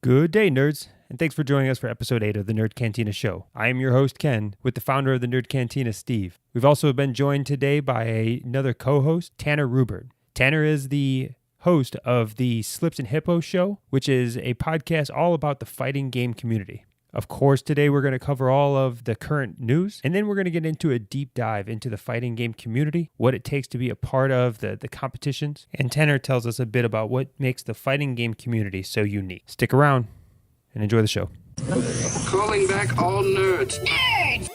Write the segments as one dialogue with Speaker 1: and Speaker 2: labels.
Speaker 1: Good day, nerds, and thanks for joining us for episode 8 of the Nerd Cantina show. I am your host, Ken, with the founder of the Nerd Cantina, Steve. We've also been joined today by another co-host, Tanner Rubert. Tanner is the host of the Slips and Hippo show, which is a podcast all about the fighting game community. Of course, today we're going to cover all of the current news, and then we're going to get into a deep dive into the fighting game community, what it takes to be a part of the competitions, and Tanner tells us a bit about what makes the fighting game community so unique. Stick around and enjoy the show.
Speaker 2: Calling back all nerds. Nerds!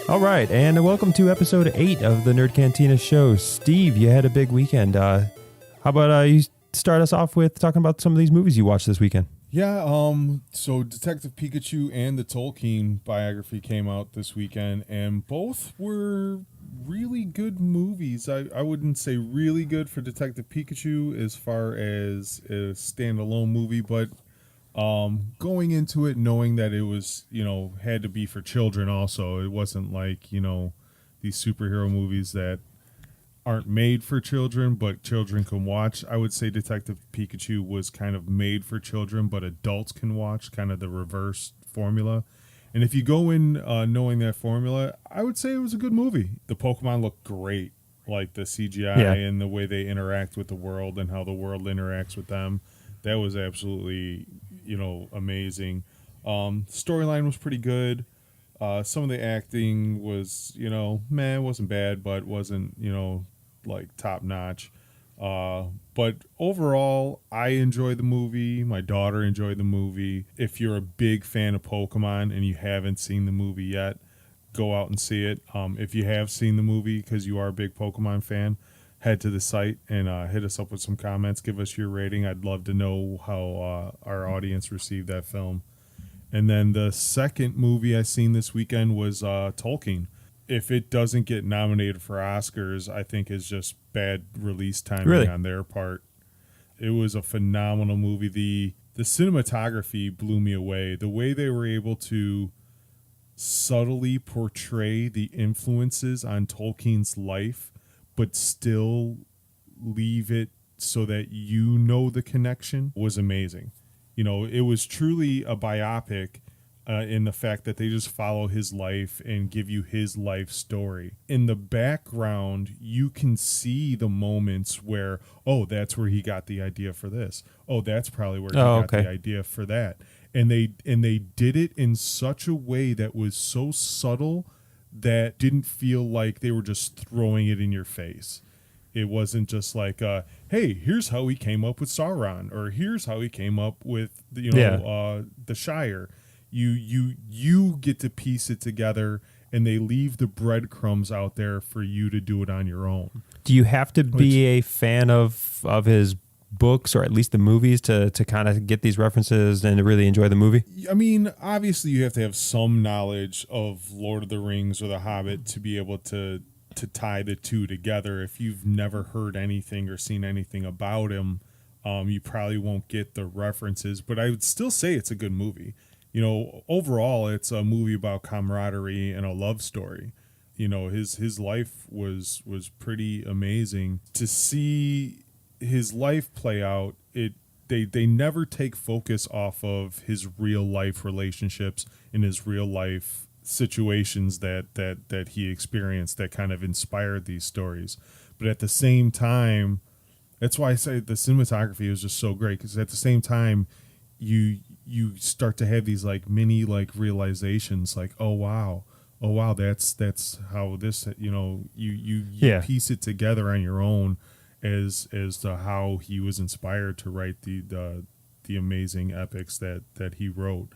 Speaker 1: All right, and welcome to episode 8 of the Nerd Cantina show. Steve, you had a big weekend. How about you start us off with talking about some of these movies you watched this weekend?
Speaker 3: Yeah, so Detective Pikachu and the Tolkien biography came out this weekend, and both were really good movies. I wouldn't say really good for Detective Pikachu as far as a standalone movie, but going into it knowing that it was, had to be for children also. It wasn't like, these superhero movies that aren't made for children, but children can watch. I would say Detective Pikachu was kind of made for children, but adults can watch, kind of the reverse formula. And if you go in knowing that formula, I would say it was a good movie. The Pokemon look great, like the CGI and the way they interact with the world and how the world interacts with them. That was absolutely, amazing. Storyline was pretty good. Some of the acting was, it wasn't bad, but wasn't, like top notch. But overall, I enjoyed the movie. My daughter enjoyed the movie. If you're a big fan of Pokemon and you haven't seen the movie yet, go out and see it. If you have seen the movie because you are a big Pokemon fan, head to the site and hit us up with some comments. Give us your rating. I'd love to know how our audience received that film. And then the second movie I seen this weekend was Tolkien. If it doesn't get nominated for Oscars, I think is just bad release timing on their part. It was a phenomenal movie. The cinematography blew me away. The way they were able to subtly portray the influences on Tolkien's life, but still leave it so that the connection was amazing. It was truly a biopic in the fact that they just follow his life and give you his life story. In the background, you can see the moments where, that's where he got the idea for this. That's probably where he got the idea for that. And they did it in such a way that was so subtle that didn't feel like they were just throwing it in your face. It wasn't just like, hey, here's how he came up with Sauron, or here's how he came up with the Shire. You get to piece it together, and they leave the breadcrumbs out there for you to do it on your own.
Speaker 1: Do you have to be a fan of his books or at least the movies to kind of get these references and to really enjoy the movie?
Speaker 3: I mean, obviously you have to have some knowledge of Lord of the Rings or The Hobbit to be able to tie the two together. If you've never heard anything or seen anything about him, you probably won't get the references, but I would still say it's a good movie. Overall, it's a movie about camaraderie and a love story. His life was pretty amazing. To see his life play out, they never take focus off of his real life relationships and his real life situations that he experienced that kind of inspired these stories. But at the same time, that's why I say the cinematography was just so great, because at the same time you start to have these like mini like realizations, like oh wow that's how this you piece it together on your own as to how he was inspired to write the amazing epics that he wrote.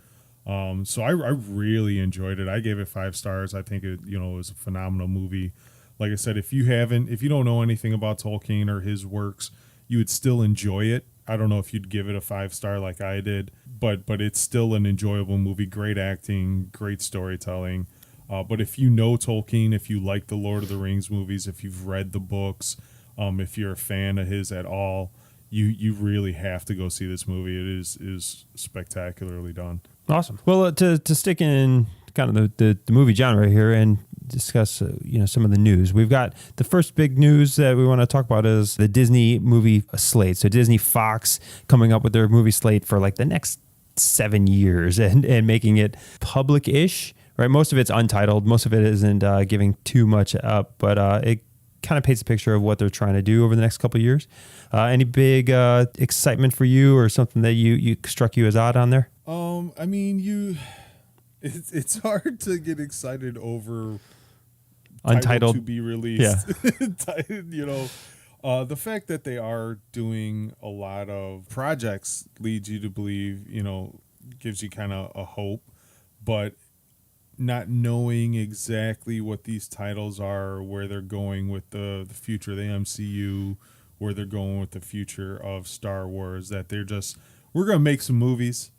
Speaker 3: So I really enjoyed it. I gave it 5 stars. I think it was a phenomenal movie. Like I said, if you don't know anything about Tolkien or his works, you would still enjoy it. I don't know if you'd give it a 5-star like I did, but it's still an enjoyable movie. Great acting, great storytelling. But if you know Tolkien, if you like the Lord of the Rings movies, if you've read the books, if you're a fan of his at all, you really have to go see this movie. It is spectacularly done.
Speaker 1: Awesome. Well, to stick in kind of the movie genre here and discuss some of the news. We've got the first big news that we want to talk about is the Disney movie slate. So Disney Fox coming up with their movie slate for like the next 7 years and making it public-ish, right? Most of it's untitled. Most of it isn't giving too much up, but it kind of paints a picture of what they're trying to do over the next couple of years. Any big excitement for you or something that you struck you as odd on there?
Speaker 3: I mean, it's hard to get excited over
Speaker 1: untitled
Speaker 3: to be released.
Speaker 1: Yeah.
Speaker 3: The fact that they are doing a lot of projects leads you to believe, gives you kind of a hope, but not knowing exactly what these titles are, where they're going with the future of the MCU, where they're going with the future of Star Wars, that we're going to make some movies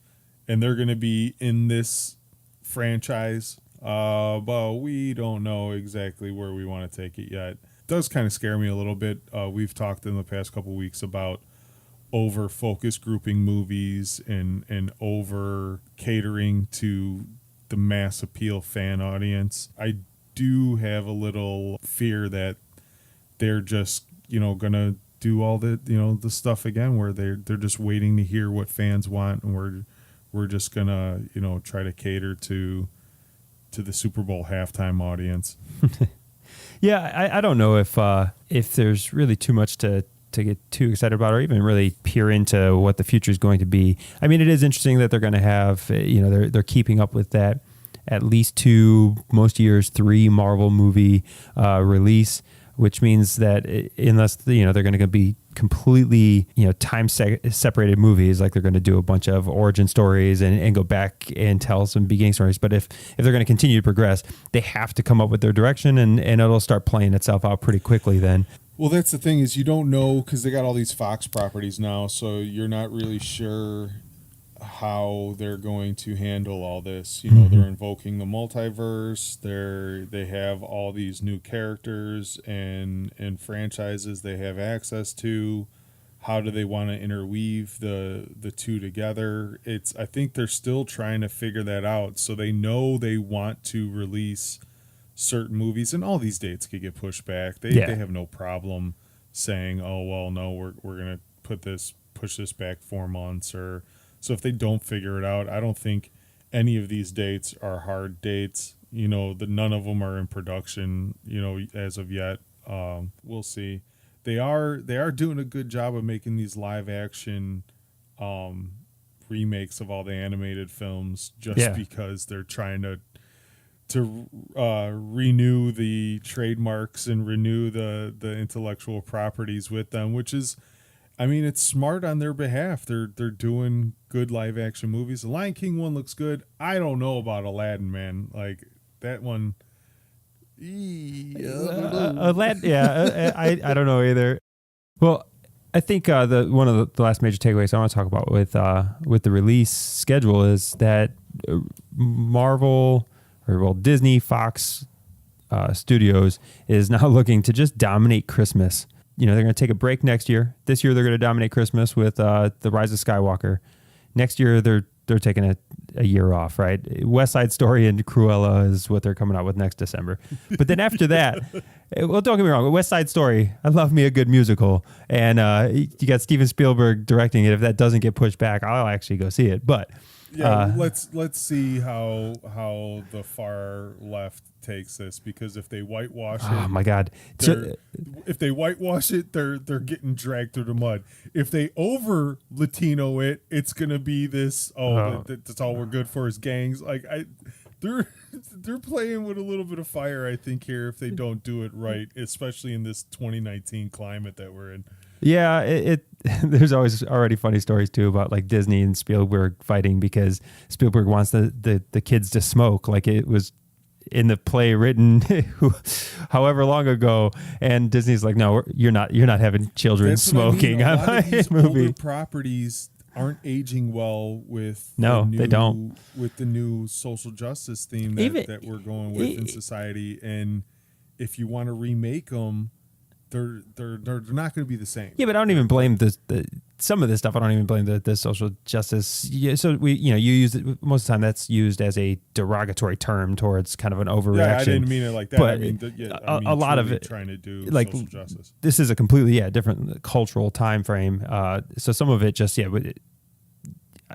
Speaker 3: and they're going to be in this franchise, but we don't know exactly where we want to take it yet. It does kind of scare me a little bit. We've talked in the past couple of weeks about over focus grouping movies and over catering to the mass appeal fan audience. I do have a little fear that they're just, gonna do all the, the stuff again where they're just waiting to hear what fans want, and we're just gonna, try to cater to the Super Bowl halftime audience.
Speaker 1: Yeah, I don't know if there's really too much to get too excited about or even really peer into what the future is going to be. I mean, it is interesting that they're going to have, they're keeping up with that at least 2, most years 3 Marvel movie release, which means that unless they're going to be completely time separated movies, like they're going to do a bunch of origin stories and go back and tell some beginning stories, but if they're going to continue to progress, they have to come up with their direction, and it'll start playing itself out pretty quickly then.
Speaker 3: Well, that's the thing, is you don't know, because they got all these Fox properties now, so you're not really sure how they're going to handle all this. They're invoking the multiverse. They have all these new characters and franchises they have access to. How do they want to interweave the two together? I think they're still trying to figure that out. So they know they want to release certain movies, and all these dates could get pushed back. They have no problem saying, "Oh, well, no, we're going to push this back 4 months," or so. If they don't figure it out, I don't think any of these dates are hard dates. None of them are in production, as of yet. We'll see. They are doing a good job of making these live action remakes of all the animated films, just because they're trying to renew the trademarks and renew the intellectual properties with them, which is, I mean, it's smart on their behalf. They're doing good live action movies. The Lion King one looks good. I don't know about Aladdin, man. Like that one.
Speaker 1: Aladdin, yeah, I don't know either. Well, I think one of the last major takeaways I want to talk about with the release schedule is that Disney Fox Studios is now looking to just dominate Christmas. They're going to take a break next year. This year they're going to dominate Christmas with The Rise of Skywalker. Next year they're taking a year off, right? West Side Story and Cruella is what they're coming out with next December. But then after that, well, don't get me wrong, West Side Story, I love me a good musical. And you got Steven Spielberg directing it. If that doesn't get pushed back, I'll actually go see it. But
Speaker 3: yeah, let's see how the far left takes this, because if they whitewash it,
Speaker 1: oh my God,
Speaker 3: if they whitewash it, they're getting dragged through the mud. If they over Latino it, it's gonna be this. That's all we're good for is gangs. Like they're playing with a little bit of fire, I think, here if they don't do it right, especially in this 2019 climate that we're in.
Speaker 1: Yeah, there's always already funny stories too about like Disney and Spielberg fighting because Spielberg wants the kids to smoke, like it was in the play written however long ago, and Disney's like, no, you're not having children smoking on my movie.
Speaker 3: Older properties aren't aging well with
Speaker 1: they don't,
Speaker 3: with the new social justice theme that we're going with in society. And if you want to remake them, they're not going to be the same.
Speaker 1: Yeah, but I don't even blame some of this stuff. I don't even blame the social justice. Yeah, so you use it most of the time. That's used as a derogatory term towards kind of an overreaction.
Speaker 3: Yeah, I didn't mean it like that.
Speaker 1: But
Speaker 3: I mean
Speaker 1: a lot of it
Speaker 3: trying to do
Speaker 1: like
Speaker 3: social justice.
Speaker 1: This is a completely different cultural time frame. So some of it just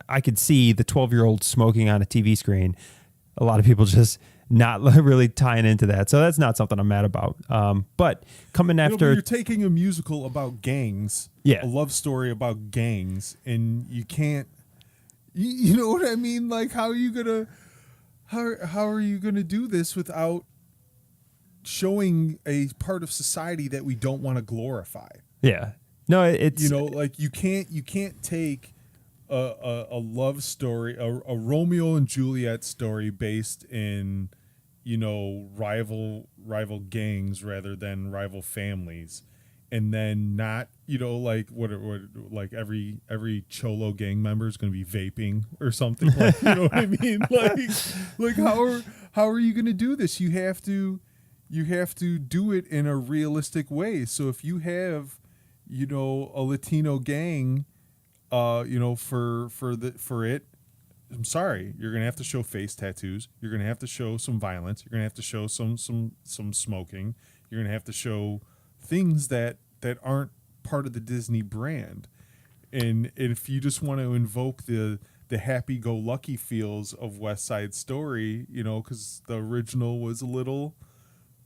Speaker 1: I could see the 12-year-old smoking on a TV screen. A lot of people just not really tying into that. So that's not something I'm mad about. But coming after...
Speaker 3: But you're taking a musical about gangs, a love story about gangs, and you can't... You know what I mean? Like, how are you gonna do this without showing a part of society that we don't want to glorify?
Speaker 1: Yeah. No, it's...
Speaker 3: like you can't take a love story, a Romeo and Juliet story based in, rival gangs rather than rival families, and then not, like what like every cholo gang member is going to be vaping or something. Like, you know what I mean? Like how are you going to do this? You have to do it in a realistic way. So if you have, a Latino gang, for it, I'm sorry, you're gonna have to show face tattoos. You're gonna have to show some violence. You're gonna have to show some smoking. You're gonna have to show things that aren't part of the Disney brand. And if you just want to invoke the happy-go-lucky feels of West Side Story, because the original was a little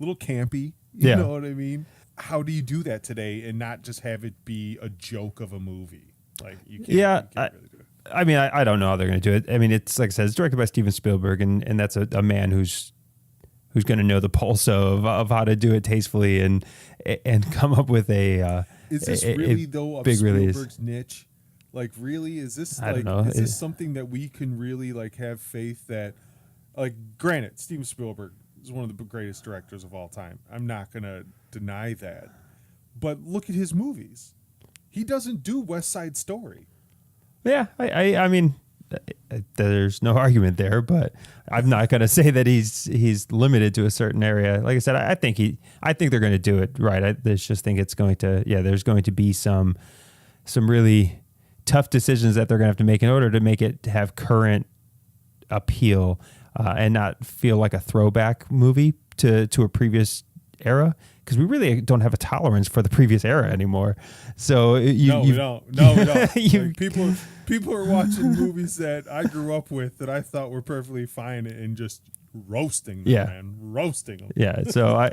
Speaker 3: campy. You know what I mean? How do you do that today and not just have it be a joke of a movie? Like you can't,
Speaker 1: yeah,
Speaker 3: you can't really do it.
Speaker 1: I mean, I don't know how they're going to do it. I mean, it's like I said, it's directed by Steven Spielberg, and that's a man who's going to know the pulse of how to do it tastefully and come up with a.
Speaker 3: Is this really though
Speaker 1: big
Speaker 3: Spielberg's
Speaker 1: release
Speaker 3: niche? Like, really, is this
Speaker 1: I
Speaker 3: like
Speaker 1: don't know.
Speaker 3: is this something that we can really like have faith that? Like, granted, Steven Spielberg is one of the greatest directors of all time. I'm not going to deny that, but look at his movies. He doesn't do West Side Story.
Speaker 1: Yeah, I mean, there's no argument there, but I'm not going to say that he's limited to a certain area. Like I said, I think they're going to do it right. I just think it's going to, there's going to be some really tough decisions that they're going to have to make in order to make it have current appeal and not feel like a throwback movie to a previous era. Because we really don't have a tolerance for the previous era anymore. So we don't.
Speaker 3: Like, people are watching movies that I grew up with that I thought were perfectly fine and just roasting them, man. Roasting them.
Speaker 1: Yeah, so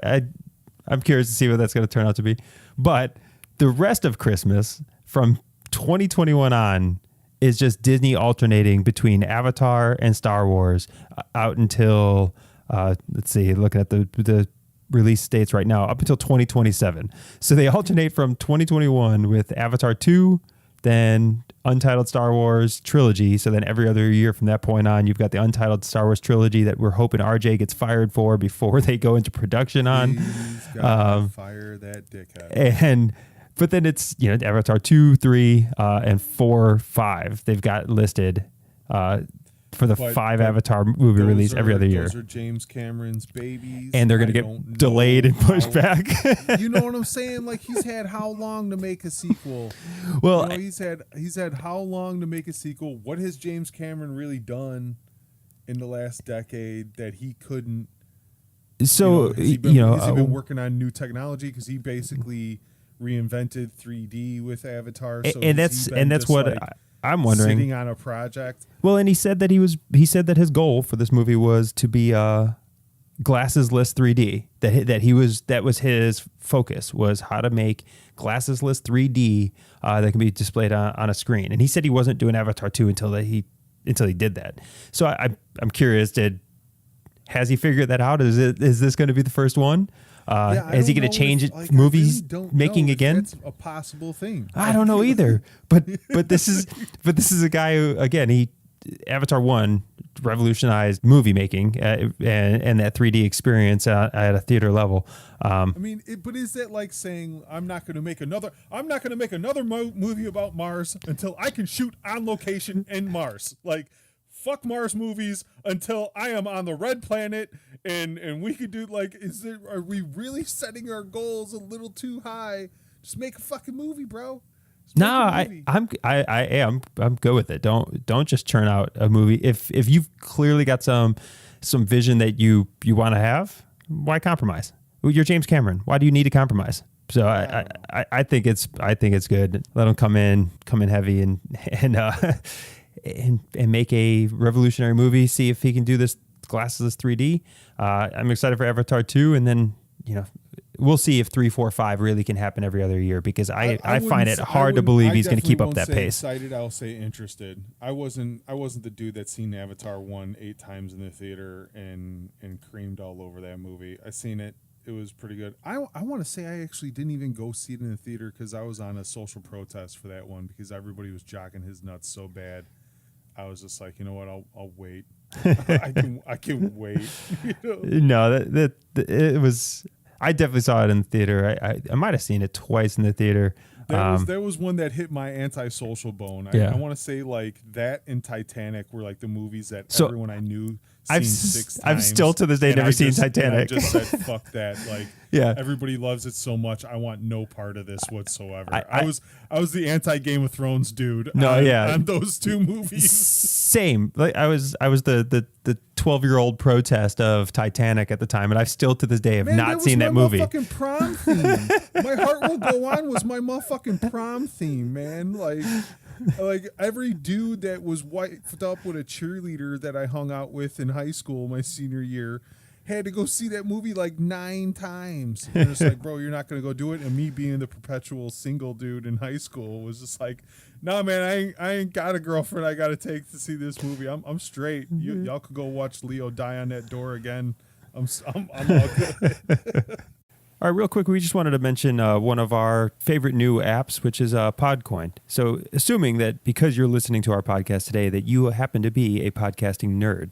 Speaker 1: I'm curious to see what that's going to turn out to be. But the rest of Christmas from 2021 on is just Disney alternating between Avatar and Star Wars out until, let's see, looking at the release dates right now up until 2027. So they alternate from 2021 with Avatar 2, then Untitled Star Wars Trilogy. So then every other year from that point on, you've got the Untitled Star Wars Trilogy that we're hoping RJ gets fired for before they go into production on.
Speaker 3: Fire that dickhead.
Speaker 1: But then it's, Avatar 2, 3, and 4, 5. They've got listed for the 5 Avatar movie release every other year.
Speaker 3: Those are James Cameron's babies.
Speaker 1: And they're going to get delayed and pushed back.
Speaker 3: You know what I'm saying? Like, he's had how long to make a sequel?
Speaker 1: Well,
Speaker 3: he's had how long to make a sequel? What has James Cameron really done in the last decade that he couldn't?
Speaker 1: So,
Speaker 3: has he been working on new technology? Because he basically reinvented 3D with Avatar. So
Speaker 1: and that's what I'm wondering.
Speaker 3: Sitting on a project.
Speaker 1: Well, and he said that his goal for this movie was to be glassesless 3D. That was his focus, was how to make glassesless 3D that can be displayed on a screen. And he said he wasn't doing Avatar 2 until he did that. So I'm curious, has he figured that out? Is this going to be the first one? Is he going to change movies making again?
Speaker 3: That's a possible thing.
Speaker 1: I don't know either. But this is a guy who, again, Avatar 1 revolutionized movie making and that 3D experience at a theater level.
Speaker 3: But is that like saying I'm not going to make another movie about Mars until I can shoot on location in Mars? Like, fuck Mars movies until I am on the red planet, and we could do like, are we really setting our goals a little too high? Just make a fucking movie, bro.
Speaker 1: No, I'm good with it. Don't just churn out a movie. If you've clearly got some vision that you want to have, why compromise? You're James Cameron. Why do you need to compromise? So I think it's good. Let him come in heavy and make a revolutionary movie. See if he can do this glassless 3D. I'm excited for Avatar 2, and then we'll see if 3, 4, 5 really can happen every other year, because I find it hard to believe he's going to keep up that pace.
Speaker 3: Excited, I'll say interested. I wasn't the dude that's seen Avatar 1 8 times in the theater and creamed all over that movie. I seen it. It was pretty good. I want to say I actually didn't even go see it in the theater because I was on a social protest for that one, because everybody was jocking his nuts so bad. I was just like, you know what? I'll wait. I can wait.
Speaker 1: No, it was. I definitely saw it in the theater. I might have seen it twice in the theater.
Speaker 3: There was one that hit my antisocial bone. I want to say like that and Titanic were like the movies that everyone I knew seen 6 times.
Speaker 1: I've still to this day never seen Titanic.
Speaker 3: I just said fuck that. Like, everybody loves it so much. I want no part of this whatsoever. I was the anti Game of Thrones dude. On those 2 movies.
Speaker 1: Same. Like I was the 12-year-old protest of Titanic at the time, and I still to this day have not seen that movie.
Speaker 3: My motherfucking prom theme. My Heart Will Go On was my motherfucking prom theme, man. Like every dude that was wiped up with a cheerleader that I hung out with in high school my senior year had to go see that movie like 9 times. And it's like, bro, you're not going to go do it. And me being the perpetual single dude in high school was just like, nah, man, I ain't got a girlfriend I got to take to see this movie. I'm straight. Y'all could go watch Leo die on that door again. I'm all good.
Speaker 1: All right, real quick, we just wanted to mention one of our favorite new apps, which is Podcoin. So assuming that because you're listening to our podcast today that you happen to be a podcasting nerd,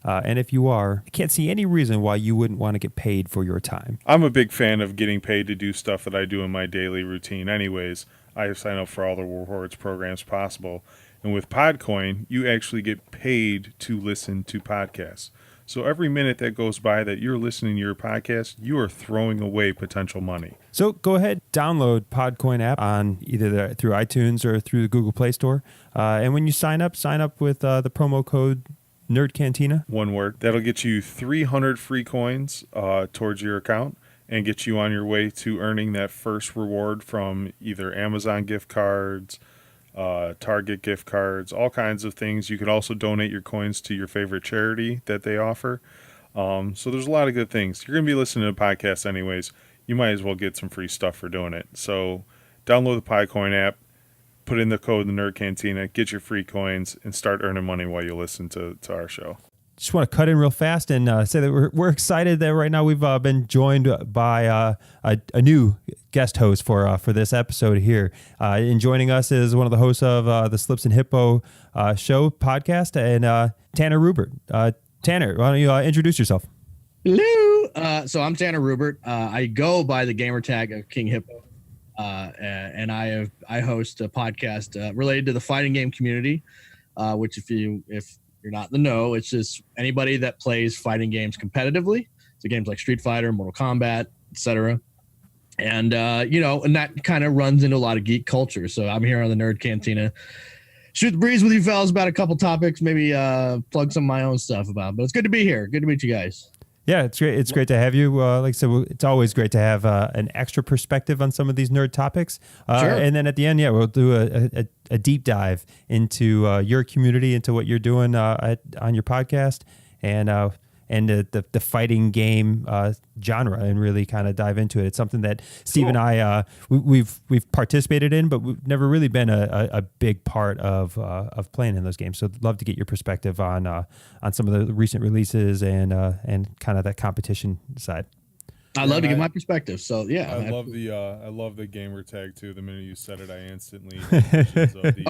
Speaker 1: and if you are, I can't see any reason why you wouldn't want to get paid for your time.
Speaker 3: I'm a big fan of getting paid to do stuff that I do in my daily routine anyways. I sign up for all the rewards programs possible. And with Podcoin, you actually get paid to listen to podcasts. So every minute that goes by that you're listening to your podcast, you are throwing away potential money.
Speaker 1: So go ahead, download Podcoin app on either through iTunes or through the Google Play Store. And when you sign up with the promo code Nerd Cantina.
Speaker 3: One word. That'll get you 300 free coins towards your account and get you on your way to earning that first reward from either Amazon gift cards, Target gift cards, all kinds of things. You could also donate your coins to your favorite charity that they offer. So there's a lot of good things. You're going to be listening to podcasts anyways. You might as well get some free stuff for doing it. So download the Podcoin app, put in the code the Nerd Cantina, get your free coins, and start earning money while you listen to our show.
Speaker 1: Just want to cut in real fast and say that we're excited that right now we've been joined by a new guest host for this episode here. And joining us is one of the hosts of the Slips and Hippo show podcast, and Tanner Rubert. Tanner, why don't you introduce yourself?
Speaker 4: Hello. So I'm Tanner Rubert. I go by the gamer tag of King Hippo, and I host a podcast related to the fighting game community, which if you're not in the know, it's just anybody that plays fighting games competitively. So games like Street Fighter, Mortal Kombat, etc. And and that kind of runs into a lot of geek culture. So I'm here on the Nerd Cantina, shoot the breeze with you fellas about a couple topics, maybe plug some of my own stuff about. But it's good to be here. Good to meet you guys.
Speaker 1: Yeah, it's great. It's great to have you. Like I said, it's always great to have an extra perspective on some of these nerd topics.
Speaker 4: Sure.
Speaker 1: And then at the end, we'll do a deep dive into your community, into what you're doing on your podcast, and the fighting game genre, and really kind of dive into it. It's something that Steve and I we've participated in, but we've never really been a big part of playing in those games. So I'd love to get your perspective on some of the recent releases and kind of that competition side.
Speaker 4: I'd love to get my perspective. So yeah,
Speaker 3: I love the gamer tag too. The minute you said it, I instantly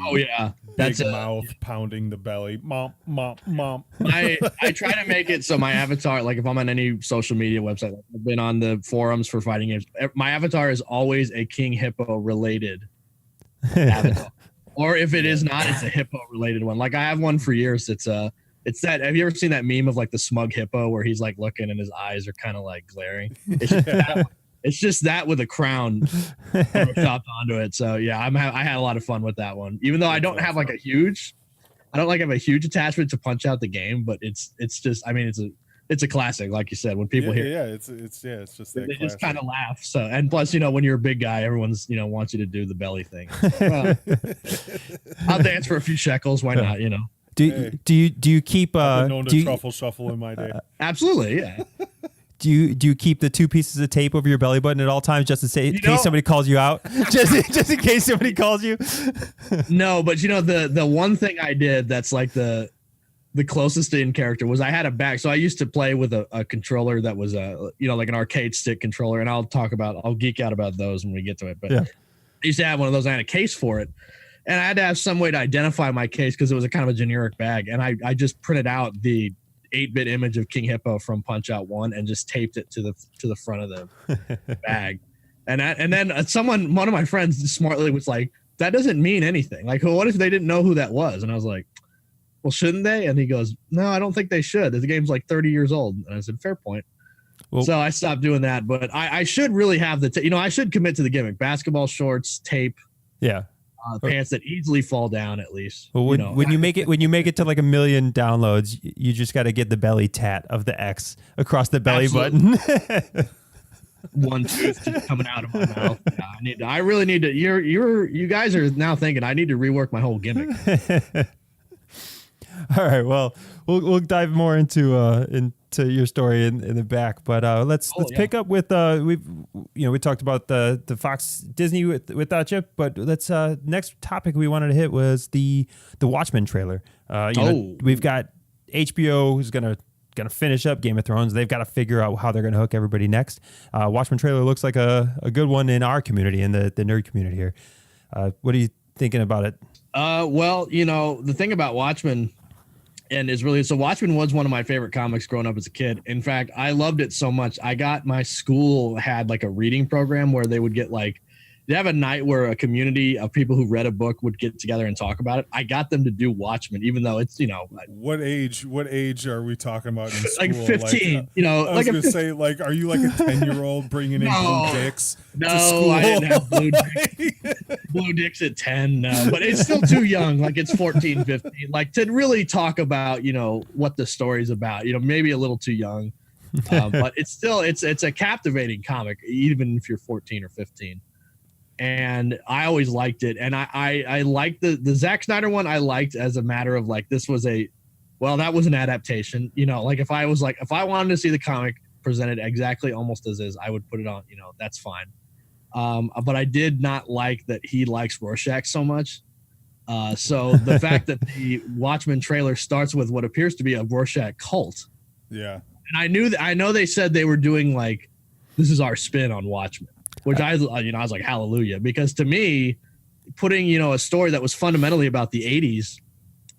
Speaker 4: oh yeah,
Speaker 3: that's mouth pounding the belly. Mom.
Speaker 4: I try to make it so my avatar, like if I'm on any social media website, like I've been on the forums for fighting games, my avatar is always a King Hippo related avatar. Or if it is not, it's a hippo related one. Like I have one for years. It's that. Have you ever seen that meme of like the smug hippo where he's like looking and his eyes are kind of like glaring? It's just that with a crown chopped onto it. So yeah, I had a lot of fun with that one. Even though I don't have like a huge attachment to Punch Out the game, but it's just, I mean, it's a classic, like you said. When people hear,
Speaker 3: it's just that
Speaker 4: they just kind of laugh. So, and plus, when you're a big guy, everyone's wants you to do the belly thing. Well, I'll dance for a few shekels. Why not?
Speaker 1: Do you keep
Speaker 3: known to truffle shuffle in my day?
Speaker 4: Absolutely, yeah.
Speaker 1: Do you keep the 2 pieces of tape over your belly button at all times just to say in case somebody calls you out? just in case somebody calls you?
Speaker 4: No, but the one thing I did that's like the closest to in character was I had a bag. So I used to play with a controller that was like an arcade stick controller, and I'll geek out about those when we get to it. But I used to have one of those. I had a case for it, and I had to have some way to identify my case because it was a kind of a generic bag, and I just printed out the 8-bit image of King Hippo from Punch Out 1 and just taped it to the front of the bag. And then one of my friends smartly was like, that doesn't mean anything. Like, what if they didn't know who that was? And I was like, well, shouldn't they? And he goes, no, I don't think they should. The game's like 30 years old. And I said, fair point. Well, so I stopped doing that, but I should really have I should commit to the gimmick: basketball shorts, tape.
Speaker 1: Yeah.
Speaker 4: Pants that easily fall down, at least.
Speaker 1: Well, when you make it to like 1 million downloads, you just got to get the belly tat of the X across the belly button.
Speaker 4: One tooth just coming out of my mouth. Yeah, I really need to. You guys are now thinking I need to rework my whole gimmick.
Speaker 1: All right. Well, we'll dive more into your story in the back, but let's pick up with we talked about the Fox Disney with Chip, but let's next topic we wanted to hit was the Watchmen trailer. We've got HBO who's gonna finish up Game of Thrones. They've got to figure out how they're gonna hook everybody next. Watchmen trailer looks like a good one in our community, in the nerd community here. What are you thinking about it?
Speaker 4: Well, the thing about Watchmen. And Watchmen was one of my favorite comics growing up as a kid. In fact, I loved it so much. My school had like a reading program where they would get they have a night where a community of people who read a book would get together and talk about it. I got them to do Watchmen, even though it's,
Speaker 3: What age are we talking about in school?
Speaker 4: Like 15,
Speaker 3: I was going to say, are you like a 10-year-old bringing in blue dicks to school?
Speaker 4: I didn't have blue dicks. Blue dicks at 10, no. But it's still too young. Like it's 14, 15. Like to really talk about, what the story's about, maybe a little too young. But it's a captivating comic, even if you're 14 or 15. And I always liked it. And I liked the Zack Snyder one. I liked as a matter of this was that was an adaptation, if I wanted to see the comic presented exactly almost as is, I would put it on, that's fine. But I did not like that he likes Rorschach so much. So the fact that the Watchmen trailer starts with what appears to be a Rorschach cult.
Speaker 3: Yeah.
Speaker 4: And I know they said they were doing this is our spin on Watchmen. Which I was like, hallelujah, because to me, putting, a story that was fundamentally about the 80s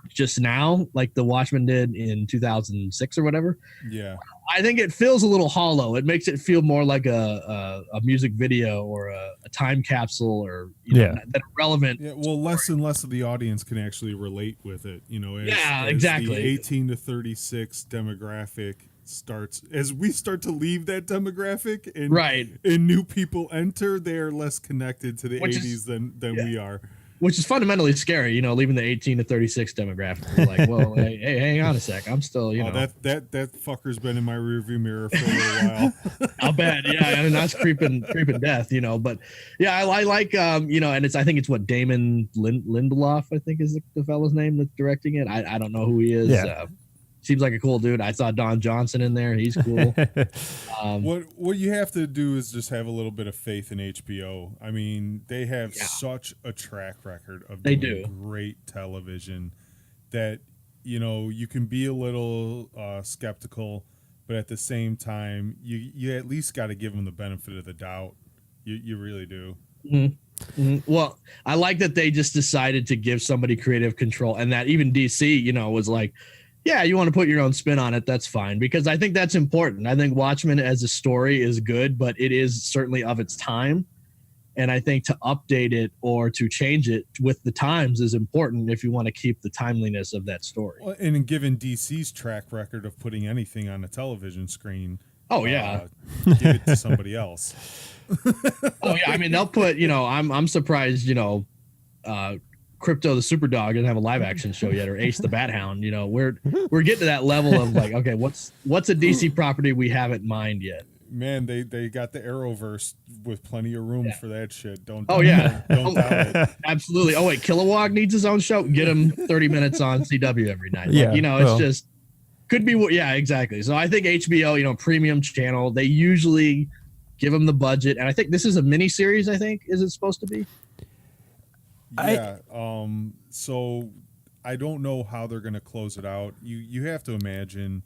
Speaker 4: just now, like the Watchmen did in 2006 or whatever.
Speaker 3: Yeah.
Speaker 4: I think it feels a little hollow. It makes it feel more like a music video or a time capsule or, that relevant.
Speaker 3: Yeah. Well, less and less of the audience can actually relate with it,
Speaker 4: exactly.
Speaker 3: The 18 to 36 demographic as we start to leave that demographic and new people enter, they're less connected to the 80s than we are,
Speaker 4: which is fundamentally scary, leaving the 18 to 36 demographic. You're like, well, hey, hang on a sec, I'm still
Speaker 3: that fucker's been in my rearview mirror for a little while.
Speaker 4: I'll bet. And that's creeping death, but yeah, I like and I think it's what Damon Lindelof, I think is the fellow's name that's directing it. I don't know who he is. Seems like a cool dude. I saw Don Johnson in there. He's cool.
Speaker 3: What you have to do is just have a little bit of faith in HBO. I mean, they have such a track record of doing great television that, you can be a little skeptical, but at the same time, you at least got to give them the benefit of the doubt. You really do.
Speaker 4: Mm-hmm. Mm-hmm. Well, I like that they just decided to give somebody creative control, and that even DC, was like, yeah, you want to put your own spin on it, that's fine, because I think that's important. I think Watchmen as a story is good, but it is certainly of its time. And I think to update it or to change it with the times is important if you want to keep the timeliness of that story.
Speaker 3: Well, and given DC's track record of putting anything on a television screen,
Speaker 4: oh yeah,
Speaker 3: give it to somebody else.
Speaker 4: oh yeah, I mean they'll put, I'm surprised, Crypto the Superdog didn't have a live action show yet, or Ace the Bat Hound. We're getting to that level of like, okay, what's a DC property we haven't mined yet?
Speaker 3: Man, they got the Arrowverse with plenty of room for that shit. Don't
Speaker 4: doubt
Speaker 3: it.
Speaker 4: Absolutely. Oh wait, Kilowog needs his own show. Get him 30 minutes on CW every night.
Speaker 1: Yeah,
Speaker 4: it's just could be. Yeah, exactly. So I think HBO, premium channel, they usually give them the budget, and I think this is a mini series. I think is it supposed to be?
Speaker 3: Yeah. So I don't know how they're going to close it out. You have to imagine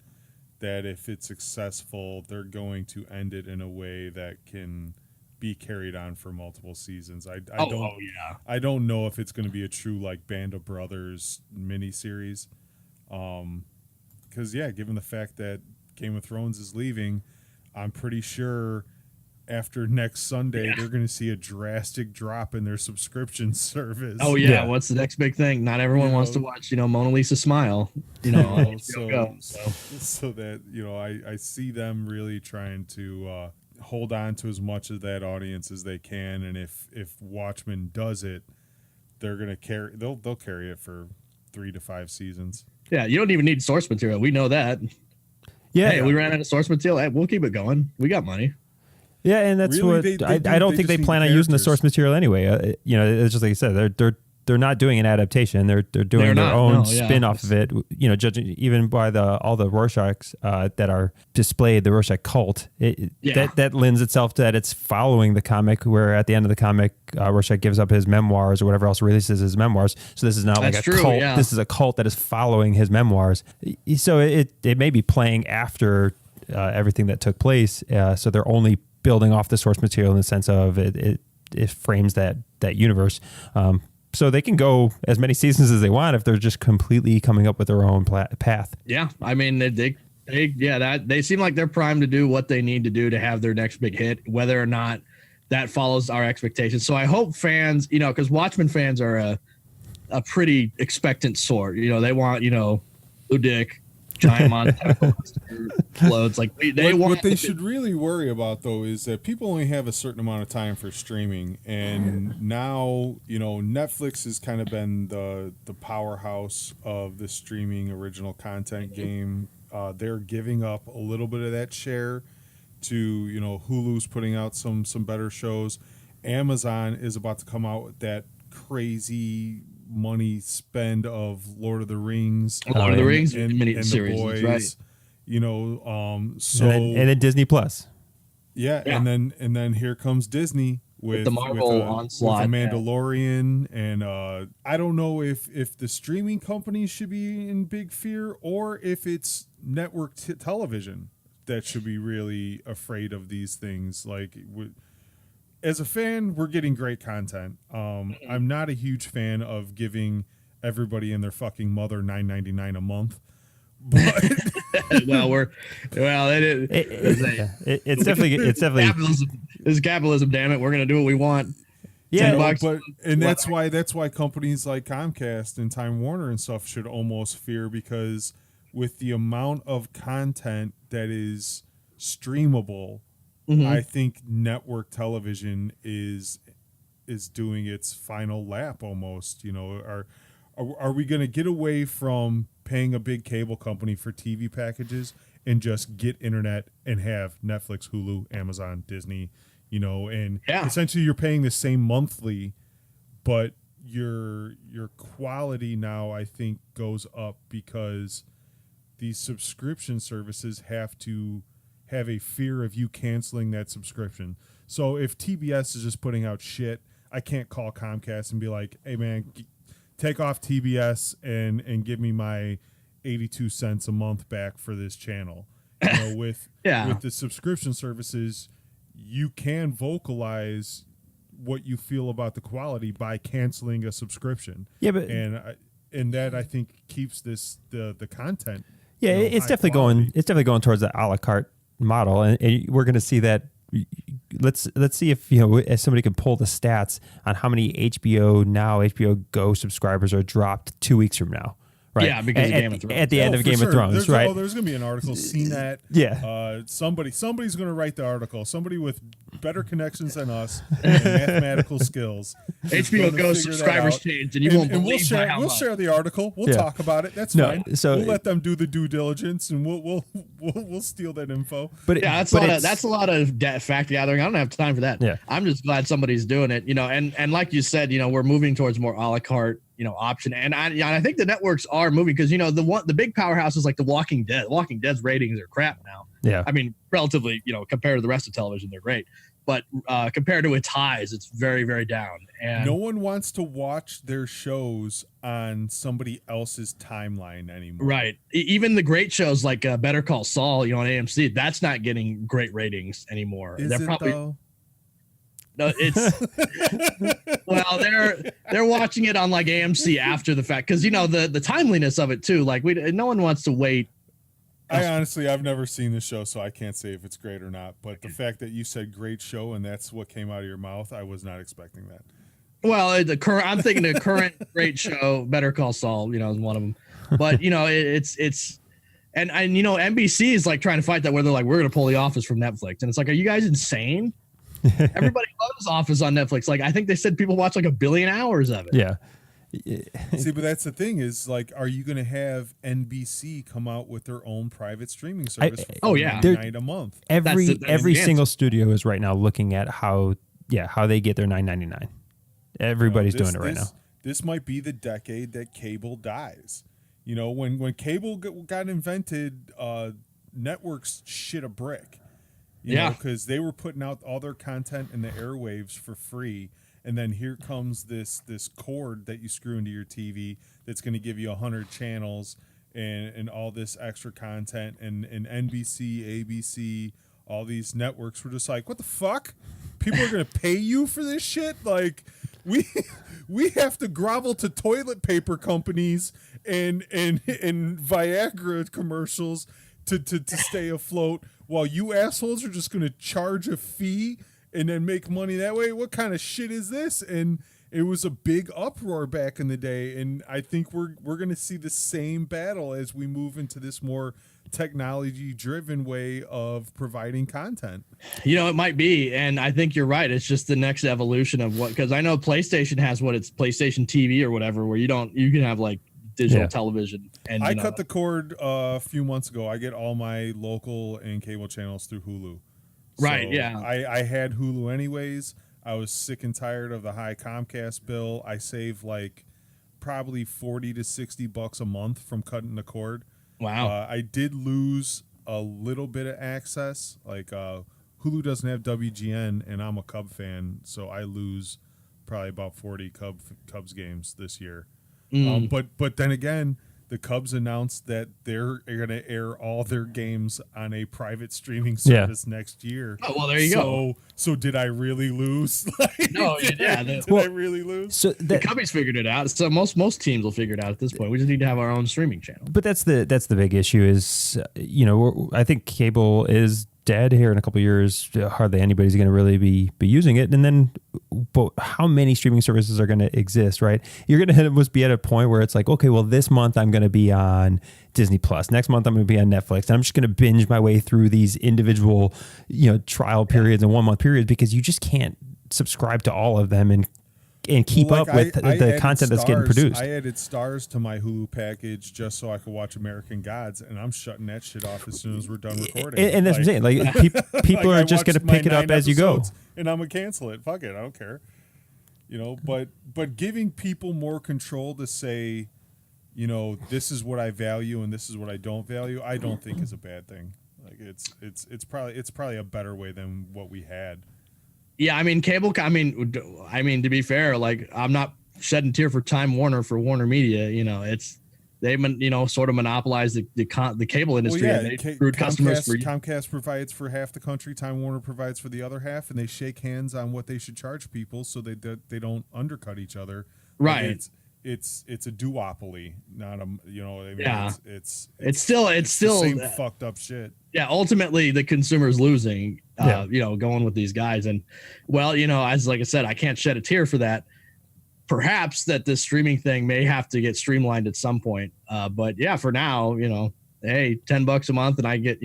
Speaker 3: that if it's successful, they're going to end it in a way that can be carried on for multiple seasons. I don't know if it's going to be a true like Band of Brothers miniseries. Because given the fact that Game of Thrones is leaving, I'm pretty sure after next Sunday they're going to see a drastic drop in their subscription service.
Speaker 4: Oh yeah, what's the next big thing? Not everyone wants to watch, Mona Lisa smile. So
Speaker 3: that I see them really trying to hold on to as much of that audience as they can, and if Watchmen does it, they're going to carry. They'll carry it for 3 to 5 seasons. Yeah,
Speaker 4: you don't even need source material. We know that.
Speaker 1: Yeah,
Speaker 4: hey, we ran out of source material. Hey, we'll keep it going. We got money.
Speaker 1: Yeah, and that's
Speaker 3: really?
Speaker 1: I don't think they plan on using the source material anyway. It's just like you said, they're not doing an adaptation. They're doing their own spin off of it. Judging even by all the Rorschachs that are displayed, the Rorschach cult. That lends itself to that it's following the comic. Where at the end of the comic, Rorschach gives up his memoirs or whatever else, releases his memoirs. So this is not like a cult. Yeah. This is a cult that is following his memoirs. So it may be playing after everything that took place. So they're only building off the source material in the sense of it frames that universe. So they can go as many seasons as they want if they're just completely coming up with their own path.
Speaker 4: Yeah, I mean they seem like they're primed to do what they need to do to have their next big hit, whether or not that follows our expectations. So I hope fans, because Watchmen fans are a pretty expectant sort. They want blue dick, giant monster floats. Like
Speaker 3: what they should really worry about though is that people only have a certain amount of time for streaming, and now Netflix has kind of been the powerhouse of the streaming original content game. They're giving up a little bit of that share to Hulu's putting out some better shows. Amazon is about to come out with that crazy money spend of Lord of the Rings,
Speaker 4: and
Speaker 3: the Boys,
Speaker 4: right?
Speaker 3: So
Speaker 1: and then Disney Plus,
Speaker 3: and then here comes Disney with
Speaker 4: the Marvel onslaught,
Speaker 3: with The Mandalorian, and I don't know if the streaming companies should be in big fear or if it's network television that should be really afraid of these things. Like, as a fan, we're getting great content. I'm not a huge fan of giving everybody and their fucking mother $9.99 a month. But
Speaker 1: it's definitely
Speaker 4: capitalism. It's capitalism. Damn it, we're gonna do what we want.
Speaker 1: Yeah,
Speaker 3: that's why companies like Comcast and Time Warner and stuff should almost fear, because with the amount of content that is streamable. Mm-hmm. I think network television is doing its final lap almost. Are we going to get away from paying a big cable company for TV packages and just get internet and have Netflix, Hulu, Amazon, Disney, essentially you're paying the same monthly, but your quality now I think goes up because these subscription services have to have a fear of you canceling that subscription. So if TBS is just putting out shit, I can't call Comcast and be like, hey man, take off TBS and give me my 82 cents a month back for this channel. With the subscription services, you can vocalize what you feel about the quality by canceling a subscription.
Speaker 1: Yeah, but
Speaker 3: and that I think keeps the content.
Speaker 1: Yeah, it's definitely going towards the a la carte model, and we're going to see that let's see if if somebody can pull the stats on how many HBO Go subscribers are dropped 2 weeks from now. Right.
Speaker 4: Yeah, because of Game of Thrones.
Speaker 1: At the end of Game of Thrones, right?
Speaker 3: There's going to be an article. Seen that?
Speaker 1: Yeah.
Speaker 3: Somebody's going to write the article. Somebody with better connections than us and mathematical skills.
Speaker 4: HBO Go subscribers changed, and you won't believe
Speaker 3: we'll share the article. We'll talk about it. That's fine.
Speaker 1: So
Speaker 3: we'll let them do the due diligence, and we'll steal that info.
Speaker 1: But
Speaker 4: that's a lot of fact gathering. I don't have time for that.
Speaker 1: Yeah.
Speaker 4: I'm just glad somebody's doing it. And like you said, we're moving towards more a la carte option, and I think the networks are moving because the big powerhouses like The Walking Dead. Walking Dead's ratings are crap now.
Speaker 1: Yeah,
Speaker 4: I mean relatively, compared to the rest of television, they're great, but compared to its highs, it's very, very down. And
Speaker 3: no one wants to watch their shows on somebody else's timeline anymore.
Speaker 4: Right. Even the great shows like Better Call Saul, on AMC, that's not getting great ratings anymore.
Speaker 3: Is it
Speaker 4: probably
Speaker 3: though?
Speaker 4: No, it's well, they're watching it on like AMC after the fact because the timeliness of it too. Like no one wants to wait.
Speaker 3: I've never seen the show, so I can't say if it's great or not. But the fact that you said great show and that's what came out of your mouth, I was not expecting that.
Speaker 4: Well, I'm thinking the current great show, Better Call Saul, is one of them. But it's and NBC is like trying to fight that where they're like, we're going to pull The Office from Netflix, and it's like, are you guys insane? Everybody loves Office on Netflix. Like I think they said people watch like 1 billion hours of it.
Speaker 1: Yeah.
Speaker 3: See, but that's the thing is like, are you going to have NBC come out with their own private streaming service? For $9.99 a month.
Speaker 1: Every single studio is right now looking at how they get their $9.99. Everybody's doing it right now.
Speaker 3: This might be the decade that cable dies. When cable got invented, networks shit a brick. Because they were putting out all their content in the airwaves for free, and then here comes this cord that you screw into your TV that's going to give you 100 channels and all this extra content, and NBC, ABC, all these networks were just like, what the fuck? People are going to pay you for this shit? Like, we have to grovel to toilet paper companies and Viagra commercials to stay afloat, while you assholes are just going to charge a fee and then make money that way. What kind of shit is this? And it was a big uproar back in the day, and I think we're going to see the same battle as we move into this more technology-driven way of providing content.
Speaker 4: It might be, and I think you're right. It's just the next evolution of because I know PlayStation has it's PlayStation TV or whatever, where you can have like digital television. And
Speaker 3: I cut the cord a few months ago. I get all my local and cable channels through Hulu.
Speaker 4: Right,
Speaker 3: so
Speaker 4: yeah.
Speaker 3: I had Hulu anyways. I was sick and tired of the high Comcast bill. I save like probably $40 to $60 a month from cutting the cord.
Speaker 4: Wow.
Speaker 3: I did lose a little bit of access. Like Hulu doesn't have WGN, and I'm a Cub fan, so I lose probably about 40 Cubs games this year. But then again, the Cubs announced that they're going to air all their games on a private streaming service next year.
Speaker 4: Oh, well, there you go.
Speaker 3: So did I really lose?
Speaker 4: No,
Speaker 3: did I really lose?
Speaker 1: So
Speaker 4: the Cubbies figured it out. So most teams will figure it out at this point. We just need to have our own streaming channel.
Speaker 1: But that's the big issue is, I think cable is dead here in a couple of years. Hardly anybody's going to really be using it. And then, but how many streaming services are going to exist, right? You're going to almost be at a point where it's like, okay, well, this month I'm going to be on Disney Plus. Next month I'm going to be on Netflix. And I'm just going to binge my way through these individual, trial periods and 1 month periods, because you just can't subscribe to all of them and keep up with the content that's getting produced.
Speaker 3: I added Stars to my Hulu package just so I could watch American Gods, and I'm shutting that shit off as soon as we're done recording.
Speaker 1: And that's what I'm saying. Like people are just going to pick it up as you go,
Speaker 3: and I'm gonna cancel it. Fuck it, I don't care. But giving people more control to say, this is what I value and this is what I don't value, I don't think is a bad thing. Like it's probably a better way than what we had.
Speaker 4: Yeah, I mean, cable. I mean, to be fair, like I'm not shedding tear for Time Warner for Warner Media. They sort of monopolized the cable industry.
Speaker 3: Well,
Speaker 4: and they screwed customers for
Speaker 3: Comcast provides for half the country. Time Warner provides for the other half, and they shake hands on what they should charge people so they don't undercut each other.
Speaker 4: Right.
Speaker 3: it's a duopoly, not a, you know what I mean?
Speaker 4: Yeah.
Speaker 3: It's
Speaker 4: still
Speaker 3: the same fucked up shit.
Speaker 4: Yeah, ultimately the consumer's losing, going with these guys. And well, as like I said, I can't shed a tear for that. Perhaps that this streaming thing may have to get streamlined at some point. But yeah, for now, hey, $10 a month and I get,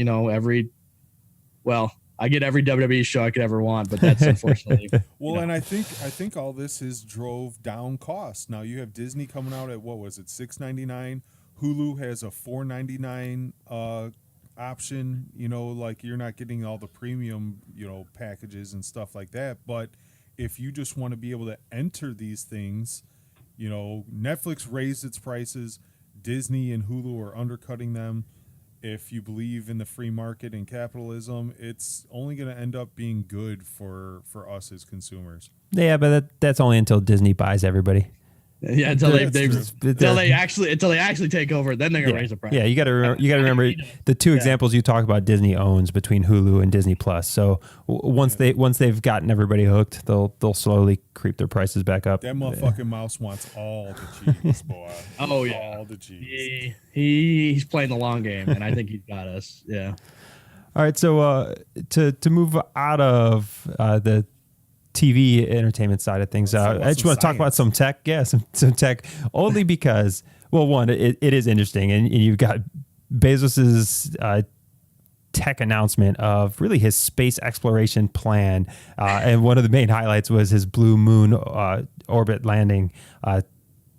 Speaker 4: I get every WWE show I could ever want, but that's unfortunately.
Speaker 3: Well, and I think all this is drove down costs. Now you have Disney coming out at, what was it, $6.99? Hulu has a $4.99 option. Like you're not getting all the premium, packages and stuff like that. But if you just want to be able to enter these things, Netflix raised its prices. Disney and Hulu are undercutting them. If you believe in the free market and capitalism, it's only going to end up being good for us as consumers.
Speaker 1: Yeah, but that's only until Disney buys everybody.
Speaker 4: Yeah, until they actually take over, then they're gonna raise the price.
Speaker 1: Yeah, you got to remember the two examples you talk about. Disney owns between Hulu and Disney Plus. So once they've gotten everybody hooked, they'll slowly creep their prices back up.
Speaker 3: That motherfucking mouse wants all the cheese, boy.
Speaker 4: Oh yeah,
Speaker 3: all the cheese.
Speaker 4: He's playing the long game, and I think he's got us. Yeah.
Speaker 1: All right, so to move out of the TV entertainment side of things, I just want to talk about some tech. Yeah, some tech, only because, well, one, it is interesting, and you've got Bezos's tech announcement of really his space exploration plan, and one of the main highlights was his blue moon orbit landing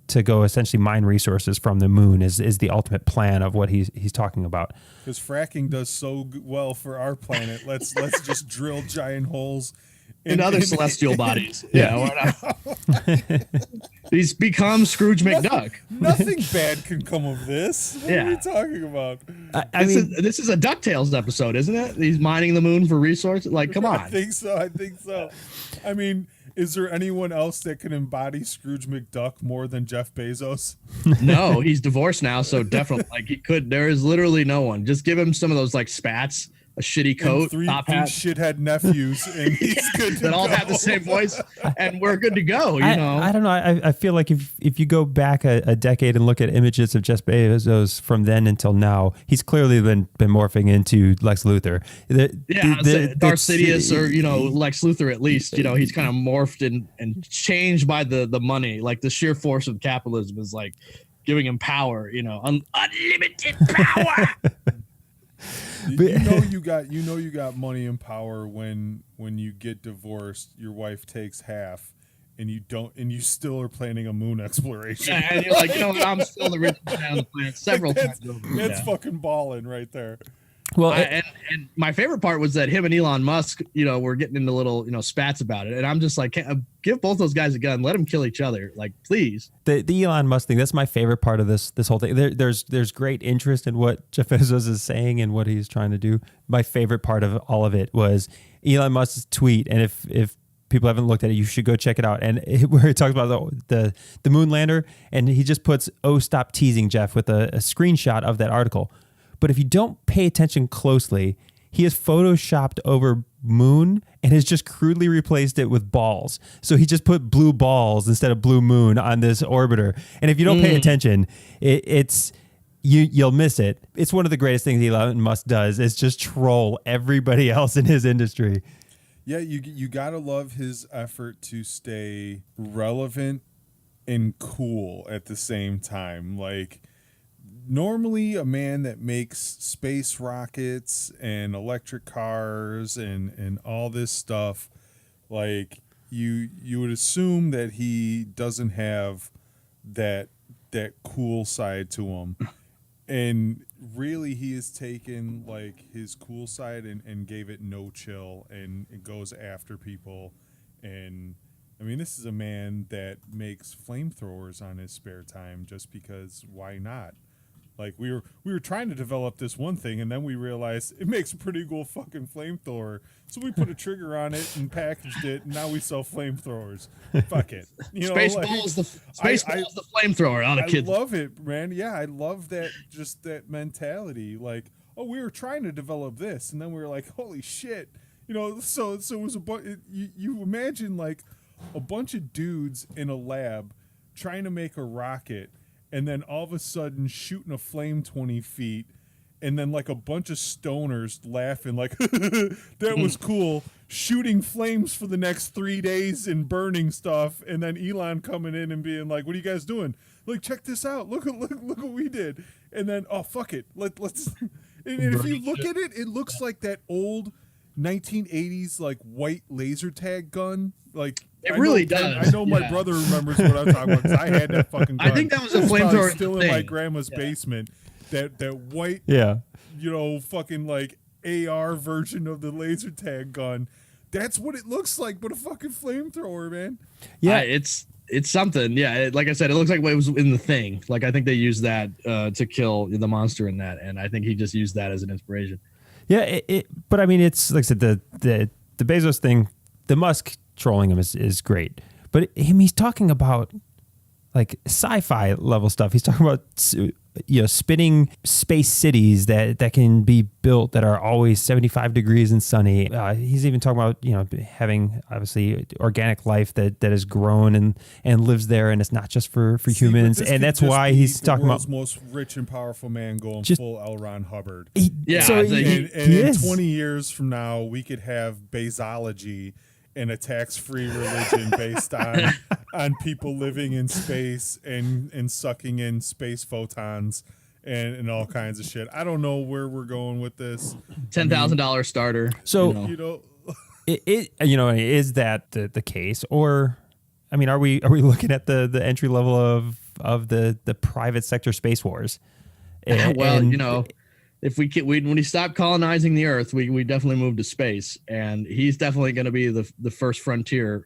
Speaker 1: to go essentially mine resources from the moon is the ultimate plan of what he's talking about.
Speaker 3: Because fracking does so well for our planet. Let's just drill giant holes
Speaker 4: in other celestial bodies. Yeah. He's become Scrooge McDuck.
Speaker 3: Nothing bad can come of this. What are you talking about?
Speaker 4: This is a DuckTales episode, isn't it? He's mining the moon for resources. Like, come on.
Speaker 3: I think so. I mean, is there anyone else that can embody Scrooge McDuck more than Jeff Bezos?
Speaker 4: No, he's divorced now, so definitely, like, he could. There is literally no one. Just give him some of those like spats, a shitty coat,
Speaker 3: three
Speaker 4: top hat,
Speaker 3: shithead nephews, and he's good to
Speaker 4: that all
Speaker 3: go.
Speaker 4: have the same voice, and we're good to go. You know,
Speaker 1: I don't know. I feel like if you go back a decade and look at images of Jeff Bezos from then until now, he's clearly been morphing into Lex Luthor.
Speaker 4: Darth Sidious, or Lex Luthor at least. He's kind of morphed and changed by the money. Like the sheer force of capitalism is like giving him power. Unlimited power.
Speaker 3: You got money and power when you get divorced, your wife takes half, and you still are planning a moon exploration.
Speaker 4: Yeah, and you're like, what? I'm still the richest man on the planet several times over.
Speaker 3: That's fucking balling right there.
Speaker 4: Well, and my favorite part was that him and Elon Musk, were getting into little, spats about it. And I'm just like, give both those guys a gun. Let them kill each other. Like, please.
Speaker 1: The Elon Musk thing, that's my favorite part of this whole thing. There's great interest in what Jeff Bezos is saying and what he's trying to do. My favorite part of all of it was Elon Musk's tweet. And if people haven't looked at it, you should go check it out. And where he talks about the moon lander, and he just puts, "Oh, stop teasing, Jeff," with a screenshot of that article. But if you don't pay attention closely, he has photoshopped over moon and has just crudely replaced it with balls. So he just put blue balls instead of blue moon on this orbiter. And if you don't pay attention, you'll miss it. It's one of the greatest things Elon Musk does is just troll everybody else in his industry.
Speaker 3: Yeah, you gotta love his effort to stay relevant and cool at the same time. Like, normally a man that makes space rockets and electric cars and all this stuff, like you would assume that he doesn't have that cool side to him. And really he has taken like his cool side and gave it no chill, and it goes after people. And I mean, this is a man that makes flamethrowers on his spare time just because why not? Like we were trying to develop this one thing, and then we realized it makes a pretty cool fucking flamethrower. So we put a trigger on it and packaged it, and now we sell flamethrowers. Fuck it.
Speaker 4: Spaceball's the flamethrower.
Speaker 3: I love it, man. Yeah, I love that, just that mentality. Like, oh, we were trying to develop this, and then we were like, holy shit. So it was you imagine like a bunch of dudes in a lab trying to make a rocket, and then all of a sudden shooting a flame 20 feet, and then like a bunch of stoners laughing like, that was cool, shooting flames for the next 3 days and burning stuff, and then Elon coming in and being like, what are you guys doing? Like, check this out. Look what we did. And then, oh, fuck it. Let's and if you look at it, it looks like that old 1980s like white laser tag gun. Like,
Speaker 4: it really does.
Speaker 3: I know my brother remembers what I'm talking about, because I had that fucking gun.
Speaker 4: I think that was a flamethrower
Speaker 3: still in my grandma's basement. That white, fucking like AR version of the laser tag gun. That's what it looks like, but a fucking flamethrower, man.
Speaker 4: Yeah, it's something. Yeah, like I said, it looks like it was in The Thing. Like, I think they used that to kill the monster in that, and I think he just used that as an inspiration.
Speaker 1: Yeah, but I mean, it's like I said, the Bezos thing, the Musk trolling him is great, but he's talking about like sci-fi level stuff. He's talking about spinning space cities that can be built that are always 75 degrees and sunny. He's even talking about having obviously organic life that has grown and lives there, and it's not just for humans. And that's why he's talking about
Speaker 3: the world's most rich and powerful man going full L. Ron Hubbard.
Speaker 1: So
Speaker 3: in 20 years from now, we could have Bezology, and a tax-free religion based on people living in space and sucking in space photons and all kinds of shit. I don't know where we're going with this.
Speaker 4: $10,000 starter.
Speaker 1: So is that the case, or I mean, are we looking at the entry level of the private sector space wars?
Speaker 4: If when we stop colonizing the Earth, we definitely move to space, and he's definitely going to be the first frontier,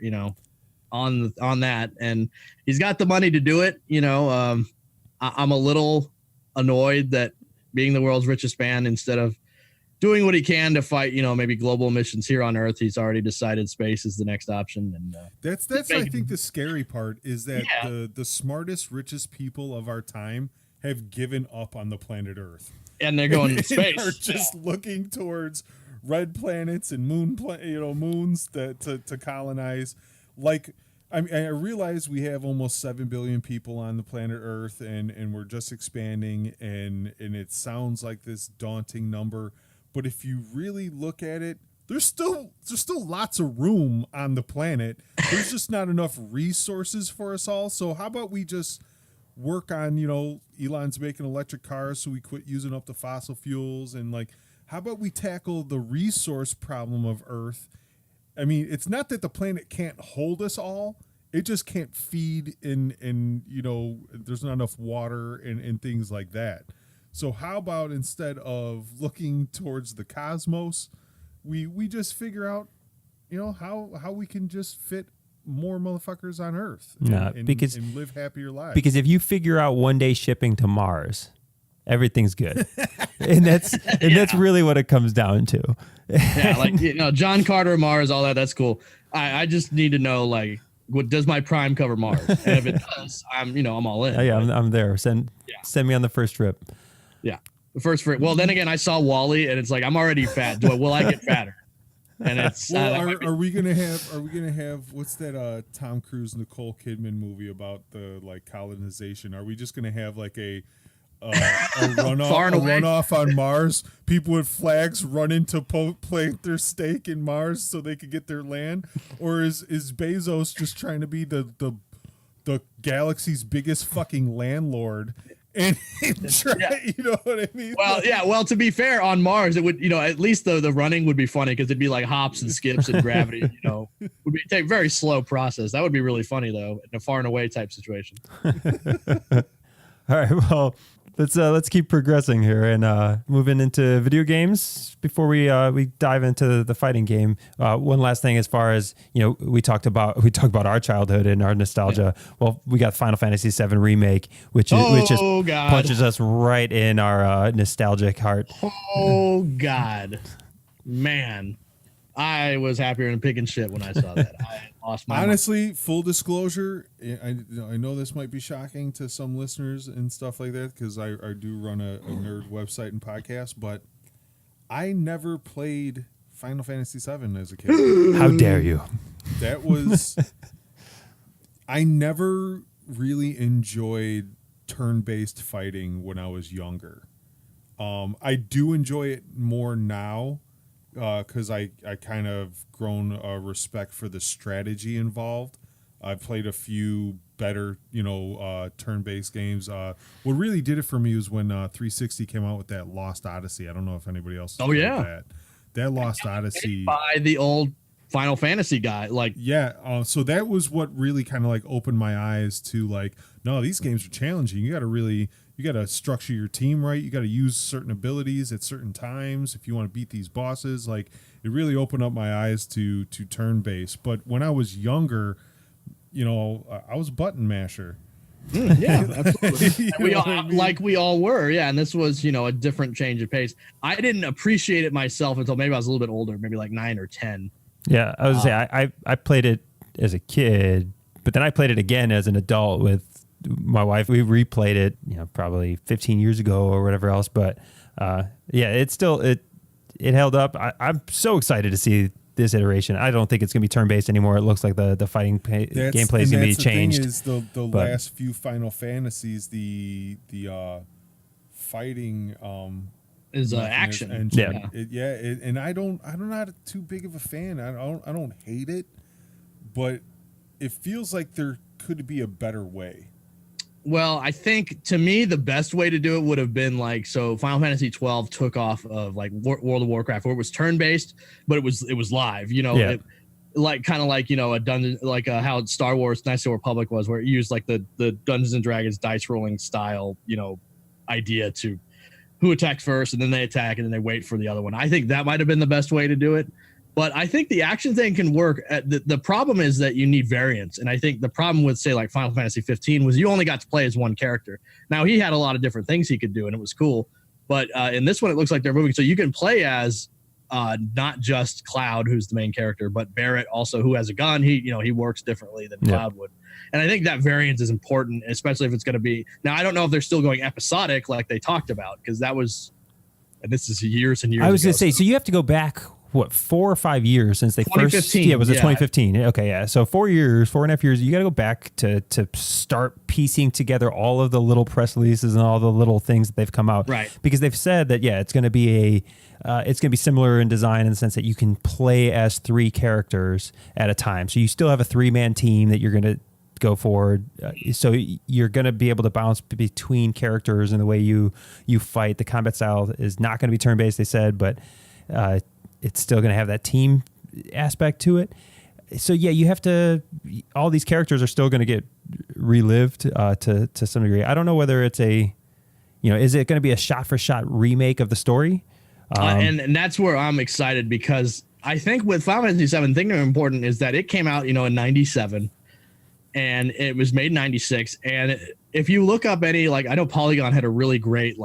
Speaker 4: on that, and he's got the money to do it. I'm a little annoyed that being the world's richest man, instead of doing what he can to fight, maybe global emissions here on Earth, he's already decided space is the next option. And
Speaker 3: that's I think the scary part is that the smartest, richest people of our time have given up on the planet Earth.
Speaker 4: And they're going to space.
Speaker 3: They're just looking towards red planets and moons to colonize. Like, I realize we have almost 7 billion people on the planet Earth, and we're just expanding, and it sounds like this daunting number. But if you really look at it, there's still lots of room on the planet. There's just not enough resources for us all. So how about we just work on, Elon's making electric cars, so we quit using up the fossil fuels, and like, how about we tackle the resource problem of Earth? I mean, it's not that the planet can't hold us all, it just can't feed and there's not enough water and things like that. So how about, instead of looking towards the cosmos, we just figure out how we can just fit more motherfuckers on Earth and live happier lives.
Speaker 1: Because if you figure out one day shipping to Mars, everything's good. and that's really what it comes down to.
Speaker 4: John Carter, Mars, all that's cool. I just need to know, like, what does my Prime cover Mars? And if it does, I'm all in.
Speaker 1: Yeah, I'm there. Send me on the first trip.
Speaker 4: Yeah, the first trip. Well, then again, I saw Wall-E, and it's like, I'm already fat. Will I get fatter? And it's
Speaker 3: are we gonna have what's that Tom Cruise Nicole Kidman movie about the like colonization? Are we just gonna have like a runoff on Mars? People with flags running to plant their stake in Mars so they could get their land, or is Bezos just trying to be the galaxy's biggest fucking landlord? And you know what I mean?
Speaker 4: Well, to be fair, on Mars, it would, at least the running would be funny, because it'd be like hops and skips and gravity, would be a very slow process. That would be really funny, though, in a far and away type situation.
Speaker 1: All right, well, let's keep progressing here and moving into video games before we dive into the fighting game. One last thing, as far as we talked about our childhood and our nostalgia. Yeah. Well, we got Final Fantasy VII remake, which just punches us right in our nostalgic heart.
Speaker 4: Oh God, man. I was happier than pig and shit when I saw that. I lost my
Speaker 3: mind. Full disclosure, I know this might be shocking to some listeners and stuff like that, because I do run a nerd website and podcast, but I never played Final Fantasy VII as a kid.
Speaker 1: How dare you?
Speaker 3: That was... I never really enjoyed turn-based fighting when I was younger. I do enjoy it more now because I kind of grown a respect for the strategy involved. I've played a few better, turn-based games. What really did it for me was when 360 came out with that Lost Odyssey. I don't know if anybody else played that. That Lost Odyssey
Speaker 4: by the old Final Fantasy guy.
Speaker 3: So that was what really kind of like opened my eyes to like, no, these games are challenging. You got to structure your team right. You got to use certain abilities at certain times if you want to beat these bosses. Like, it really opened up my eyes to turn-based. But when I was younger, I was a button masher.
Speaker 4: Yeah, absolutely. We all were. Yeah. And this was, a different change of pace. I didn't appreciate it myself until maybe I was a little bit older, maybe like 9 or 10.
Speaker 1: Yeah. I was gonna say, I played it as a kid, but then I played it again as an adult with my wife. We replayed it, probably 15 years ago or whatever else. But it held up. I'm so excited to see this iteration. I don't think it's going to be turn-based anymore. It looks like the fighting gameplay is going to be changed.
Speaker 3: Thing is the last few Final Fantasies, the fighting
Speaker 4: is action.
Speaker 3: And I'm not too big of a fan. I don't hate it, but it feels like there could be a better way.
Speaker 4: Well, I think to me the best way to do it would have been Final Fantasy 12 took off of World of Warcraft, where it was turn-based, but it was live. A dungeon, how Star Wars Knights of the Republic was, where it used the Dungeons and Dragons dice rolling style, idea to who attacks first, and then they attack, and then they wait for the other one. I think that might have been the best way to do it. But I think the action thing can work. The problem is that you need variance. And I think the problem with, say, Final Fantasy 15 was you only got to play as one character. Now, he had a lot of different things he could do, and it was cool. But in this one, it looks like they're moving. So you can play as not just Cloud, who's the main character, but Barrett also, who has a gun. He works differently than Cloud would. And I think that variance is important, especially if it's going to be. Now, I don't know if they're still going episodic like they talked about, because that was, and this is years and years ago.
Speaker 1: I was going to say, so you have to go back 4 or 5 years since they first? Yeah, was it 2015? Okay, yeah. So 4.5 years. You got to go back to start piecing together all of the little press releases and all the little things that they've come out.
Speaker 4: Right.
Speaker 1: Because they've said that it's going to be it's going to be similar in design in the sense that you can play as 3 characters at a time. So you still have a 3-man team that you're going to go forward. So you're going to be able to bounce between characters in the way you fight. The combat style is not going to be turn-based, they said, but it's still going to have that team aspect to it. So you have to. All these characters are still going to get relived to some degree. I don't know whether it's is it going to be a shot-for-shot remake of the story?
Speaker 4: And that's where I'm excited, because I think with Final Fantasy VII, the thing that's important is that it came out, in 97, and it was made in 96. And if you look up any, I know Polygon had a really great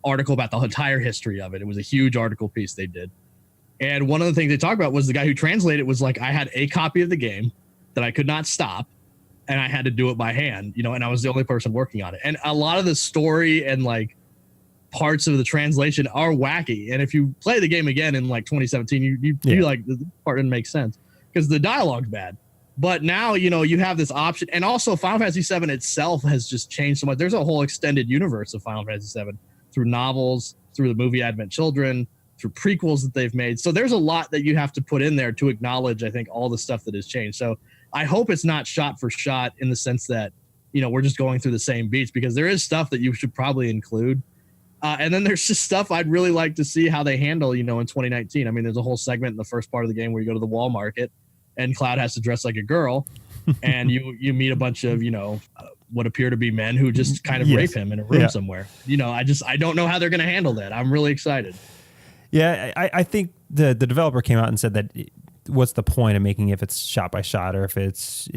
Speaker 4: article about the entire history of it. It was a huge article piece they did. And one of the things they talked about was the guy who translated it was I had a copy of the game that I could not stop, and I had to do it by hand, and I was the only person working on it. And a lot of the story and parts of the translation are wacky. And if you play the game again in 2017, you this part didn't make sense because the dialogue's bad. But now, you have this option. And also Final Fantasy VII itself has just changed so much. There's a whole extended universe of Final Fantasy VII through novels, through the movie Advent Children, through prequels that they've made. So there's a lot that you have to put in there to acknowledge, I think, all the stuff that has changed. So I hope it's not shot for shot in the sense that, we're just going through the same beats, because there is stuff that you should probably include. And then there's just stuff I'd really like to see how they handle, in 2019. I mean, there's a whole segment in the first part of the game where you go to the wall market and Cloud has to dress like a girl and you meet a bunch of, what appear to be men who just kind of rape him in a room somewhere. I don't know how they're going to handle that. I'm really excited.
Speaker 1: Yeah, I think the developer came out and said that what's the point of making if it's shot by shot or if it's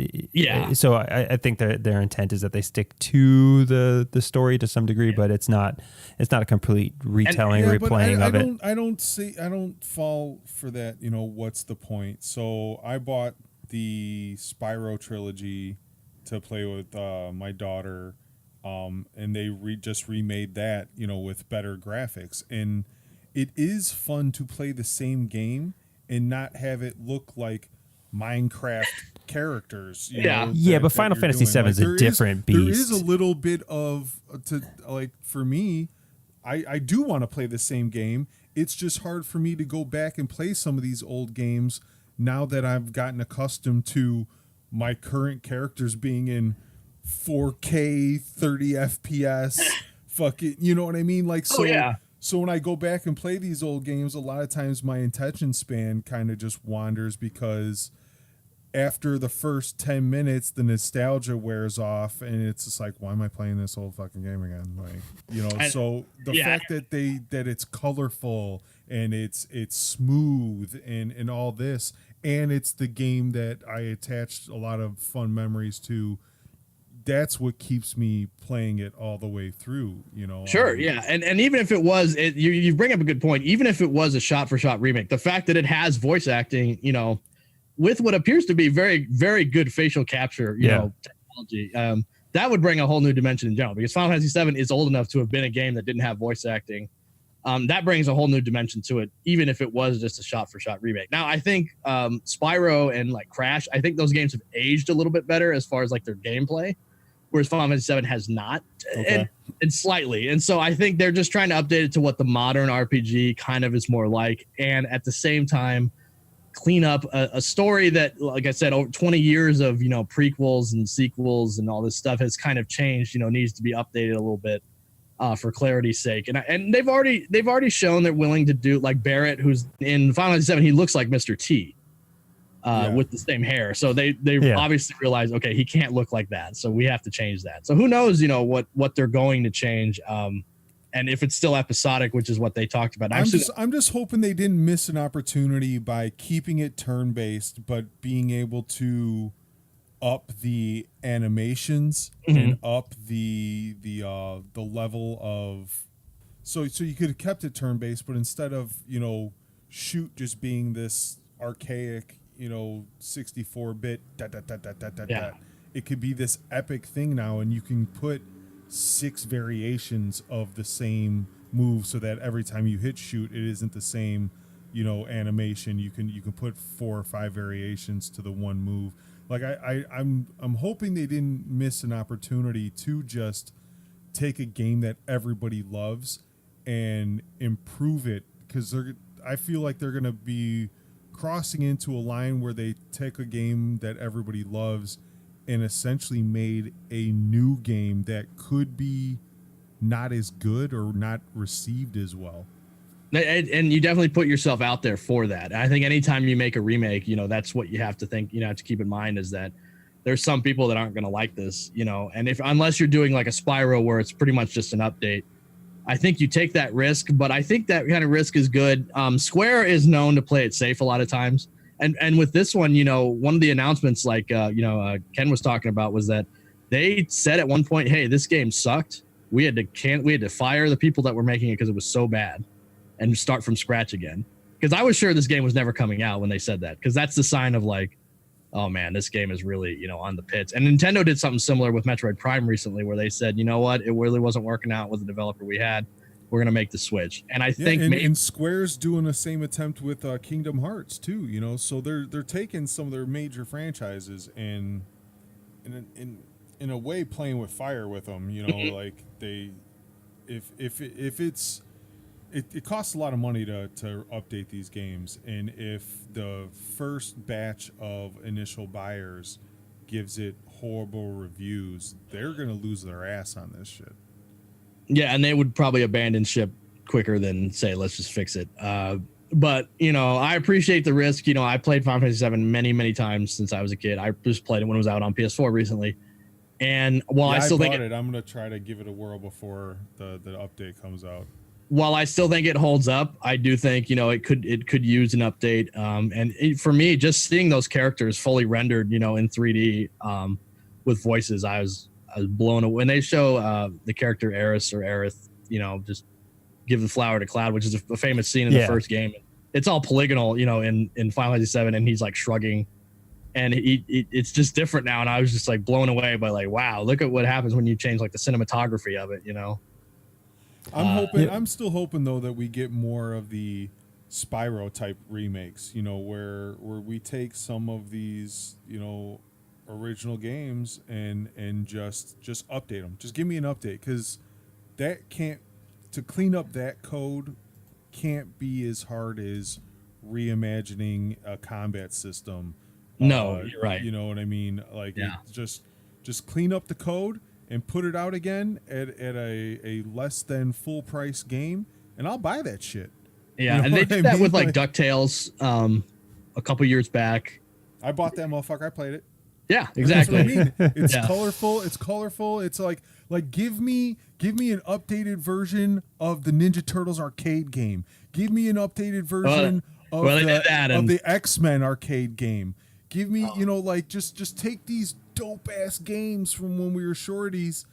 Speaker 1: So I think their intent is that they stick to the story to some degree, but it's not a complete retelling or replaying of it.
Speaker 3: I don't fall for that. What's the point? So I bought the Spyro trilogy to play with my daughter, and they just remade that with better graphics, and it is fun to play the same game and not have it look like, Minecraft characters.
Speaker 1: But Final Fantasy VII is a different beast.
Speaker 3: There is a little bit of for me, I do want to play the same game. It's just hard for me to go back and play some of these old games now that I've gotten accustomed to my current characters being in 4K 30 FPS. Fucking, you know what I mean? Like, so so when I go back and play these old games, a lot of times my attention span kind of just wanders, because after the first 10 minutes, the nostalgia wears off, and it's just like, why am I playing this old fucking game again? Like, you know, so the fact that that it's colorful and it's smooth and all this, and it's the game that I attached a lot of fun memories to, that's what keeps me playing it all the way through, you know?
Speaker 4: Sure. Yeah. And even if it was, you bring up a good point. Even if it was a shot for shot remake, the fact that it has voice acting, you know, with what appears to be very, very good facial capture, you know, technology, that would bring a whole new dimension in general, because Final Fantasy VII is old enough to have been a game that didn't have voice acting. That brings a whole new dimension to it, even if it was just a shot for shot remake. Now, I think Spyro and like Crash, I think those games have aged a little bit better as far as like their gameplay, whereas Final Fantasy VII has not, and slightly. And so I think they're just trying to update it to what the modern RPG kind of is more like, and at the same time clean up a story that, like I said, over 20 years of, you know, prequels and sequels and all this stuff has kind of changed, you know, needs to be updated a little bit for clarity's sake. And they've already shown they're willing to do, like Barrett, who's in Final Fantasy VII, he looks like Mr. T. With the same hair, so they obviously realize, okay, he can't look like that, so we have to change that. So who knows, you know, what they're going to change, and if it's still episodic, which is what they talked about.
Speaker 3: I'm just hoping they didn't miss an opportunity by keeping it turn based, but being able to up the animations and up the level of, so you could have kept it turn based, but instead of, you know, shoot just being this archaic, you know, 64-bit it could be this epic thing now, and you can put 6 variations of the same move, so that every time you hit shoot, it isn't the same, you know, animation. You can put 4 or 5 variations to the one move. Like I'm hoping they didn't miss an opportunity to just take a game that everybody loves and improve it, because I feel like they're gonna be crossing into a line where they take a game that everybody loves and essentially made a new game that could be not as good or not received as well.
Speaker 4: And you definitely put yourself out there for that. I think anytime you make a remake, you know, that's what you have to think, you know, to keep in mind, is that there's some people that aren't going to like this, you know, and unless you're doing like a Spyro where it's pretty much just an update, I think you take that risk, but I think that kind of risk is good. Square is known to play it safe a lot of times. And with this one, you know, one of the announcements, like, Ken was talking about, was that they said at one point, hey, this game sucked. We had to fire the people that were making it because it was so bad, and start from scratch again. Because I was sure this game was never coming out when they said that, because that's the sign of like, oh man, this game is really, you know, on the pits. And Nintendo did something similar with Metroid Prime recently, where they said, you know what, it really wasn't working out with the developer we had. We're going to make the switch. And I think
Speaker 3: and Square's doing the same attempt with Kingdom Hearts too, you know, so they're taking some of their major franchises and in a way playing with fire with them, you know, like it costs a lot of money to update these games, and if the first batch of initial buyers gives it horrible reviews, they're going to lose their ass on this shit.
Speaker 4: Yeah, and they would probably abandon ship quicker than say, let's just fix it. But, you know, I appreciate the risk. You know, I played Final Fantasy VII many, many times since I was a kid. I just played it when it was out on PS4 recently. And while I still think
Speaker 3: I'm going to try to give it a whirl before the update comes out.
Speaker 4: While I still think it holds up, I do think, you know, it could use an update. For me, just seeing those characters fully rendered, you know, in 3D with voices, I was blown away. When they show the character Aerith, you know, just give the flower to Cloud, which is a famous scene in the first game. It's all polygonal, you know, in Final Fantasy VII, and he's like shrugging, and it's just different now. And I was just like blown away by like, wow, look at what happens when you change like the cinematography of it, you know.
Speaker 3: I'm still hoping though that we get more of the Spyro type remakes, where we take some of these, original games and just update them. Just give me an update, because to clean up that code can't be as hard as reimagining a combat system.
Speaker 4: No, you're right.
Speaker 3: You know what I mean? Like,
Speaker 4: yeah.
Speaker 3: just clean up the code and put it out again at a less than full price game, and I'll buy that shit.
Speaker 4: Yeah,
Speaker 3: you know
Speaker 4: and they did that with like DuckTales a couple years back.
Speaker 3: I bought that motherfucker. I played it.
Speaker 4: Yeah, exactly.
Speaker 3: That's what I mean. It's colorful. It's colorful. It's like give me an updated version of the Ninja Turtles arcade game. Give me an updated version of the X-Men arcade game. Give me, just take these dope ass games from when we were shorties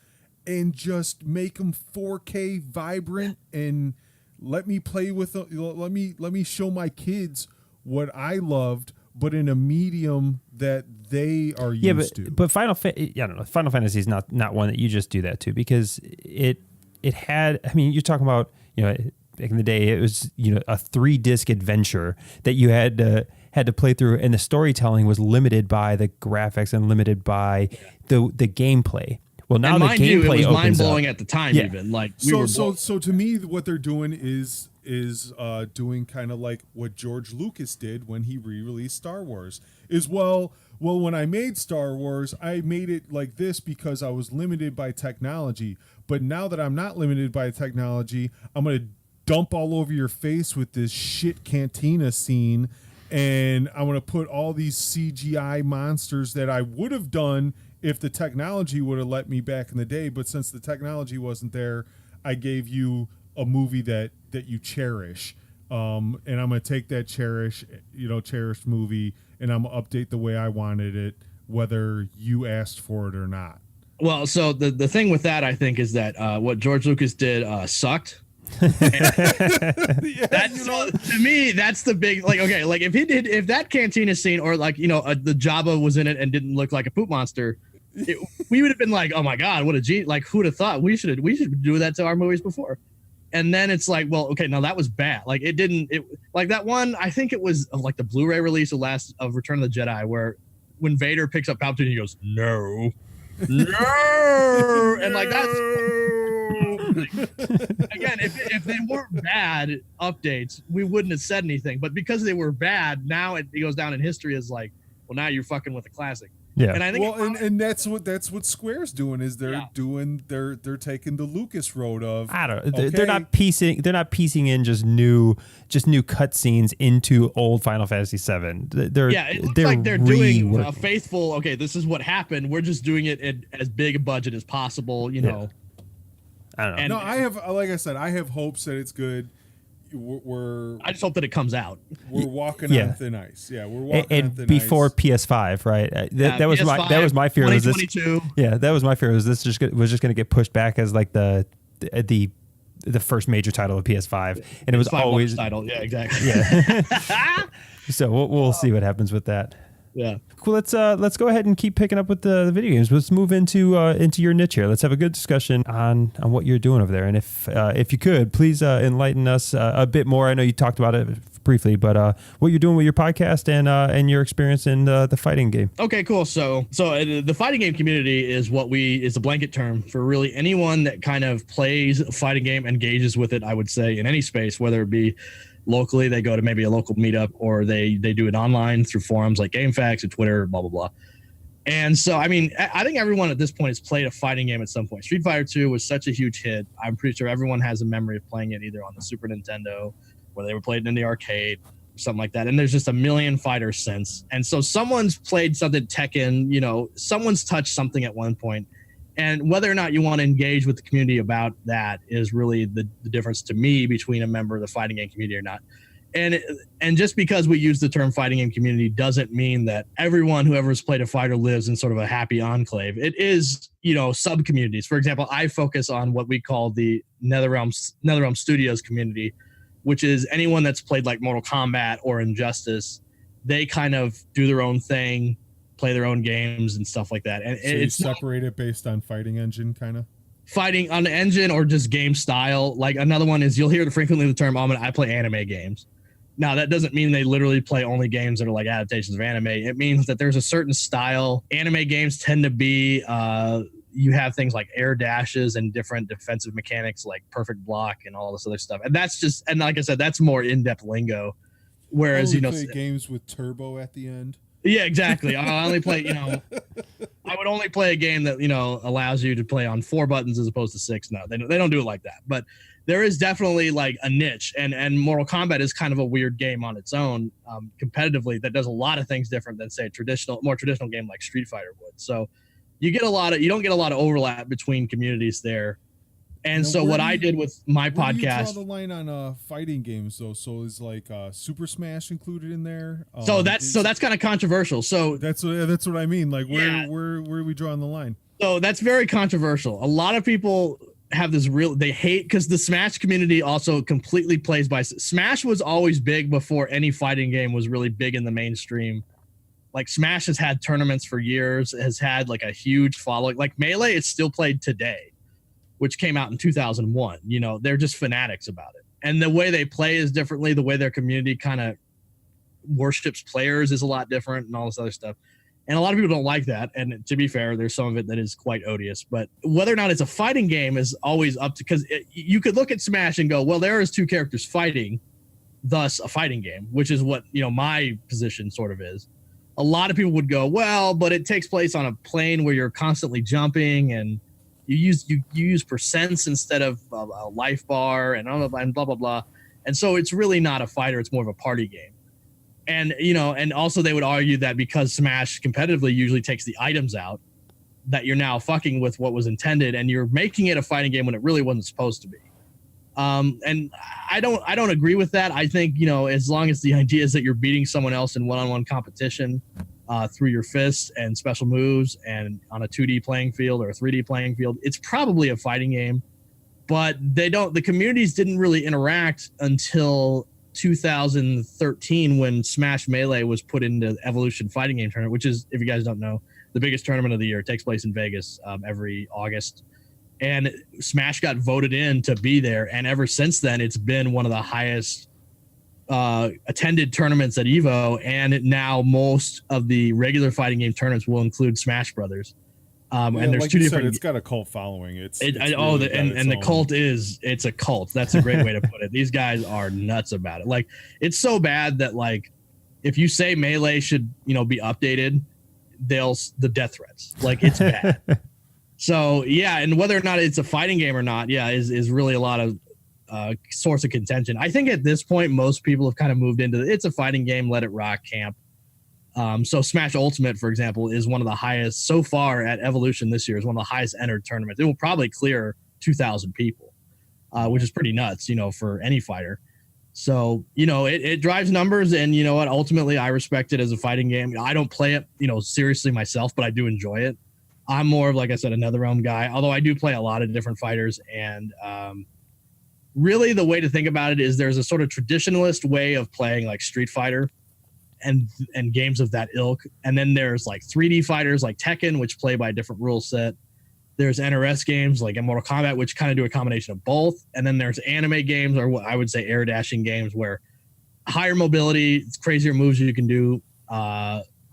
Speaker 3: and just make them 4K vibrant, and let me play with them. Let me show my kids what I loved, but in a medium that they are used to.
Speaker 1: But Final Fantasy is not one that you just do that to, because it had, I mean, you're talking about, back in the day, it was, a 3-disc adventure that you had to play through, and the storytelling was limited by the graphics and limited by the gameplay. Well, now the gameplay
Speaker 4: it was mind blowing
Speaker 1: up
Speaker 4: at the time.
Speaker 1: Yeah.
Speaker 4: Even like
Speaker 3: so to me, what they're doing is doing kind of like what George Lucas did when he re-released Star Wars. Well, when I made Star Wars, I made it like this because I was limited by technology. But now that I'm not limited by technology, I'm gonna dump all over your face with this shit cantina scene, and I'm gonna put all these CGI monsters that I would have done if the technology would have let me back in the day. But since the technology wasn't there, I gave you a movie that you cherish. And I'm going to take that cherished movie, and I'm going to update the way I wanted it, whether you asked for it or not.
Speaker 4: Well, so the thing with that, I think, is that what George Lucas did sucked. To me, that's the big, if that Cantina scene, or the Jabba was in it and didn't look like a poop monster, we would have been like, oh my God, what a G, who'd have thought we should do that to our movies before. And then it's like, well, okay, now that was bad. That one, I think it was like the Blu-ray release of Return of the Jedi, where when Vader picks up Palpatine, he goes, no, and that's again, if they weren't bad updates, we wouldn't have said anything. But because they were bad, now it goes down in history as like, well, now you're fucking with a classic.
Speaker 1: Yeah.
Speaker 4: And I think
Speaker 3: and that's what Square's doing, is they're taking the Lucas road of,
Speaker 1: I don't know. They're not piecing in just new cutscenes into old Final Fantasy VII.
Speaker 4: It looks like they're doing a faithful, okay, this is what happened, we're just doing it at as big a budget as possible, know.
Speaker 1: I don't know.
Speaker 3: I have, like I said, I have hopes that it's good. I
Speaker 4: just hope that it comes out.
Speaker 3: We're walking on thin ice. Yeah, we're walking on thin
Speaker 1: before
Speaker 3: ice.
Speaker 1: PS5, right? That was my fear. Was this? Yeah, that was my fear. Was this just going to get pushed back as like the first major title of PS5, and it was always
Speaker 4: title. Yeah, exactly.
Speaker 1: Yeah. So we'll see what happens with that.
Speaker 4: Yeah.
Speaker 1: Cool. Let's go ahead and keep picking up with the video games. Let's move into your niche here. Let's have a good discussion on what you're doing over there. And if you could, please enlighten us a bit more. I know you talked about it briefly, but what you're doing with your podcast and your experience in the fighting game.
Speaker 4: Okay, cool. So the fighting game community is is a blanket term for really anyone that kind of plays a fighting game, engages with it, I would say, in any space, whether it be locally, they go to maybe a local meetup, or they do it online through forums like GameFAQs or Twitter, blah, blah, blah. And so, I mean, I think everyone at this point has played a fighting game at some point. Street Fighter 2 was such a huge hit. I'm pretty sure everyone has a memory of playing it either on the Super Nintendo, or they were playing it in the arcade, or something like that. And there's just a million fighters since. And so someone's played something, Tekken, someone's touched something at one point. And whether or not you want to engage with the community about that is really the difference to me between a member of the fighting game community or not. And just because we use the term fighting game community doesn't mean that everyone who ever has played a fighter lives in sort of a happy enclave. It is, sub communities. For example, I focus on what we call the NetherRealm Studios community, which is anyone that's played like Mortal Kombat or Injustice. They kind of do their own thing, play their own games and stuff like that. And
Speaker 3: so it's separated based on fighting engine, kind of
Speaker 4: fighting on the engine or just game style. Like another one is, you'll hear frequently the term, I play anime games. Now, that doesn't mean they literally play only games that are like adaptations of anime. It means that there's a certain style. Anime games tend to be, you have things like air dashes and different defensive mechanics like perfect block and all this other stuff. And that's just, and like I said, that's more in-depth lingo. Whereas,
Speaker 3: play games with turbo at the end.
Speaker 4: Yeah, exactly. I only play, I would only play a game that, allows you to play on 4 buttons as opposed to 6. No, they don't do it like that. But there is definitely like a niche, and Mortal Kombat is kind of a weird game on its own, competitively, that does a lot of things different than, say, a more traditional game like Street Fighter would. So you don't get a lot of overlap between communities there. And now, so what I did with my podcast, you draw
Speaker 3: the line on fighting games though. So is like Super Smash included in there?
Speaker 4: So that's kind of controversial. So
Speaker 3: that's what I mean. Like where are we drawing the line?
Speaker 4: So that's very controversial. A lot of people have this they hate, because the Smash community also completely plays by Smash was always big before any fighting game was really big in the mainstream. Like Smash has had tournaments for years, has had like a huge following. Like Melee, it's still played today, which came out in 2001. They're just fanatics about it. And the way they play is differently. The way their community kind of worships players is a lot different and all this other stuff. And a lot of people don't like that. And to be fair, there's some of it that is quite odious. But whether or not it's a fighting game is always up to, because you could look at Smash and go, well, there is 2 characters fighting, thus a fighting game, which is what, my position sort of is. A lot of people would go, well, but it takes place on a plane where you're constantly jumping, and you use percents instead of a life bar and blah, blah, blah. And so it's really not a fighter. It's more of a party game. And, and also they would argue that because Smash competitively usually takes the items out, that you're now fucking with what was intended, and you're making it a fighting game when it really wasn't supposed to be. And I don't agree with that. I think, as long as the idea is that you're beating someone else in one-on-one competition through your fists and special moves and on a 2D playing field or a 3D playing field, it's probably a fighting game. But the communities didn't really interact until 2013 when Smash Melee was put into Evolution Fighting Game Tournament, which is, if you guys don't know, the biggest tournament of the year. It takes place in Vegas every August. And Smash got voted in to be there. And ever since then, it's been one of the highest attended tournaments at EVO. And now most of the regular fighting game tournaments will include Smash Brothers. And there's
Speaker 3: like
Speaker 4: 2 different.
Speaker 3: It's got a cult following.
Speaker 4: The cult it's a cult. That's a great way to put it. These guys are nuts about it. Like, it's so bad that, like, if you say Melee should, be updated, the death threats. Like, it's bad. So yeah, and whether or not it's a fighting game or not, is really a lot of source of contention. I think at this point, most people have kind of moved into it's a fighting game, let it rock camp. So Smash Ultimate, for example, is one of the highest so far at Evolution this year. Is one of the highest entered tournaments. It will probably clear 2,000 people, which is pretty nuts, for any fighter. So, it drives numbers, and you know what? Ultimately, I respect it as a fighting game. I don't play it, seriously myself, but I do enjoy it. I'm more of, like I said, a NetherRealm guy, although I do play a lot of different fighters. And really the way to think about it is there's a sort of traditionalist way of playing like Street Fighter and games of that ilk. And then there's like 3D fighters like Tekken, which play by a different rule set. There's NRS games like Mortal Kombat, which kind of do a combination of both. And then there's anime games, or what I would say air dashing games, where higher mobility, crazier moves you can do,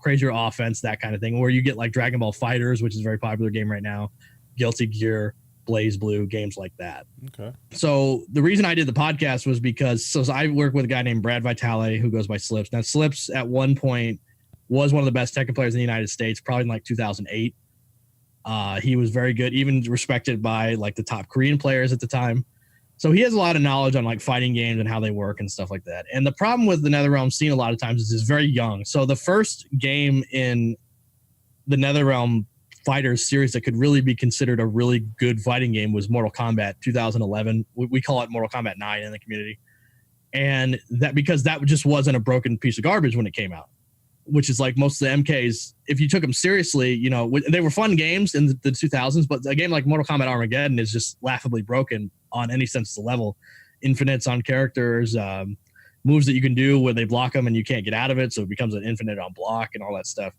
Speaker 4: crazier offense, that kind of thing, where you get like Dragon Ball Fighters, which is a very popular game right now, Guilty Gear, Blaze Blue, games like that.
Speaker 3: Okay.
Speaker 4: So the reason I did the podcast was because I work with a guy named Brad Vitale who goes by Slips. Now, Slips at one point was one of the best Tekken players in the United States, probably in like 2008. He was very good, even respected by like the top Korean players at the time. So he has a lot of knowledge on like fighting games and how they work and stuff like that. And the problem with the NetherRealm scene a lot of times is it's very young. So the first game in the NetherRealm Fighters series that could really be considered a really good fighting game was Mortal Kombat 2011. We call it Mortal Kombat 9 in the community. And that because that just wasn't a broken piece of garbage when it came out, which is like most of the MKs, if you took them seriously, they were fun games in the 2000s, but a game like Mortal Kombat Armageddon is just laughably broken on any sense of the level. Infinites on characters, moves that you can do where they block them and you can't get out of it, so it becomes an infinite on block and all that stuff.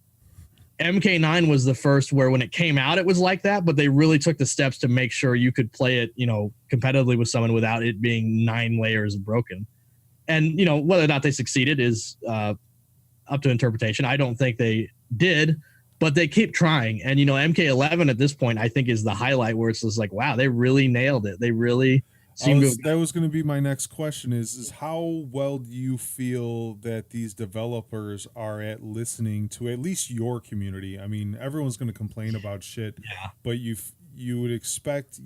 Speaker 4: MK9 was the first where when it came out, it was like that, but they really took the steps to make sure you could play it, competitively with someone without it being 9 layers of broken. And whether or not they succeeded is up to interpretation. I don't think they did, but they keep trying. And MK11 at this point, I think, is the highlight where it's just like, wow, they really nailed it. They really seem to.
Speaker 3: That was going to be my next question: is how well do you feel that these developers are at listening to at least your community? I mean, everyone's going to complain about shit, but you would expect,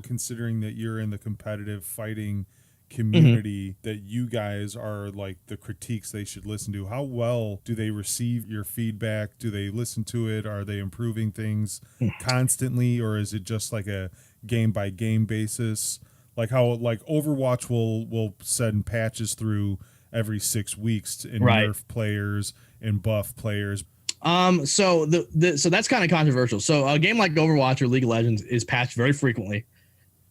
Speaker 3: considering that you're in the competitive fighting community, that you guys are like the critiques they should listen to. How well do they receive your feedback? Do they listen to it? Are they improving things constantly, or is it just like a game by game basis? Like how Overwatch will send patches through every 6 weeks and nerf players and buff players.
Speaker 4: So so that's kind of controversial. So a game like Overwatch or League of Legends is patched very frequently.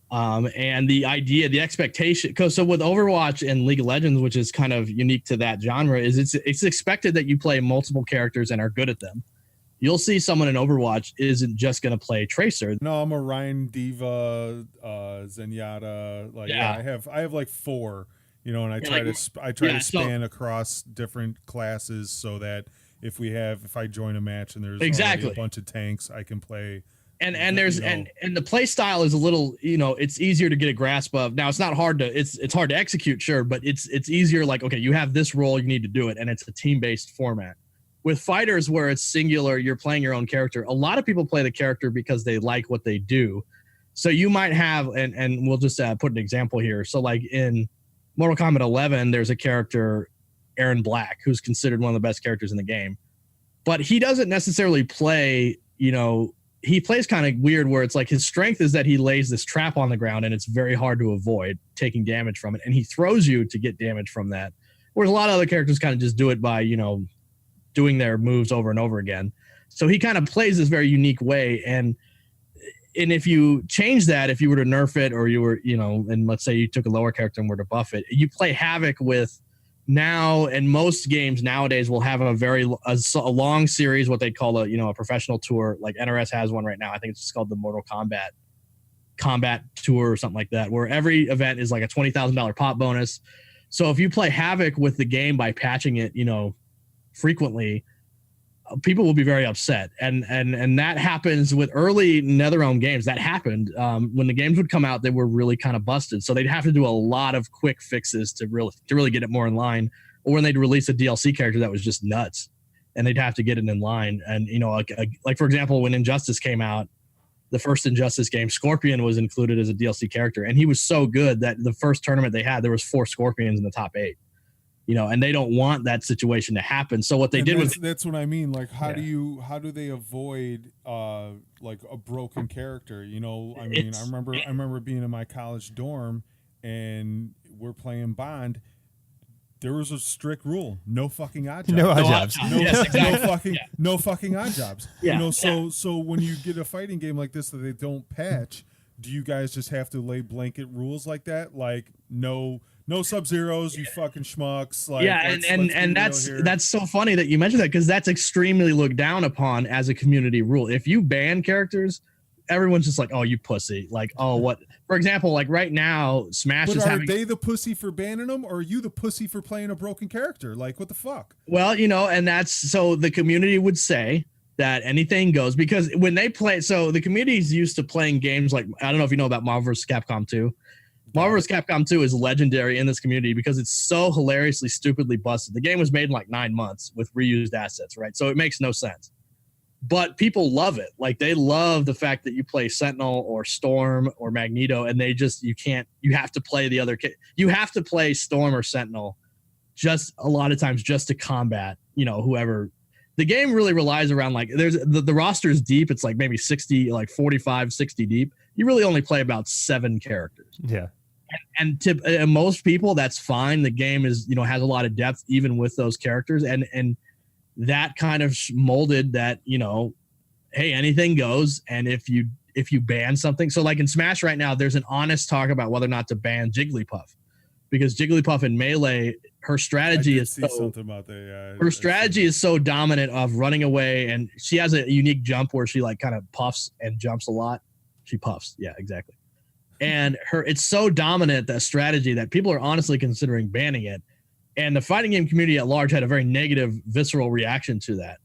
Speaker 4: And the expectation, so with Overwatch and League of Legends, which is kind of unique to that genre, is it's expected that you play multiple characters and are good at them. You'll see someone in Overwatch isn't just going to play Tracer.
Speaker 3: No, I'm a Ryan, Diva, Zenyatta. I have like 4, and I try to span across different classes so that if I join a match and there's already a bunch of tanks, I can play.
Speaker 4: And the play style is a little, it's easier to get a grasp of. Now it's not hard to, it's hard to execute, sure, but it's easier. Like, okay, you have this role, you need to do it. And it's a team-based format. With fighters where it's singular, you're playing your own character. A lot of people play the character because they like what they do. So you might have, and we'll just put an example here. So like in Mortal Kombat 11, there's a character, Aaron Black, who's considered one of the best characters in the game, but he doesn't necessarily play, he plays kind of weird where it's like his strength is that he lays this trap on the ground and it's very hard to avoid taking damage from it. And he throws you to get damage from that. Whereas a lot of other characters kind of just do it by, doing their moves over and over again. So he kind of plays this very unique way. And if you change that, if you were to nerf it or you were, and let's say you took a lower character and were to buff it, you play Havoc with now, and most games nowadays will have a long series, what they call a professional tour. Like NRS has one right now. I think it's just called the Mortal Kombat Combat Tour or something like that, where every event is like a $20,000 pop bonus. So if you play Havoc with the game by patching it, frequently, people will be very upset. And that happens with early NetherRealm games. That happened when the games would come out, they were really kind of busted. So they'd have to do a lot of quick fixes to really get it more in line. Or when they'd release a DLC character that was just nuts, and they'd have to get it in line. And like for example, when Injustice came out, the first Injustice game, Scorpion was included as a DLC character, and he was so good that the first tournament they had, there was 4 Scorpions in the top 8. And they don't want that situation to happen. So what they did was,
Speaker 3: that's what I mean. Like, how do they avoid like a broken character? I remember being in my college dorm and we're playing Bond. There was a strict rule: no fucking odd jobs.
Speaker 1: No odd jobs.
Speaker 3: No fucking odd jobs.
Speaker 4: Yeah.
Speaker 3: So when you get a fighting game like this that they don't patch, do you guys just have to lay blanket rules like that? Like no Sub-Zeros, you fucking schmucks. Like,
Speaker 4: and that's so funny that you mentioned that, because that's extremely looked down upon as a community rule. If you ban characters, everyone's just like, oh, you pussy. Like, oh, what? For example, like right now, Smash is having.
Speaker 3: Are they the pussy for banning them, or are you the pussy for playing a broken character? Like, what the fuck?
Speaker 4: Well, and that's, so the community would say that anything goes, because when they play, so the community's used to playing games like, I don't know if you know about Marvel vs. Capcom 2. Marvel vs. Capcom 2 is legendary in this community because it's so hilariously, stupidly busted. The game was made in like 9 months with reused assets, right? So it makes no sense. But people love it. Like, they love the fact that you play Sentinel or Storm or Magneto, and you have to play the other you have to play Storm or Sentinel just a lot of times just to combat, whoever. The game really relies around, like, there's the roster is deep. It's like maybe 60, like 45, 60 deep. You really only play about 7 characters.
Speaker 1: Yeah.
Speaker 4: And to most people, that's fine. The game is, has a lot of depth even with those characters, and that kind of molded that, hey, anything goes. And if you ban something, so like in Smash right now, there's an honest talk about whether or not to ban Jigglypuff, because Jigglypuff in Melee, her strategy is
Speaker 3: something about that. Yeah,
Speaker 4: her strategy is so dominant of running away, and she has a unique jump where she like kind of puffs and jumps a lot. She puffs, yeah, exactly. and it's so dominant, that strategy, that people are honestly considering banning it. And the fighting game community at large had a very negative, visceral reaction to that.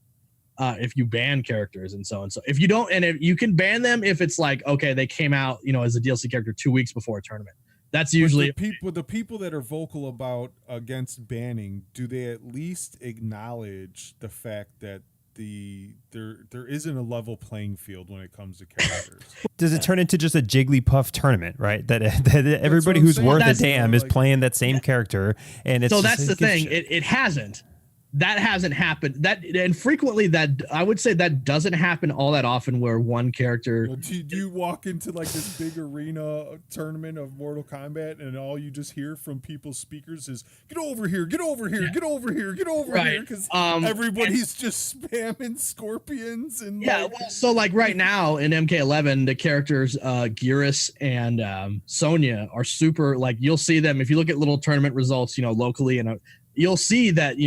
Speaker 4: If you ban characters and so on. So if you don't, and if you can ban them if it's like, okay, they came out, as a DLC character 2 weeks before a tournament. That's usually
Speaker 3: the people that are vocal about against banning. Do they at least acknowledge the fact that there isn't a level playing field when it comes to characters?
Speaker 1: Does it turn into just a Jigglypuff tournurnament, right? That everybody who's worth a damn is playing that same character, and it's
Speaker 4: so that's the thing. It hasn't. That hasn't happened. And frequently I would say that doesn't happen all that often, where one character.
Speaker 3: Do you walk into like this big arena tournament of Mortal Kombat and all you just hear from people's speakers is "Get over here! Get over here! Get over here! Get over here!" Because everybody's just spamming scorpions and
Speaker 4: so like right now in MK11, the characters Geras and Sonya are super. Like you'll see them if you look at little tournament results, locally, and you'll see that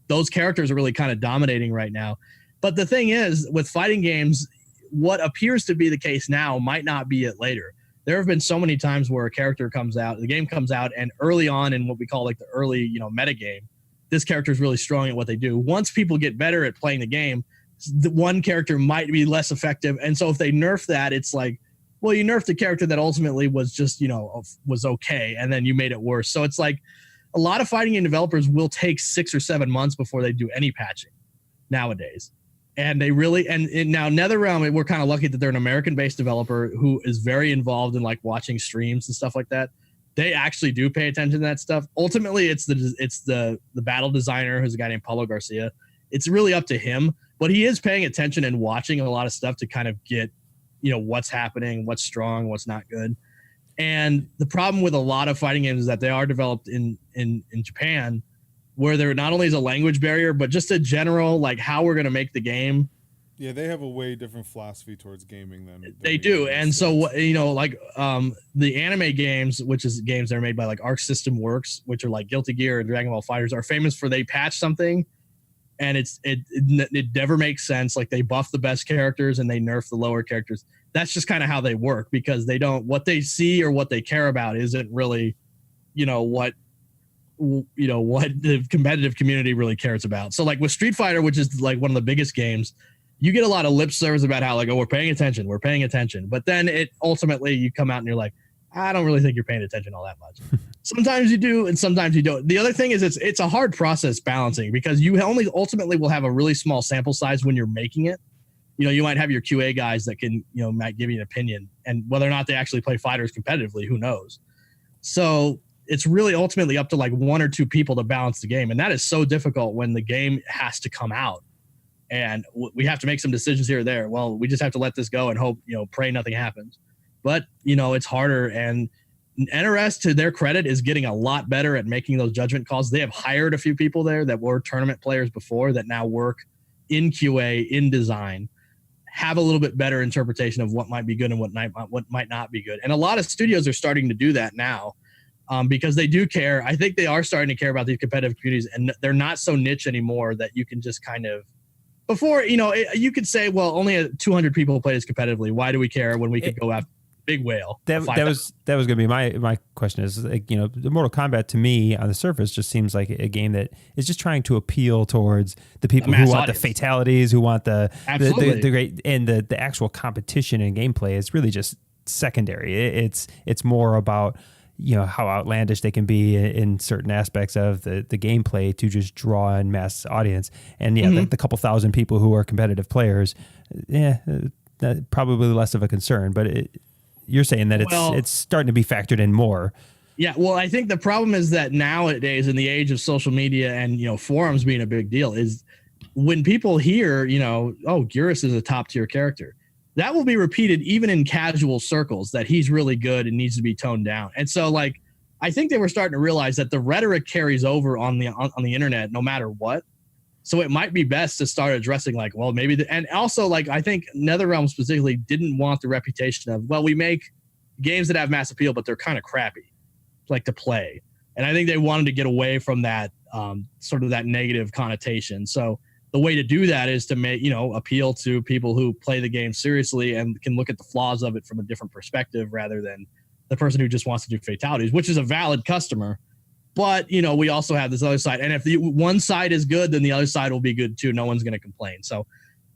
Speaker 4: those characters are really kind of dominating right now. But the thing is, with fighting games, what appears to be the case now might not be it later. There have been so many times where a character comes out, the game comes out, and early on in what we call like the early, meta game, this character is really strong at what they do. Once people get better at playing the game, the one character might be less effective. And so if they nerf that, it's like, well, you nerfed the character that ultimately was just, was okay, and then you made it worse. So it's like, a lot of fighting game developers will take 6 or 7 months before they do any patching nowadays. And they really, and now NetherRealm, we're kind of lucky that they're an American-based developer who is very involved in like watching streams and stuff like that. They actually do pay attention to that stuff. Ultimately, it's the battle designer, who's a guy named Paulo Garcia. It's really up to him, but he is paying attention and watching a lot of stuff to kind of get, what's happening, what's strong, what's not good. And the problem with a lot of fighting games is that they are developed in Japan, where there not only is a language barrier, but just a general, like how we're going to make the game.
Speaker 3: Yeah, they have a way different philosophy towards gaming than
Speaker 4: they do. And so, the anime games, which is games that are made by like Arc System Works, which are like Guilty Gear and Dragon Ball FighterZ, are famous for they patch something and it never makes sense. Like they buff the best characters and they nerf the lower characters. That's just kind of how they work, because what they see or what they care about isn't really, what the competitive community really cares about. So like with Street Fighter, which is like one of the biggest games, you get a lot of lip service about how like, oh, we're paying attention. But then ultimately you come out and you're like, I don't really think you're paying attention all that much. Sometimes you do, and sometimes you don't. The other thing is it's a hard process balancing, because you only ultimately will have a really small sample size when you're making it. You might have your QA guys that can, might give you an opinion, and whether or not they actually play fighters competitively, who knows? So it's really ultimately up to like 1 or 2 people to balance the game. And that is so difficult when the game has to come out and we have to make some decisions here or there. Well, we just have to let this go and hope, pray nothing happens. But, it's harder. And NRS, to their credit, is getting a lot better at making those judgment calls. They have hired a few people there that were tournament players before that now work in QA, in design, have a little bit better interpretation of what might be good and what might not be good. And a lot of studios are starting to do that now, because they do care. I think they are starting to care about these competitive communities, and they're not so niche anymore that you can just kind of, before, you could say, well, only 200 people play this competitively. Why do we care when we could go after big whale?
Speaker 1: That was going to be my question. Is like, the Mortal Kombat to me on the surface just seems like a game that is just trying to appeal towards the people who want the fatalities, who want the great, and the actual competition and gameplay is really just secondary. It's more about how outlandish they can be in certain aspects of the gameplay to just draw in mass audience. And the couple thousand people who are competitive players, probably less of a concern. But you're saying that it's starting to be factored in more.
Speaker 4: Yeah, well, I think the problem is that nowadays, in the age of social media and forums being a big deal, is when people hear oh, Geras is a top tier character, that will be repeated even in casual circles, that he's really good and needs to be toned down. And so, like, I think they were starting to realize that the rhetoric carries over on the internet no matter what. So it might be best to start addressing like, well, maybe and also like, I think NetherRealm specifically didn't want the reputation of, well, we make games that have mass appeal, but they're kind of crappy, like to play. And I think they wanted to get away from that sort of that negative connotation. So the way to do that is to make, appeal to people who play the game seriously and can look at the flaws of it from a different perspective rather than the person who just wants to do fatalities, which is a valid customer. But, we also have this other side. And if the one side is good, then the other side will be good too. No one's going to complain. So,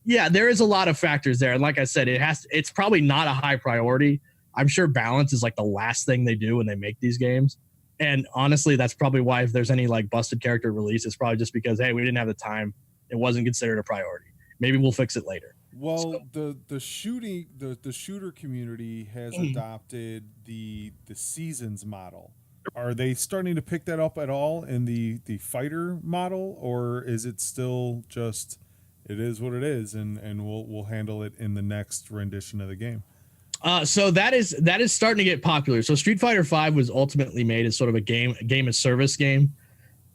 Speaker 4: yeah, there is a lot of factors there. And like I said, it's probably not a high priority. I'm sure balance is like the last thing they do when they make these games. And honestly, that's probably why if there's any like busted character release, it's probably just because, hey, we didn't have the time. It wasn't considered a priority. Maybe we'll fix it later.
Speaker 3: Well, the shooter community has adopted the seasons model. Are they starting to pick that up at all in the fighter model, or is it still just it is what it is, and we'll handle it in the next rendition of the game?
Speaker 4: So that is starting to get popular. So Street Fighter V was ultimately made as sort of a game of service game.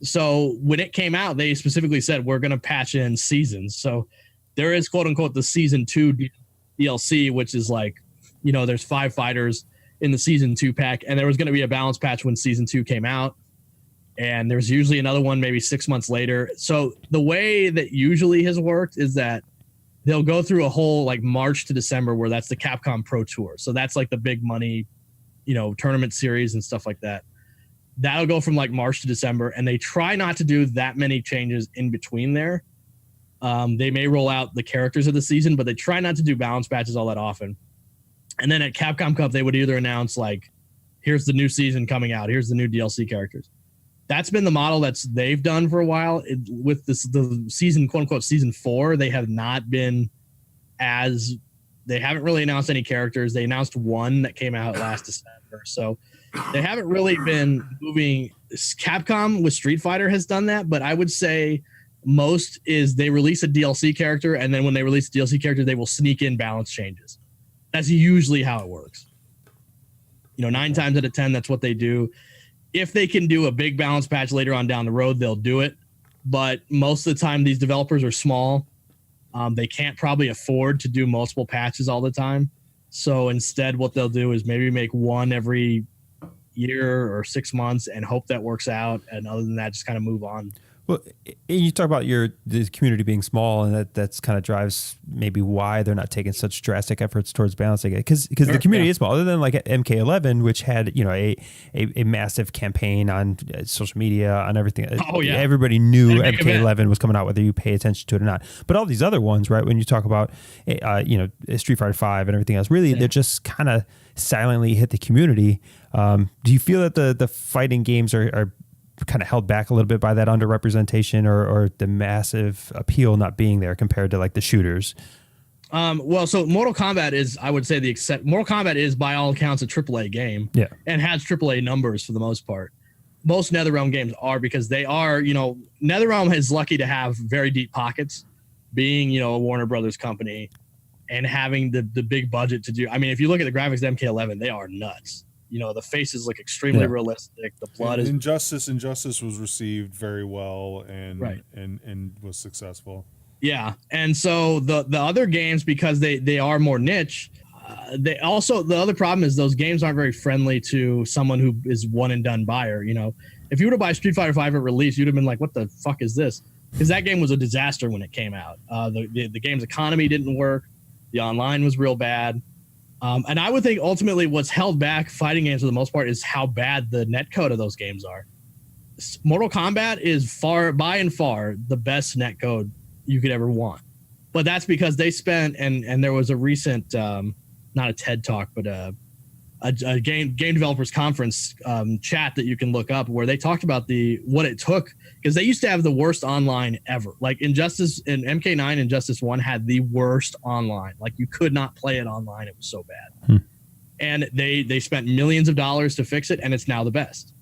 Speaker 4: So when it came out, they specifically said we're going to patch in seasons. So there is quote unquote the season 2 DLC, which is like, there's 5 fighters in the season 2 pack, and there was going to be a balance patch when season 2 came out, and there's usually another one maybe 6 months later. So the way that usually has worked is that they'll go through a whole like March to December where that's the Capcom Pro Tour. So that's like the big money, tournament series and stuff like that. That'll go from like March to December, and they try not to do that many changes in between there. They may roll out the characters of the season, but they try not to do balance patches all that often. And then at Capcom Cup, they would either announce like, here's the new season coming out. Here's the new DLC characters. That's been the model they've done for a while. With the season, quote unquote, season 4, they have not been they haven't really announced any characters. They announced one that came out last December. So they haven't really been moving. Capcom with Street Fighter has done that, but I would say most is they release a DLC character, and then when they release a DLC character, they will sneak in balance changes. That's usually how it works. 9 times out of 10, that's what they do. If they can do a big balance patch later on down the road, they'll do it. But most of the time, these developers are small. They can't probably afford to do multiple patches all the time. So instead, what they'll do is maybe make one every year or 6 months and hope that works out. And other than that, just kind of move on.
Speaker 1: Well, you talk about the community being small, and that's kind of drives maybe why they're not taking such drastic efforts towards balancing it, because the community is small. Other than like MK11, which had a massive campaign on social media, on everything.
Speaker 4: Oh yeah,
Speaker 1: everybody knew MK11 was coming out, whether you pay attention to it or not. But all these other ones, right? When you talk about Street Fighter V and everything else, really they're just kind of silently hit the community. Do you feel that the fighting games are kind of held back a little bit by that underrepresentation or the massive appeal not being there compared to like the shooters?
Speaker 4: Well, so Mortal Kombat is, I would say Mortal Kombat is by all accounts a AAA game, and has AAA numbers for the most part. Most NetherRealm games are, because they are, NetherRealm is lucky to have very deep pockets, being, a Warner Brothers company and having the big budget to do. I mean, if you look at the graphics of MK11, they are nuts. The faces look extremely realistic. The blood is
Speaker 3: Injustice was received very well and was successful.
Speaker 4: Yeah, and so the other games, because they are more niche, they also, the other problem is those games aren't very friendly to someone who is one and done buyer. If you were to buy Street Fighter V at release, you'd have been like, "What the fuck is this?" Because that game was a disaster when it came out. The game's economy didn't work. The online was real bad. And I would think ultimately what's held back fighting games for the most part is how bad the netcode of those games are. Mortal Kombat is by and far the best netcode you could ever want. But that's because they spent, and there was a recent, not a TED Talk, but a game developers conference chat that you can look up where they talked about what it took, because they used to have the worst online ever. Like Injustice and MK9 Injustice 1 had the worst online. Like you could not play it online. It was so bad. And they spent millions of dollars to fix it, and it's now the best.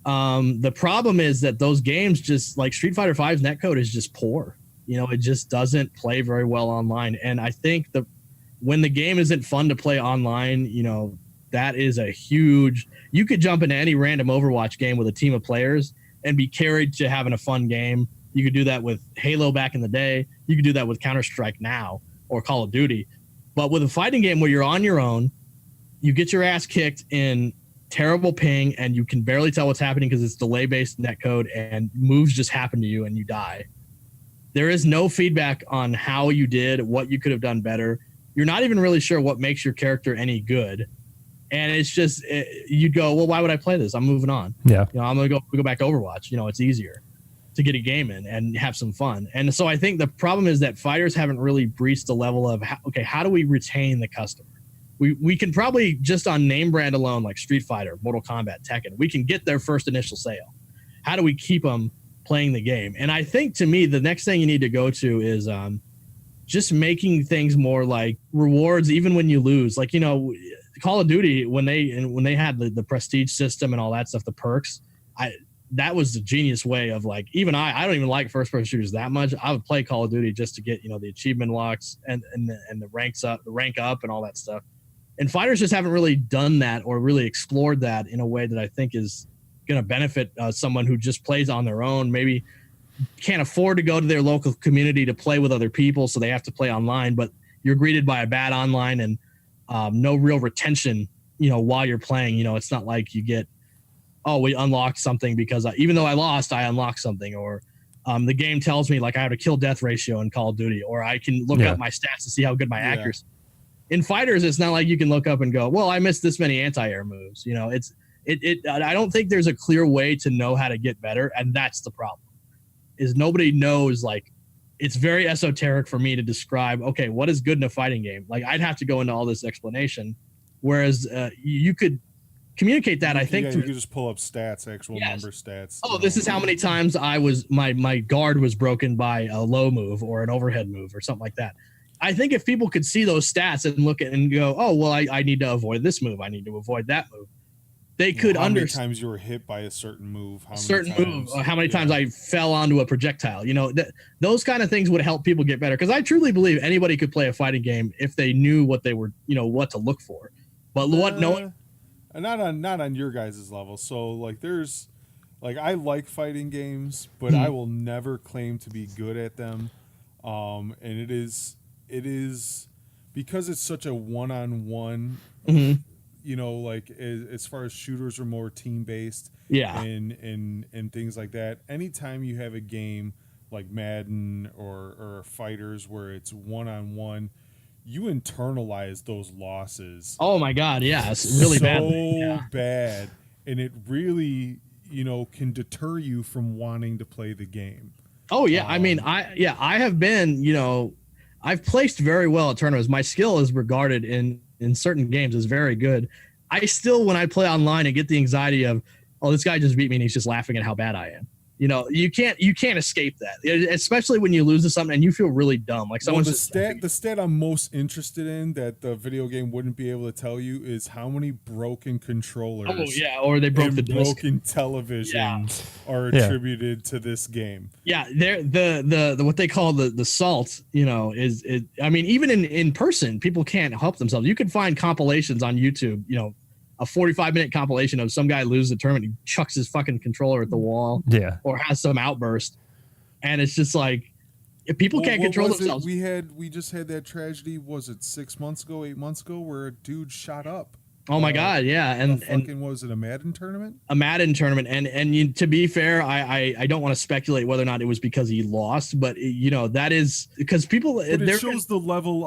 Speaker 4: The problem is that those games, just like Street Fighter V's netcode, is just poor. It just doesn't play very well online. And I think when the game isn't fun to play online, that is a huge. You could jump into any random Overwatch game with a team of players and be carried to having a fun game. You could do that with Halo back in the day. You could do that with Counter-Strike now or Call of Duty. But with a fighting game where you're on your own, you get your ass kicked in terrible ping, and you can barely tell what's happening because it's delay-based netcode, and moves just happen to you and you die. There is no feedback on how you did, what you could have done better. You're not even really sure what makes your character any good. And it's just you'd go, well, why would I play this? I'm moving on.
Speaker 1: Yeah.
Speaker 4: I'm gonna go back to Overwatch. It's easier to get a game in and have some fun. And so I think the problem is that fighters haven't really breached the level of how do we retain the customer? We can probably just on name brand alone, like Street Fighter, Mortal Kombat, Tekken, we can get their first initial sale. How do we keep them playing the game? And I think to me, the next thing you need to go to is just making things more like rewards, even when you lose. Like, Call of Duty, when they had the prestige system and all that stuff, the perks, that was the genius way of like, even I don't even like first person shooters that much. I would play Call of Duty just to get, the achievement locks and the rank up and all that stuff. And fighters just haven't really done that or really explored that in a way that I think is going to benefit someone who just plays on their own, maybe can't afford to go to their local community to play with other people. So they have to play online, but you're greeted by a bad online and no real retention, while you're playing. It's not like you get, we unlocked something because even though I lost, I unlocked something, or the game tells me like I have a kill death ratio in Call of Duty, or I can look up my stats to see how good my accuracy. In fighters, it's not like you can look up and go, well, I missed this many anti-air moves. I don't think there's a clear way to know how to get better. And that's the problem, is nobody knows. Like, it's very esoteric for me to describe, okay, what is good in a fighting game? Like, I'd have to go into all this explanation. Whereas you could communicate that, I think.
Speaker 3: Yeah, you could just pull up stats, actual number stats.
Speaker 4: Oh, this is how many times my guard was broken by a low move or an overhead move or something like that. I think if people could see those stats and look at and go, oh, well, I need to avoid this move, I need to avoid that move, they could understand. How
Speaker 3: many times you were hit by a certain move?
Speaker 4: How many times I fell onto a projectile? Those kind of things would help people get better. Because I truly believe anybody could play a fighting game if they knew what they were, what to look for. But
Speaker 3: not on your guys' level. So like, there's like, I like fighting games, but I will never claim to be good at them. And it is because it's such a one-on-one. Like as far as shooters are more team based, and things like that. Anytime you have a game like Madden or Fighters where it's one-on-one, you internalize those losses.
Speaker 4: Oh my God, yeah, it's really
Speaker 3: bad, and it really can deter you from wanting to play the game.
Speaker 4: Oh yeah, I have been I've placed very well at tournaments. My skill is regarded in certain games as very good. I still, when I play online, and get the anxiety of, oh, this guy just beat me and he's just laughing at how bad I am. You can't escape that, especially when you lose to something and you feel really dumb. Like someone's
Speaker 3: the stat I'm most interested in that the video game wouldn't be able to tell you is how many broken controllers.
Speaker 4: Oh yeah, or they broke the disc.
Speaker 3: Broken televisions are attributed to this game. Yeah,
Speaker 4: the what they call the salt. Is I mean, even in person, people can't help themselves. You can find compilations on YouTube. A 45-minute compilation of some guy loses the tournament, he chucks his fucking controller at the wall, or has some outburst, and it's just like, if people can't control themselves.
Speaker 3: We just had that tragedy. Was it 8 months ago, where a dude shot up?
Speaker 4: Oh my God, yeah, and
Speaker 3: was it a Madden tournament?
Speaker 4: A Madden tournament, and to be fair, I don't want to speculate whether or not it was because he lost, but that is because people.
Speaker 3: But it shows the level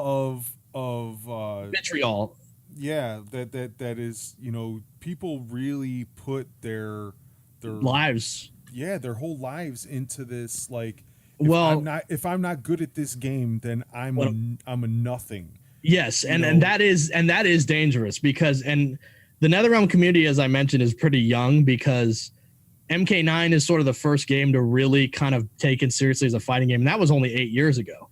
Speaker 3: of
Speaker 4: vitriol.
Speaker 3: Yeah, that is, people really put their
Speaker 4: lives,
Speaker 3: their whole lives into this. Like, if I'm not good at this game, then I'm a nothing.
Speaker 4: Yes, and that is dangerous because the NetherRealm community, as I mentioned, is pretty young because MK9 is sort of the first game to really kind of taken seriously as a fighting game, and that was only 8 years ago.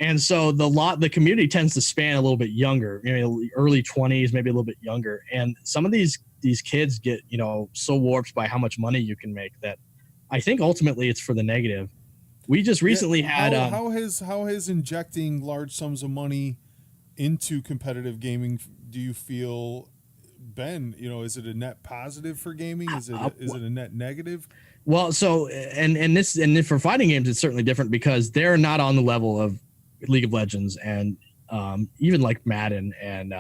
Speaker 4: And so the community tends to span a little bit younger, early 20s, maybe a little bit younger. And some of these kids get, so warped by how much money you can make that I think ultimately it's for the negative. We just recently had
Speaker 3: how has injecting large sums of money into competitive gaming, do you feel been, is it a net positive for gaming? Is it a net negative?
Speaker 4: Well, so and for fighting games, it's certainly different because they're not on the level of League of Legends and even like Madden and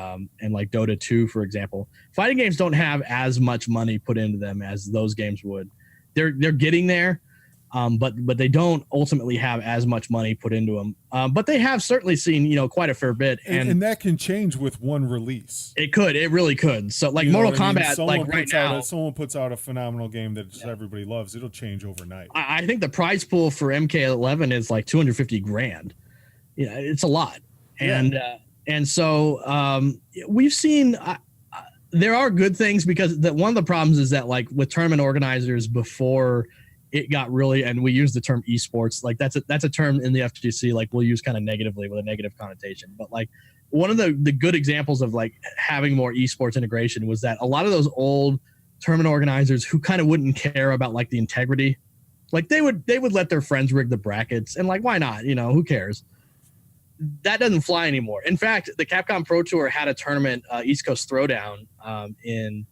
Speaker 4: like Dota 2, for example. Fighting games don't have as much money put into them as those games would. They're getting there, but they don't ultimately have as much money put into them. But they have certainly seen, quite a fair bit.
Speaker 3: And that can change with one release.
Speaker 4: It really could. So like Mortal Kombat, like right now,
Speaker 3: someone puts out a phenomenal game that just everybody loves. It'll change overnight.
Speaker 4: I think the prize pool for MK11 is like $250,000. Yeah, it's a lot. And so we've seen there are good things, because one of the problems is that like with tournament organizers before it got really, and we use the term esports, like that's a term in the FGC, like we'll use kind of negatively with a negative connotation. But like one of the good examples of like having more esports integration was that a lot of those old tournament organizers who kind of wouldn't care about like the integrity, like they would let their friends rig the brackets, and like, why not? Who cares? That doesn't fly anymore. In fact, the Capcom Pro Tour had a tournament, East Coast Throwdown, in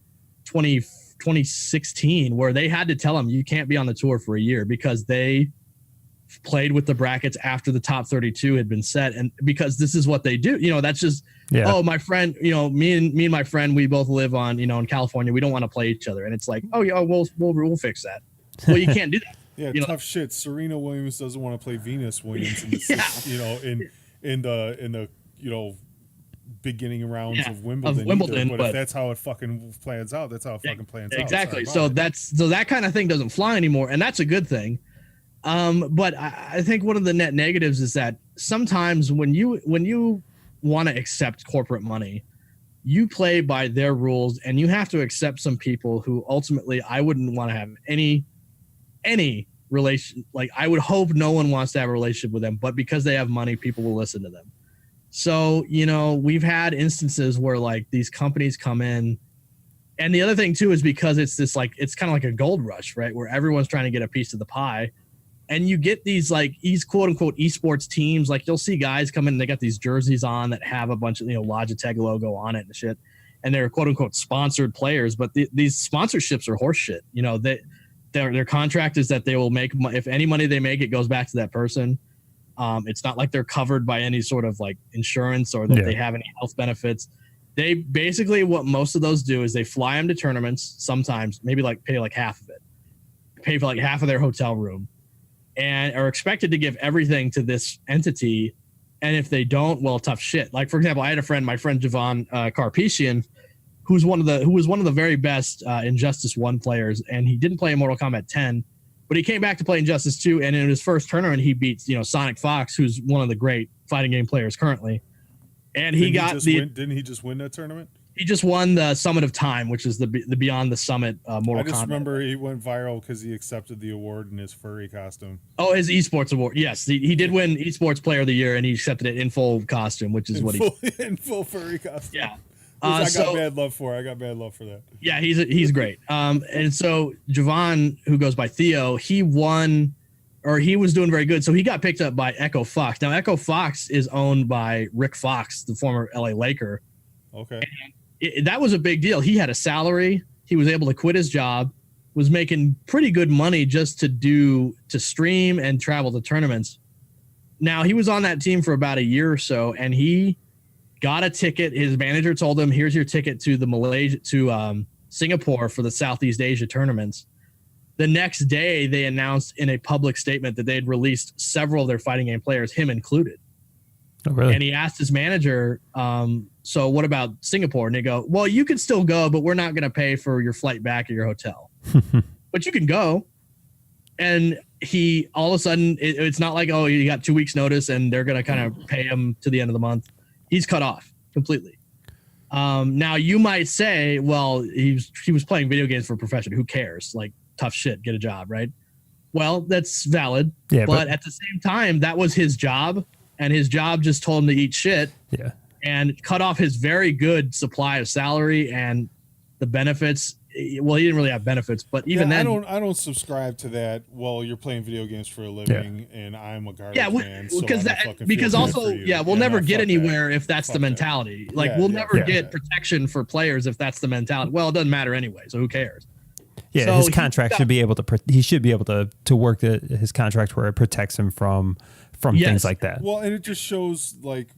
Speaker 4: 2016, where they had to tell them you can't be on the tour for a year because they played with the brackets after the top 32 had been set, and because this is what they do. That's just oh, my friend, me and my friend, we both live on in California, we don't want to play each other, and it's like, oh yeah, we'll fix that. Well, you can't do that.
Speaker 3: Yeah, tough shit. Serena Williams doesn't want to play Venus Williams in the in the beginning rounds of Wimbledon, but if that's how it fucking plans out, that's how it fucking plans out.
Speaker 4: Exactly. So that kind of thing doesn't fly anymore, and that's a good thing. But I think one of the net negatives is that sometimes when you want to accept corporate money, you play by their rules, and you have to accept some people who ultimately I wouldn't want to have any relation. Like, I would hope no one wants to have a relationship with them, but because they have money, people will listen to them. So, we've had instances where like these companies come in, and the other thing too is because it's this like, it's kind of like a gold rush, right? Where everyone's trying to get a piece of the pie, and you get these like quote unquote esports teams. Like, you'll see guys come in and they got these jerseys on that have a bunch of, Logitech logo on it and shit, and they're quote unquote sponsored players, but these sponsorships are horse shit. Their contract is that they will make, if any money they make, it goes back to that person. It's not like they're covered by any sort of like insurance or that they have any health benefits. They basically, what most of those do is they fly them to tournaments, sometimes maybe like pay like half of it, pay for like half of their hotel room, and are expected to give everything to this entity. And if they don't, well, tough shit. Like, for example, I had my friend Javon Karpetian, who was one of the very best Injustice 1 players, and he didn't play in Mortal Kombat 10. But he came back to play Injustice 2, and in his first tournament, he beat Sonic Fox, who's one of the great fighting game players currently. And didn't he just win that tournament? He just won the Summit of Time, which is the Beyond the Summit Mortal Kombat. I just
Speaker 3: remember he went viral because he accepted the award in his furry costume.
Speaker 4: Oh, his esports award. Yes, he did win Esports Player of the Year, and he accepted it in full costume, which is
Speaker 3: in full furry costume.
Speaker 4: Yeah.
Speaker 3: I got bad love for that.
Speaker 4: Yeah, he's great. And so Javon, who goes by Theo, he was doing very good. So he got picked up by Echo Fox. Now, Echo Fox is owned by Rick Fox, the former LA Laker.
Speaker 3: Okay.
Speaker 4: And that was a big deal. He had a salary. He was able to quit his job, was making pretty good money just to stream and travel to tournaments. Now, he was on that team for about a year or so, and he got a ticket. His manager told him, "Here's your ticket to Singapore for the Southeast Asia tournaments." The next day, they announced in a public statement that they had released several of their fighting game players, him included.
Speaker 1: Oh, really?
Speaker 4: And he asked his manager, "So what about Singapore?" And they go, "Well, you can still go, but we're not going to pay for your flight back or your hotel, but you can go." And he, all of a sudden, it's not like, oh, you got 2 weeks notice and they're going to kind of pay him to the end of the month. He's cut off completely. Now you might say, well, he was playing video games for a profession. Who cares? Like, tough shit, get a job, right? Well, that's valid. Yeah, but at the same time, that was his job, and his job just told him to eat shit.
Speaker 1: Yeah.
Speaker 4: And cut off his very good supply of salary and the benefits. Well, he didn't really have benefits, but even then,
Speaker 3: I don't subscribe to that. Well, you're playing video games for a living, and I'm a garbage man.
Speaker 4: Because also, we'll never get anywhere if that's the mentality. Like, we'll never get protection for players if that's the mentality. Well, it doesn't matter anyway, so who cares?
Speaker 1: Yeah, so his contract should be able to. He should be able to work his contract where it protects him from things like that.
Speaker 3: Well, and it just shows, like,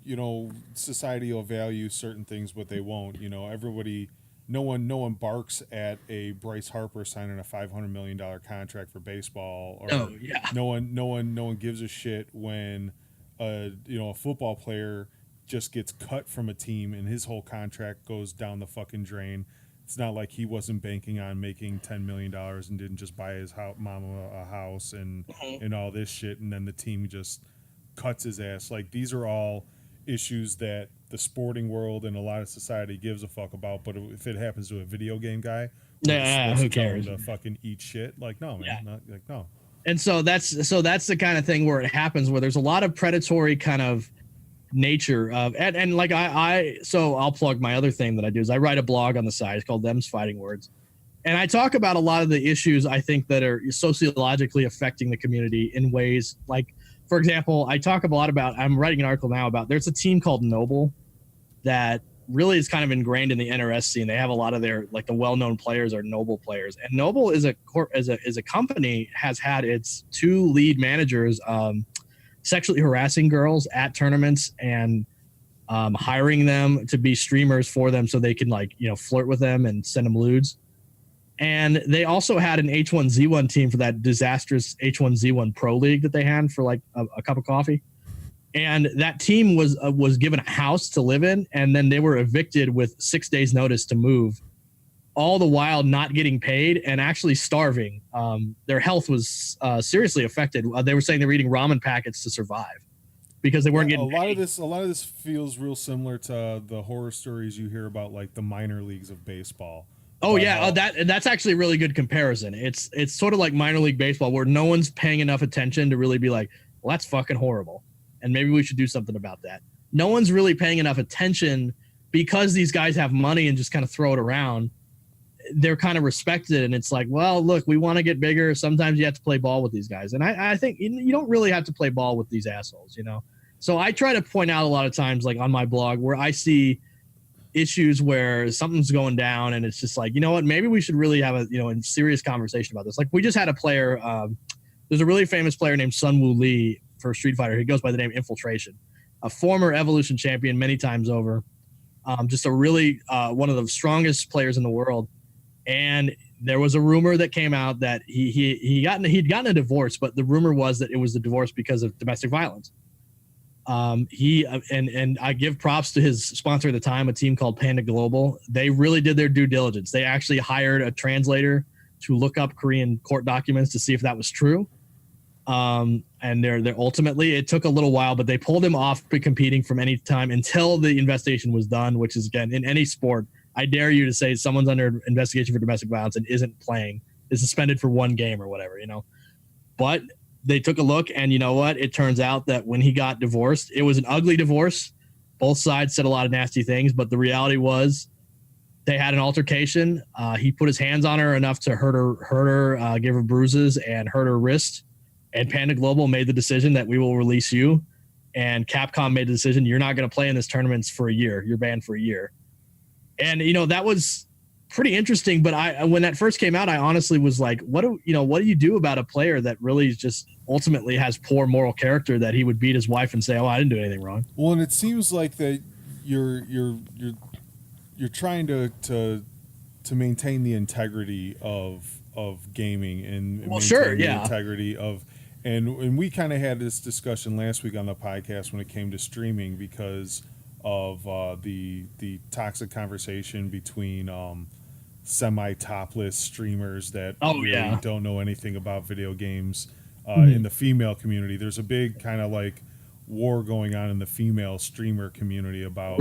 Speaker 3: society will value certain things, but they won't. Everybody no one barks at a Bryce Harper signing a $500 million contract for baseball, or no one gives a shit when a football player just gets cut from a team and his whole contract goes down the fucking drain. It's not like he wasn't banking on making $10 million and didn't just buy his mama a house and all this shit, and then the team just cuts his ass. Like, these are all issues that the sporting world and a lot of society gives a fuck about, but if it happens to a video game guy,
Speaker 4: who cares?
Speaker 3: To fucking eat shit, like, no, man, no.
Speaker 4: And so that's the kind of thing where it happens, where there's a lot of predatory kind of nature of, and like so I'll plug my other thing that I do is I write a blog on the side. It's called Them's Fighting Words, and I talk about a lot of the issues I think that are sociologically affecting the community in ways like, for example, I talk a lot about, I'm writing an article now about, there's a team called Noble that really is kind of ingrained in the NRS scene. They have a lot of their, like, the well-known players are Noble players, and Noble is a company, has had its 2 lead managers sexually harassing girls at tournaments and hiring them to be streamers for them so they can, like, flirt with them and send them lewds. And they also had an H1Z1 team for that disastrous H1Z1 Pro League that they had for like a cup of coffee. And that team was given a house to live in, and then they were evicted with 6 days notice to move, all the while not getting paid and actually starving. Their health was seriously affected. They were saying they were eating ramen packets to survive because they weren't getting paid.
Speaker 3: A lot of this feels real similar to the horror stories you hear about, like, the minor leagues of baseball.
Speaker 4: Oh yeah, that's actually a really good comparison. It's sort of like minor league baseball, where no one's paying enough attention to really be like, well, that's fucking horrible, and maybe we should do something about that. No one's really paying enough attention because these guys have money and just kind of throw it around. They're kind of respected, and it's like, well, look, we want to get bigger. Sometimes you have to play ball with these guys, and I think you don't really have to play ball with these assholes, So I try to point out a lot of times, like on my blog, where I see issues where something's going down and it's just like, you know what, maybe we should really have a serious conversation about this. Like, we just had a player, there's a really famous player named Sun Woo Lee for Street Fighter. He goes by the name Infiltration, a former Evolution champion many times over, just a really one of the strongest players in the world. And there was a rumor that came out that he'd gotten a divorce, but the rumor was that it was a divorce because of domestic violence. And I give props to his sponsor at the time, a team called Panda Global. They really did their due diligence. They actually hired a translator to look up Korean court documents to see if that was true. And they're ultimately, it took a little while, but they pulled him off competing from any time until the investigation was done, which is, again, in any sport, I dare you to say someone's under investigation for domestic violence and isn't playing, is suspended for 1 game or whatever, But they took a look, and you know what? It turns out that when he got divorced, it was an ugly divorce. Both sides said a lot of nasty things, but the reality was they had an altercation. He put his hands on her enough to hurt her, give her bruises and hurt her wrist. And Panda Global made the decision that we will release you. And Capcom made the decision, you're not going to play in this tournament for a year. You're banned for a year. And, that was pretty interesting. But when that first came out, I honestly was like, what do you do about a player that really just ultimately has poor moral character, that he would beat his wife and say, oh, I didn't do anything wrong?
Speaker 3: Well, and it seems like that you're trying to maintain the integrity of gaming and the integrity of, and we kind of had this discussion last week on the podcast when it came to streaming because of the toxic conversation between semi-topless streamers that don't know anything about video games in the female community. There's a big kind of like war going on in the female streamer community about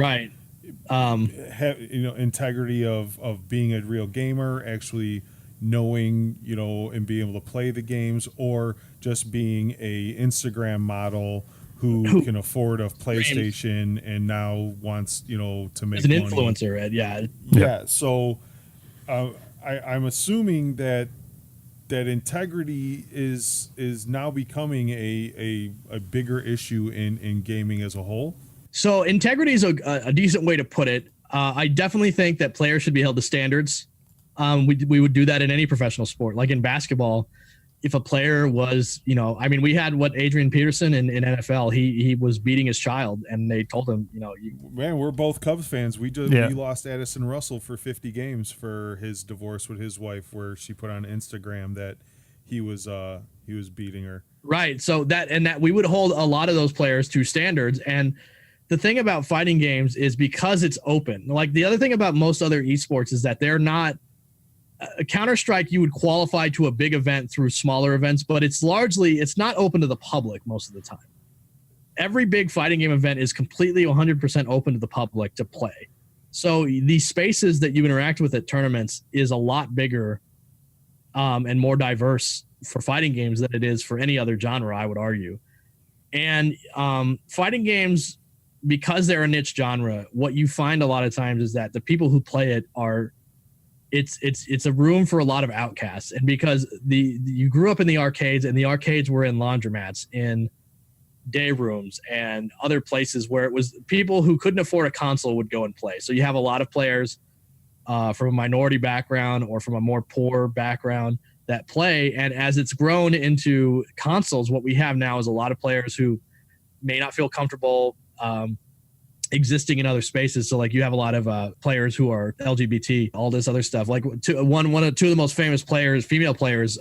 Speaker 3: integrity of being a real gamer, actually knowing, and being able to play the games, or just being a Instagram model who can afford a PlayStation and now wants, to make
Speaker 4: an
Speaker 3: money.
Speaker 4: Influencer, Ed.
Speaker 3: Yeah. So I'm assuming that integrity is now becoming a bigger issue in gaming as a whole.
Speaker 4: So integrity is a decent way to put it. I definitely think that players should be held to standards. We would do that in any professional sport. Like in basketball, if a player was, I mean, we had Adrian Peterson in NFL, he was beating his child, and they told him,
Speaker 3: Man, we're both Cubs fans. We lost Addison Russell for 50 games for his divorce with his wife, where she put on Instagram that he was beating her.
Speaker 4: Right. So that we would hold a lot of those players to standards. And the thing about fighting games is because it's open. Like the other thing about most other esports is that they're not. Counter-Strike, you would qualify to a big event through smaller events, but it's not open to the public most of the time. Every big fighting game event is completely 100% open to the public to play. So the spaces that you interact with at tournaments is a lot bigger and more diverse for fighting games than it is for any other genre, I would argue. And fighting games, because they're a niche genre, what you find a lot of times is that the people who play it are it's a room for a lot of outcasts. And because you grew up in the arcades, and the arcades were in laundromats, in day rooms, and other places where it was people who couldn't afford a console would go and play. So you have a lot of players from a minority background or from a more poor background that play. And as it's grown into consoles, what we have now is a lot of players who may not feel comfortable existing in other spaces. So like you have a lot of players who are LGBT, all this other stuff. Like two of the most famous players, female players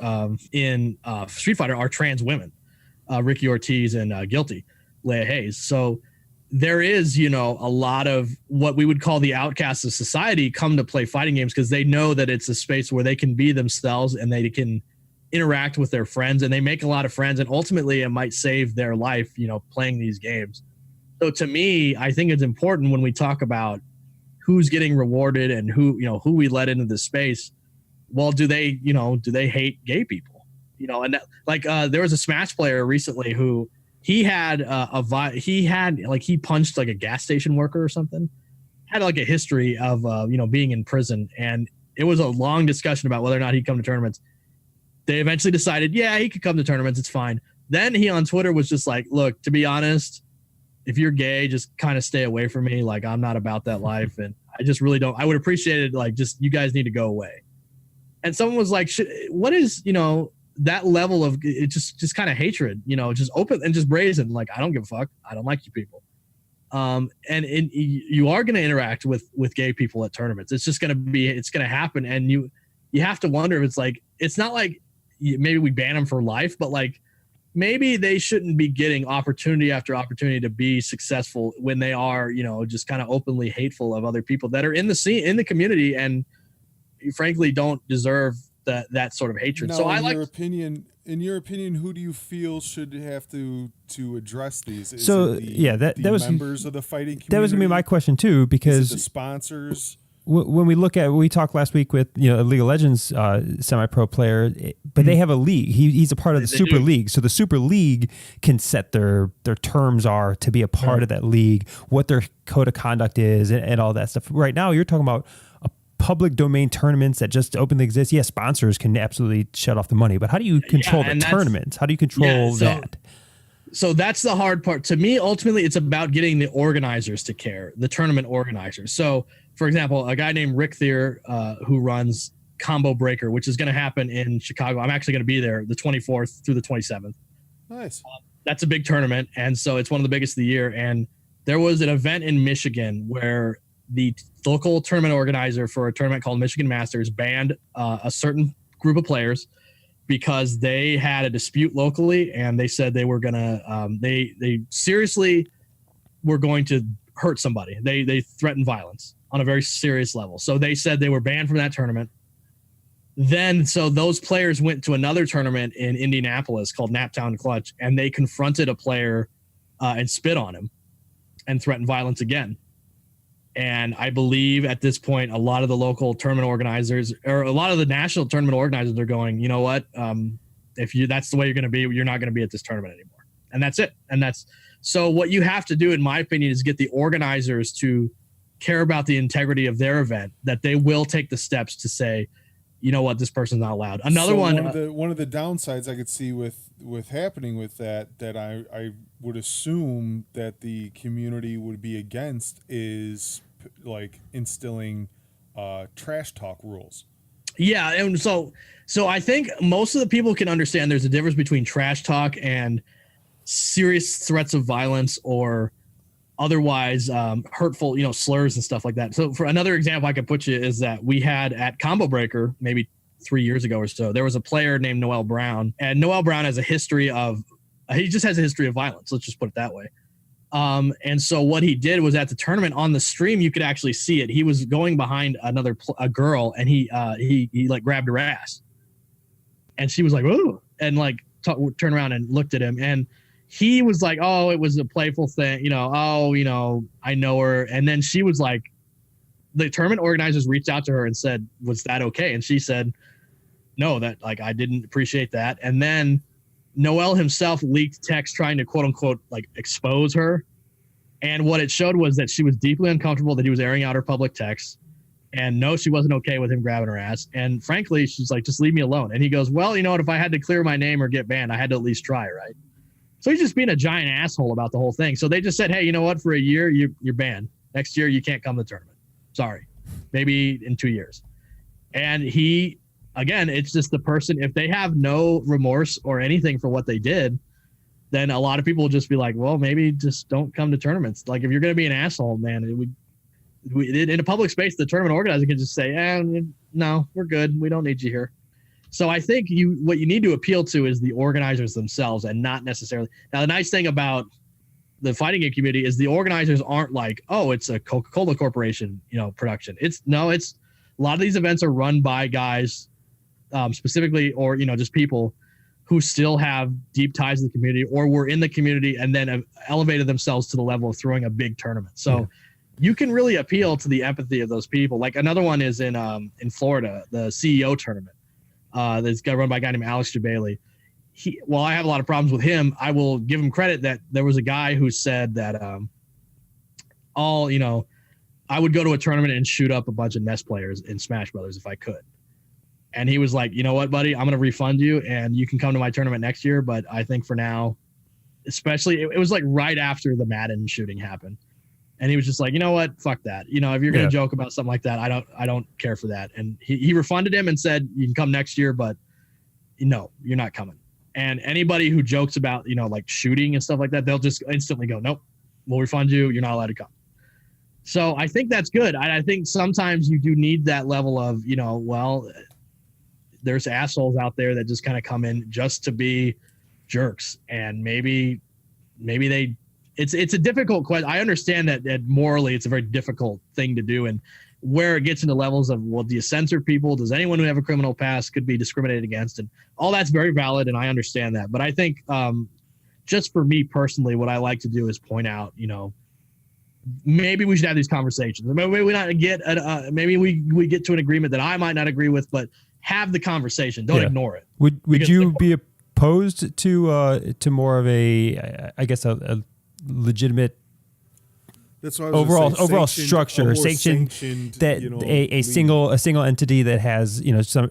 Speaker 4: in Street Fighter are trans women, Ricky Ortiz and Guilty, Leia Hayes. So there is, a lot of what we would call the outcasts of society come to play fighting games because they know that it's a space where they can be themselves and they can interact with their friends, and they make a lot of friends, and ultimately it might save their life, playing these games. So to me, I think it's important when we talk about who's getting rewarded and who we let into this space. Well, do they hate gay people? And there was a Smash player recently who he had he punched like a gas station worker or something, had like a history of being in prison, and it was a long discussion about whether or not he'd come to tournaments. They eventually decided, yeah, he could come to tournaments, it's fine. Then he on Twitter was just like, look, to be honest, if you're gay, just kind of stay away from me. Like, I'm not about that life. And I just really don't. I would appreciate it. Like, just you guys need to go away. And someone was like, what is, that level of it just kind of hatred, just open and just brazen. Like, I don't give a fuck. I don't like you people. And you are going to interact with gay people at tournaments. It's just going to happen. And you have to wonder if it's like, it's not like maybe we ban them for life, but like, maybe they shouldn't be getting opportunity after opportunity to be successful when they are, just kind of openly hateful of other people that are in the scene, in the community, and frankly don't deserve that sort of hatred.
Speaker 3: Now,
Speaker 4: so
Speaker 3: in your opinion, who do you feel should have to address these? Is
Speaker 1: that was
Speaker 3: members of the fighting community?
Speaker 1: That was gonna be my question too, because
Speaker 3: the sponsors.
Speaker 1: When we talked last week with a League of Legends semi-pro player, but they have a league. He's a part of the Super League, so the Super League can set their terms are to be a part of that league, what their code of conduct is, and all that stuff. Right now, you're talking about a public domain tournaments that just openly exist. Yes, sponsors can absolutely shut off the money, but how do you control the tournaments? How do you control that?
Speaker 4: So that's the hard part. To me, ultimately, it's about getting the organizers to care, the tournament organizers. So, for example, a guy named Rick Thier, who runs Combo Breaker, which is going to happen in Chicago. I'm actually going to be there the 24th through the 27th.
Speaker 3: Nice.
Speaker 4: That's a big tournament, and so it's one of the biggest of the year. And there was an event in Michigan where the local tournament organizer for a tournament called Michigan Masters banned a certain group of players because they had a dispute locally, and they said they were going to they seriously were going to hurt somebody. They threatened violence on a very serious level. So they said they were banned from that tournament. Then, so those players went to another tournament in Indianapolis called Naptown Clutch, and they confronted a player and spit on him and threatened violence again. And I believe at this point, a lot of the local tournament organizers, or a lot of the national tournament organizers, are going, you know what? That's the way you're going to be, you're not going to be at this tournament anymore. And that's it. And so what you have to do, in my opinion, is get the organizers to care about the integrity of their event, that they will take the steps to say, you know what, this person's not allowed. One
Speaker 3: of the downsides I could see with happening with that I would assume that the community would be against is like instilling trash talk rules.
Speaker 4: Yeah, and so I think most of the people can understand there's a difference between trash talk and serious threats of violence or otherwise hurtful, slurs and stuff like that. So for another example I could put you is that we had at Combo Breaker maybe 3 years ago or so, there was a player named Noel Brown, and Noel Brown has a history of violence. Let's just put it that way. And so what he did was at the tournament on the stream, you could actually see it. He was going behind a girl, and he like grabbed her ass, and she was like, "Oh," and like turned around and looked at him, and he was like, "Oh, it was a playful thing, I know her." And then she was like, the tournament organizers reached out to her and said, "Was that okay?" And she said, "No, that like I didn't appreciate that." And then Noel himself leaked text trying to quote unquote like expose her. And what it showed was that she was deeply uncomfortable that he was airing out her public texts. And no, she wasn't okay with him grabbing her ass. And frankly, she's like, "Just leave me alone." And he goes, "Well, you know what? If I had to clear my name or get banned, I had to at least try, right?" So he's just being a giant asshole about the whole thing. So they just said, "Hey, you know what? For a year, you're banned. Next year, you can't come to the tournament. Sorry. Maybe in 2 years." And he, again, it's just the person, if they have no remorse or anything for what they did, then a lot of people will just be like, well, maybe just don't come to tournaments. Like if you're going to be an asshole, man, in a public space, the tournament organizer can just say, no, we're good. We don't need you here. So I think what you need to appeal to is the organizers themselves and not necessarily. Now, the nice thing about the fighting game community is the organizers aren't like, oh, it's a Coca-Cola Corporation, production. It's a lot of these events are run by guys specifically, or, just people who still have deep ties to the community or were in the community and then have elevated themselves to the level of throwing a big tournament. So you can really appeal to the empathy of those people. Like another one is in Florida, the CEO tournament. That's run by a guy named Alex Jabali. While I have a lot of problems with him, I will give him credit that there was a guy who said that I would go to a tournament and shoot up a bunch of NES players in Smash Brothers if I could. And he was like, "You know what, buddy? I'm going to refund you and you can come to my tournament next year. But I think for now, especially it was like right after the Madden shooting happened. And he was just like, "You know what? Fuck that. If you're going to joke about something like that, I don't care for that." And he refunded him and said, "You can come next year, but no, you're not coming." And anybody who jokes about, like shooting and stuff like that, they'll just instantly go, "Nope, we'll refund you. You're not allowed to come." So I think that's good. I think sometimes you do need that level of, there's assholes out there that just kind of come in just to be jerks. And maybe it's a difficult question. I understand that morally it's a very difficult thing to do. And where it gets into levels of, well, do you censor people? Does anyone who have a criminal past could be discriminated against? And all that's very valid. And I understand that. But I think just for me personally, what I like to do is point out, maybe we should have these conversations. Maybe we not get maybe we get to an agreement that I might not agree with, but have the conversation. Don't ignore it.
Speaker 1: Would you be opposed to more of a legitimate
Speaker 3: That's what I was
Speaker 1: overall structure, sanctioned that a single entity that has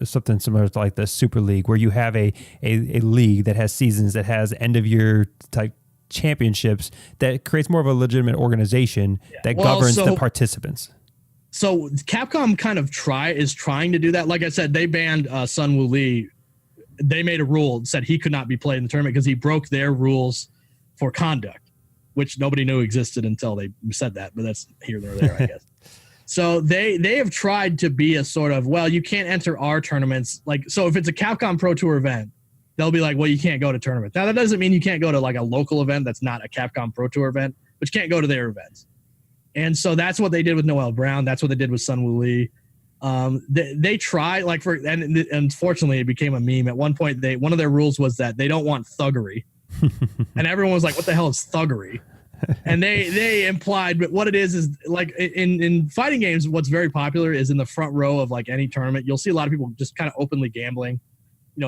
Speaker 1: something similar to like the Super League, where you have a league that has seasons, that has end of year type championships, that creates more of a legitimate organization that governs the participants.
Speaker 4: So Capcom kind of is trying to do that. Like I said, they banned Sun Wu Lee. They made a rule that said he could not be played in the tournament because he broke their rules for conduct, which nobody knew existed until they said that, but that's here or there, I guess. So they have tried to be a sort of, well, you can't enter our tournaments. Like, so if it's a Capcom Pro Tour event, they'll be like, well, you can't go to tournaments. Now, that doesn't mean you can't go to like a local event that's not a Capcom Pro Tour event, but you can't go to their events. And so that's what they did with Noel Brown. That's what they did with Sun Wu Lee. They try, like, and unfortunately it became a meme. At one point, one of their rules was that they don't want thuggery. And everyone was like, what the hell is thuggery? And they implied, but what it is like in fighting games, what's very popular is in the front row of like any tournament, you'll see a lot of people just kind of openly gambling,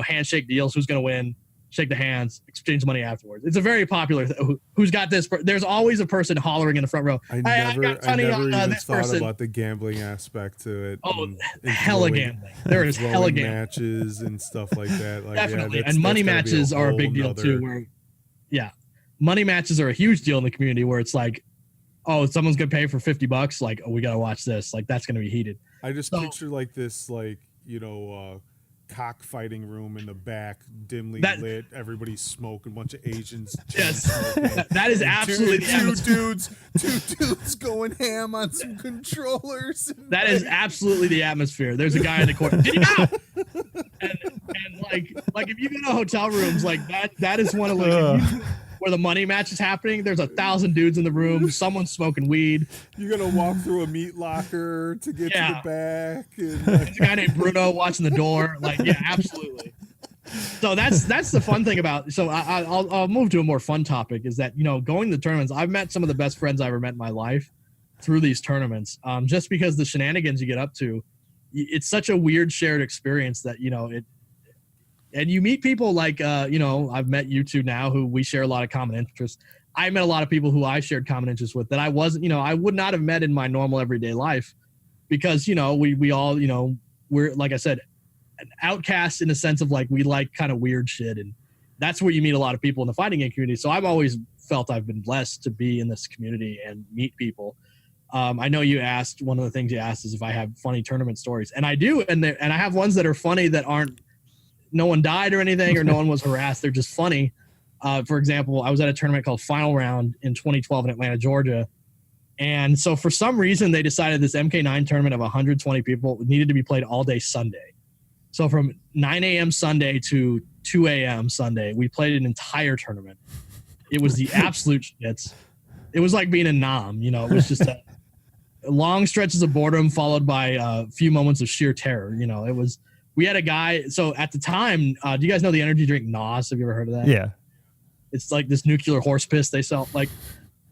Speaker 4: handshake deals, who's going to win, shake the hands, exchange money afterwards. It's a very popular who's got this. There's always a person hollering in the front row.
Speaker 3: I never even thought about the gambling aspect to it.
Speaker 4: Oh, hella gambling. There is hella gambling.
Speaker 3: Matches and stuff like that. Like,
Speaker 4: definitely. And money matches are a big deal too. Money matches are a huge deal in the community where it's like, oh, someone's going to pay for $50. Like, oh, we got to watch this. Like, that's going to be heated.
Speaker 3: I just picture like this, like, cockfighting room in the back, dimly
Speaker 4: That-
Speaker 3: lit. Everybody's smoking. A bunch of Asians.
Speaker 4: Yes.
Speaker 3: smoking.
Speaker 4: That is absolutely the atmosphere.
Speaker 3: Two dudes going ham on some controllers.
Speaker 4: That is absolutely the atmosphere. There's a guy in the corner. Yeah! and like if you go to hotel rooms, like that is one of like where the money match is happening. There's 1,000 dudes in the room. Someone's smoking weed.
Speaker 3: You're gonna walk through a meat locker to get to the back. And
Speaker 4: There's a guy named Bruno watching the door. Like, yeah, absolutely. So that's the fun thing about. So I'll move to a more fun topic. Is that going to tournaments? I've met some of the best friends I ever met in my life through these tournaments. Just because the shenanigans you get up to, it's such a weird shared experience that it. And you meet people like, I've met you two now who we share a lot of common interests. I met a lot of people who I shared common interests with that I wasn't, I would not have met in my normal everyday life because, we all, we're, like I said, outcasts in the sense of like, we like kind of weird shit. And that's where you meet a lot of people in the fighting game community. So I've always felt I've been blessed to be in this community and meet people. I know you asked, one of the things you asked is if I have funny tournament stories, and I do. And I have ones that are funny that aren't, no one died or anything, or no one was harassed. They're just funny. For example, I was at a tournament called Final Round in 2012 in Atlanta, Georgia. And so for some reason, they decided this MK9 tournament of 120 people needed to be played all day Sunday. So from 9 a.m. Sunday to 2 a.m. Sunday, we played an entire tournament. It was the absolute shits. It was like being in Nam, it was just long stretches of boredom followed by a few moments of sheer terror. We had a guy. So at the time, do you guys know the energy drink NOS? Have you ever heard of that?
Speaker 1: Yeah.
Speaker 4: It's like this nuclear horse piss they sell. Like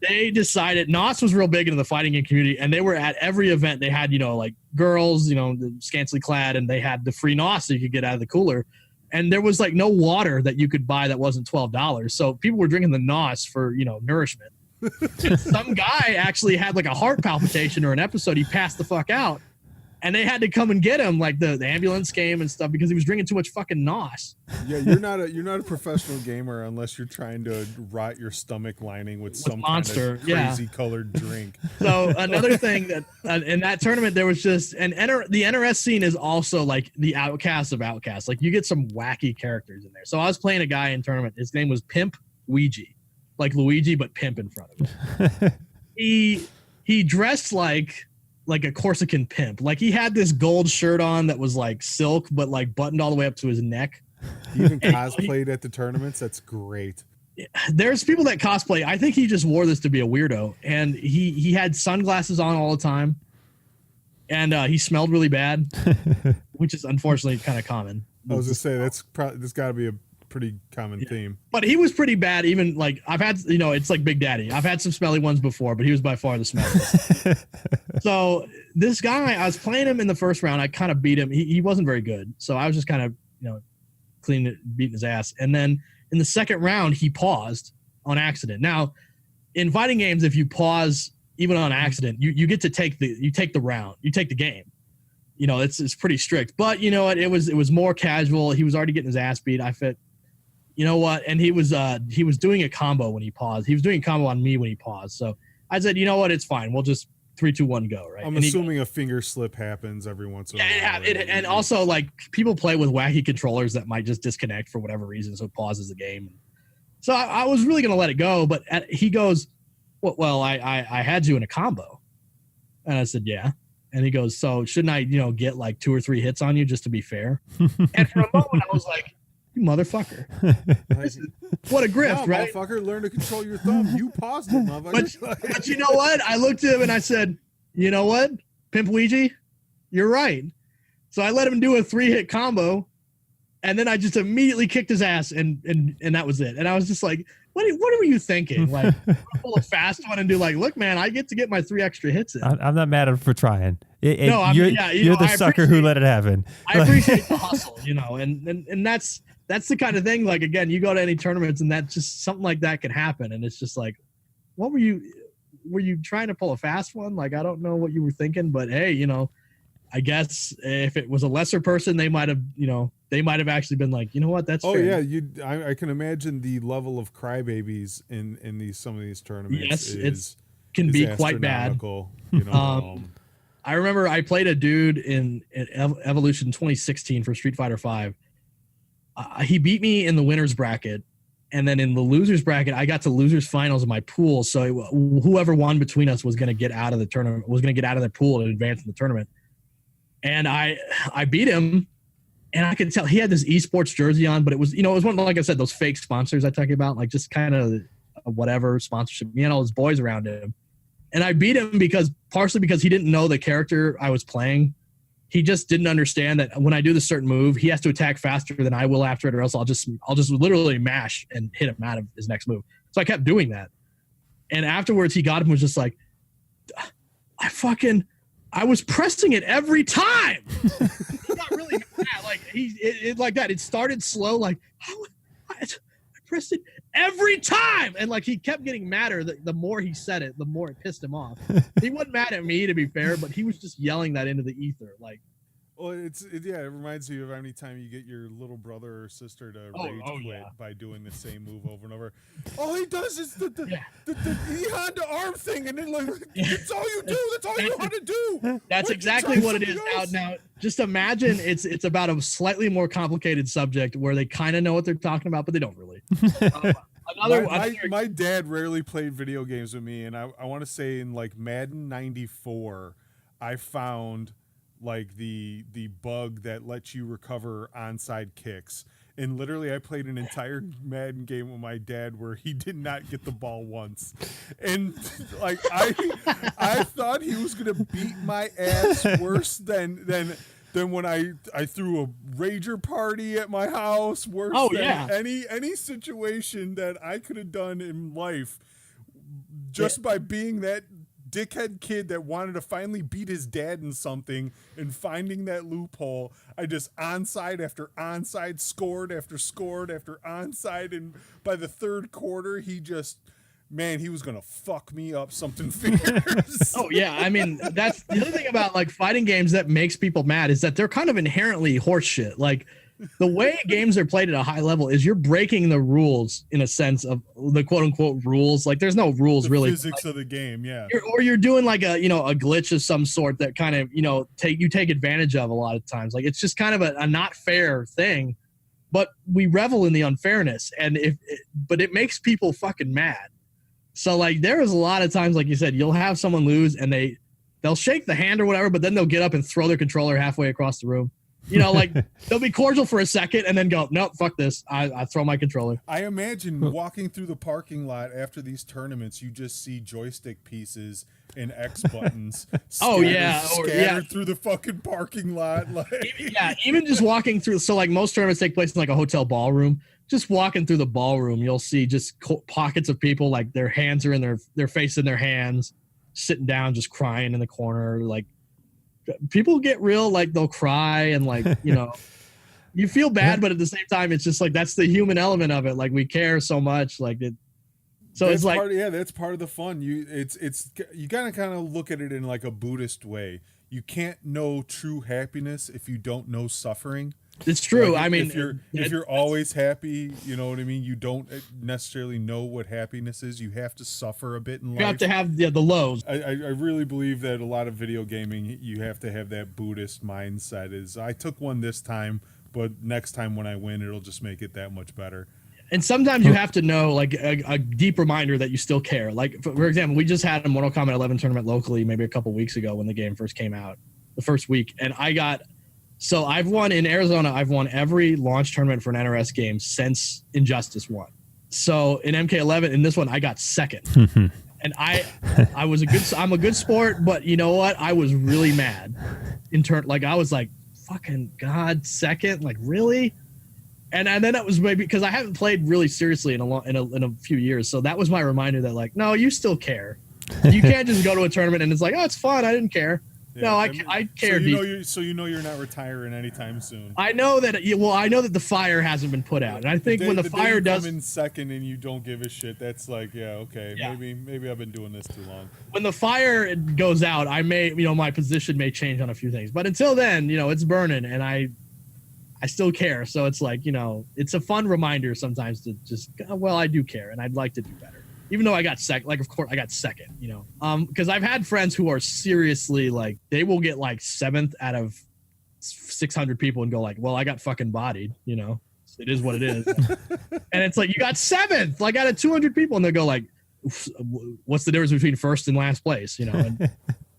Speaker 4: they decided NOS was real big into the fighting game community, and they were at every event. They had, like girls, scantily clad, and they had the free NOS that you could get out of the cooler. And there was like no water that you could buy that wasn't $12. So people were drinking the NOS for, nourishment. Some guy actually had like a heart palpitation or an episode. He passed the fuck out. And they had to come and get him, like the ambulance came and stuff, because he was drinking too much fucking NOS.
Speaker 3: Yeah, you're not a professional gamer unless you're trying to rot your stomach lining with some
Speaker 4: Monster,
Speaker 3: kind of crazy colored drink.
Speaker 4: So another thing that in that tournament there was just the NRS scene is also like the outcast of outcasts. Like you get some wacky characters in there. So I was playing a guy in tournament. His name was Pimp Ouija, like Luigi but pimp in front of him. He dressed like a Corsican pimp. Like he had this gold shirt on that was like silk, but like buttoned all the way up to his neck.
Speaker 3: He even cosplayed at the tournaments. That's great.
Speaker 4: There's people that cosplay. I think he just wore this to be a weirdo. And he had sunglasses on all the time. And he smelled really bad, which is unfortunately kind of common.
Speaker 3: I was gonna say that's got to be a pretty common theme.
Speaker 4: But he was pretty bad. Even like I've had, it's like Big Daddy. I've had some smelly ones before, but he was by far the smelliest. So this guy, I was playing him in the first round. I kind of beat him. He wasn't very good. So I was just kind of, beating his ass. And then in the second round, he paused on accident. Now, in fighting games, if you pause even on accident, you get to take the round. You take the game. It's pretty strict. But you know what? It was more casual. He was already getting his ass beat. I fit. You know what? And he was doing a combo when he paused. He was doing a combo on me when he paused. So I said, you know what? It's fine. We'll just 3, 2, 1, go. Right.
Speaker 3: I'm assuming a finger slip happens every once in a while.
Speaker 4: Yeah, and also like people play with wacky controllers that might just disconnect for whatever reason. So it pauses the game. So I was really going to let it go. But he goes, well, I had you in a combo. And I said, yeah. And he goes, so shouldn't I, get like 2 or 3 hits on you just to be fair? And for a moment I was like, you motherfucker. What a grift, right?
Speaker 3: Motherfucker, learn to control your thumb. You paused it, motherfucker.
Speaker 4: But you know what? I looked at him and I said, you know what? Pimp Ouija, you're right. So I let him do a 3-hit combo, and then I just immediately kicked his ass, and that was it. And I was just like, what were you thinking? Like, pull a fast one and do like, look, man, I get to get my 3 extra hits in.
Speaker 1: I'm not mad at him for trying. You're
Speaker 4: the
Speaker 1: the sucker who let it happen.
Speaker 4: I appreciate the hustle, and that's the kind of thing. Like, again, you go to any tournaments and that's just something like that can happen. And it's just like, were you trying to pull a fast one? Like, I don't know what you were thinking, but hey, I guess if it was a lesser person, they might have actually been like, you know what, that's fair.
Speaker 3: Yeah. I can imagine the level of crybabies in some of these tournaments.
Speaker 4: Yes, can be quite bad. I remember I played a dude in Evolution 2016 for Street Fighter V. He beat me in the winner's bracket, and then in the loser's bracket, I got to losers finals in my pool. So whoever won between us was going to get out of the tournament, was going to get out of their pool and advance in the tournament. And I beat him, and I could tell he had this esports jersey on, but it was, it was one, like I said, those fake sponsors I talk about, like just kind of whatever sponsorship. He had all his boys around him. And I beat him partially because he didn't know the character I was playing. He just didn't understand that when I do this certain move, he has to attack faster than I will after it, or else I'll just literally mash and hit him out of his next move. So I kept doing that. And afterwards, he got him and was just like, I was pressing it every time. He got really mad. Like like that. It started slow. Like I pressed it every time. And like he kept getting madder. The more he said it, the more it pissed him off. He wasn't mad at me, to be fair, but he was just yelling that into the ether. Like,
Speaker 3: well, it reminds me of any time you get your little brother or sister to rage quit by doing the same move over and over. All he does is the Honda arm thing, and then like that's all you do. That's all you know how to do.
Speaker 4: That's exactly what it is. Now, just imagine it's about a slightly more complicated subject where they kind of know what they're talking about, but they don't really.
Speaker 3: My dad rarely played video games with me, and I want to say in like Madden 94, I found like the bug that lets you recover onside kicks. And literally I played an entire Madden game with my dad where he did not get the ball once. And like I thought he was gonna beat my ass worse than when I threw a rager party at my house, worse than any situation that I could have done in life just by being that dickhead kid that wanted to finally beat his dad in something and finding that loophole. I just onside after onside, scored after onside, and by the third quarter he was gonna fuck me up something fierce.
Speaker 4: Oh yeah, I mean that's the other thing about like fighting games that makes people mad is that they're kind of inherently horseshit. Like the way games are played at a high level is you're breaking the rules in a sense of the quote unquote rules. Like there's no rules
Speaker 3: the
Speaker 4: really.
Speaker 3: Physics of the game, yeah.
Speaker 4: You're doing like a a glitch of some sort that kind of take advantage of a lot of times. Like it's just kind of a not fair thing, but we revel in the unfairness, but it makes people fucking mad. So like there is a lot of times, like you said, you'll have someone lose and they'll shake the hand or whatever, but then they'll get up and throw their controller halfway across the room. Like they'll be cordial for a second and then go, nope, fuck this. I throw my controller.
Speaker 3: I imagine walking through the parking lot after these tournaments, you just see joystick pieces and X buttons scattered through the fucking parking lot. Like
Speaker 4: even just walking through. So like most tournaments take place in like a hotel ballroom. Just walking through the ballroom, you'll see just pockets of people like their hands are in their face in their hands, sitting down, just crying in the corner. Like people get real, like they'll cry and like, you feel bad, but at the same time, it's just like, that's the human element of it. Like we care so much. Like it. So
Speaker 3: that's
Speaker 4: it's like,
Speaker 3: that's part of the fun. You gotta kind of look at it in like a Buddhist way. You can't know true happiness if you don't know suffering.
Speaker 4: It's true.
Speaker 3: Like,
Speaker 4: I mean,
Speaker 3: if you're always happy, you know what I mean? You don't necessarily know what happiness is. You have to suffer a bit in life.
Speaker 4: You have to have the lows.
Speaker 3: I really believe that a lot of video gaming, you have to have that Buddhist mindset. I took one this time, but next time when I win, it'll just make it that much better.
Speaker 4: And sometimes you have to know like a deep reminder that you still care. Like, for example, we just had a Mortal Kombat 11 tournament locally maybe a couple weeks ago when the game first came out, the first week. And So I've won in Arizona. I've won every launch tournament for an NRS game since Injustice 1. So in MK11, in this one, I got second. And I'm a good sport, but you know what? I was really mad. Like I was like, fucking God, second? Like really? And then it was maybe because I haven't played really seriously in a few years. So that was my reminder that like, no, you still care. You can't just go to a tournament and it's like, oh, it's fun. I didn't care. Yeah, no, I care.
Speaker 3: So you know you're not retiring anytime soon.
Speaker 4: I know that. I know that the fire hasn't been put out, and I think when the fire does
Speaker 3: come in second and you don't give a shit, that's like, okay, maybe I've been doing this too long.
Speaker 4: When the fire goes out, I may, my position may change on a few things, but until then, it's burning, and I still care. So it's like, it's a fun reminder sometimes to just, well, I do care, and I'd like to do better. even though I got second, like, of course I got second, because I've had friends who are seriously like, they will get like 7th out of 600 people and go like, well, I got fucking bodied, it is what it is. And it's like, you got 7th, like out of 200 people. And they'll go like, what's the difference between first and last place? And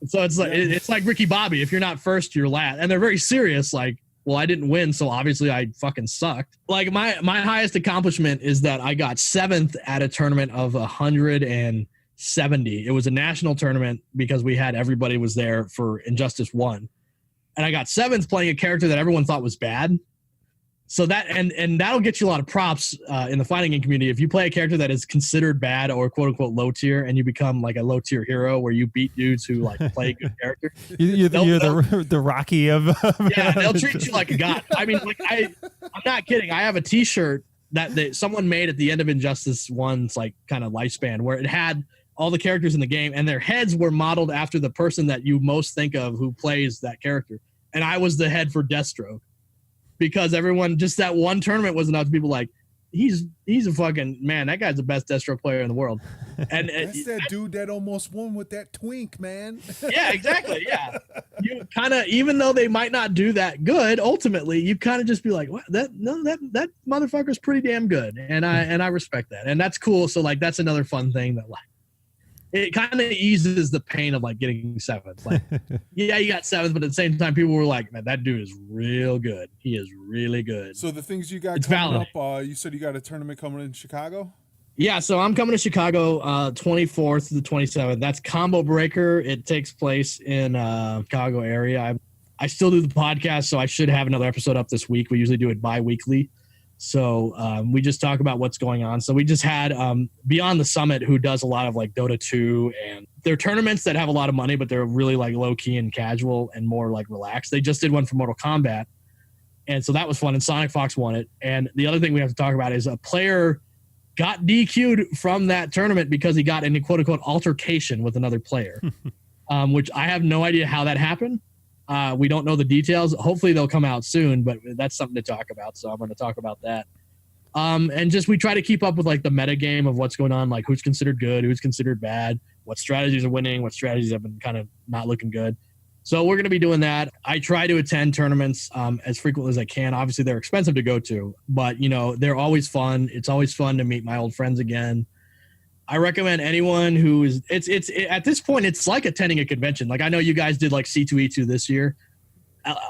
Speaker 4: so it's like, it's like Ricky Bobby. If you're not first, you're last. And they're very serious. Like, well, I didn't win, so obviously I fucking sucked. Like my highest accomplishment is that I got 7th at a tournament of 170. It was a national tournament because we had everybody was there for Injustice 1. And I got 7th playing a character that everyone thought was bad. So that and that'll get you a lot of props in the fighting game community. If you play a character that is considered bad or quote unquote low tier, and you become like a low tier hero where you beat dudes who like play a good character,
Speaker 1: you're the Rocky of
Speaker 4: yeah, they'll treat you like a god. I mean, like I'm not kidding. I have a T-shirt that someone made at the end of Injustice 1's like kind of lifespan where it had all the characters in the game and their heads were modeled after the person that you most think of who plays that character, and I was the head for Deathstroke. Because everyone, just that one tournament was enough to people like, he's a fucking man. That guy's the best Deathstroke player in the world. And
Speaker 3: that's that dude that almost won with that twink, man.
Speaker 4: Yeah, exactly. Yeah, you kind of, even though they might not do that good, ultimately you kind of just be like, what? That motherfucker's pretty damn good, and I respect that, and that's cool. So like that's another fun thing that like. It kind of eases the pain of like getting 7th. Like, yeah, you got 7th, but at the same time, people were like, "Man, that dude is real good. He is really good."
Speaker 3: So the things you got coming up, you said you got a tournament coming in Chicago.
Speaker 4: Yeah, so I'm coming to Chicago 24th to the 27th. That's Combo Breaker. It takes place in Chicago area. I still do the podcast, so I should have another episode up this week. We usually do it bi-weekly. So we just talk about what's going on. So we just had Beyond the Summit, who does a lot of like Dota 2, and they're tournaments that have a lot of money, but they're really like low key and casual and more like relaxed. They just did one for Mortal Kombat. And so that was fun. And Sonic Fox won it. And the other thing we have to talk about is a player got DQ'd from that tournament because he got in a quote unquote altercation with another player, which I have no idea how that happened. We don't know the details. Hopefully they'll come out soon, but that's something to talk about. So I'm going to talk about that. And just we try to keep up with like the meta game of what's going on, like who's considered good, who's considered bad, what strategies are winning, what strategies have been kind of not looking good. So we're going to be doing that. I try to attend tournaments as frequently as I can. Obviously, they're expensive to go to, but they're always fun. It's always fun to meet my old friends again. I recommend anyone who is at this point, it's like attending a convention. Like I know you guys did like C2E2 this year.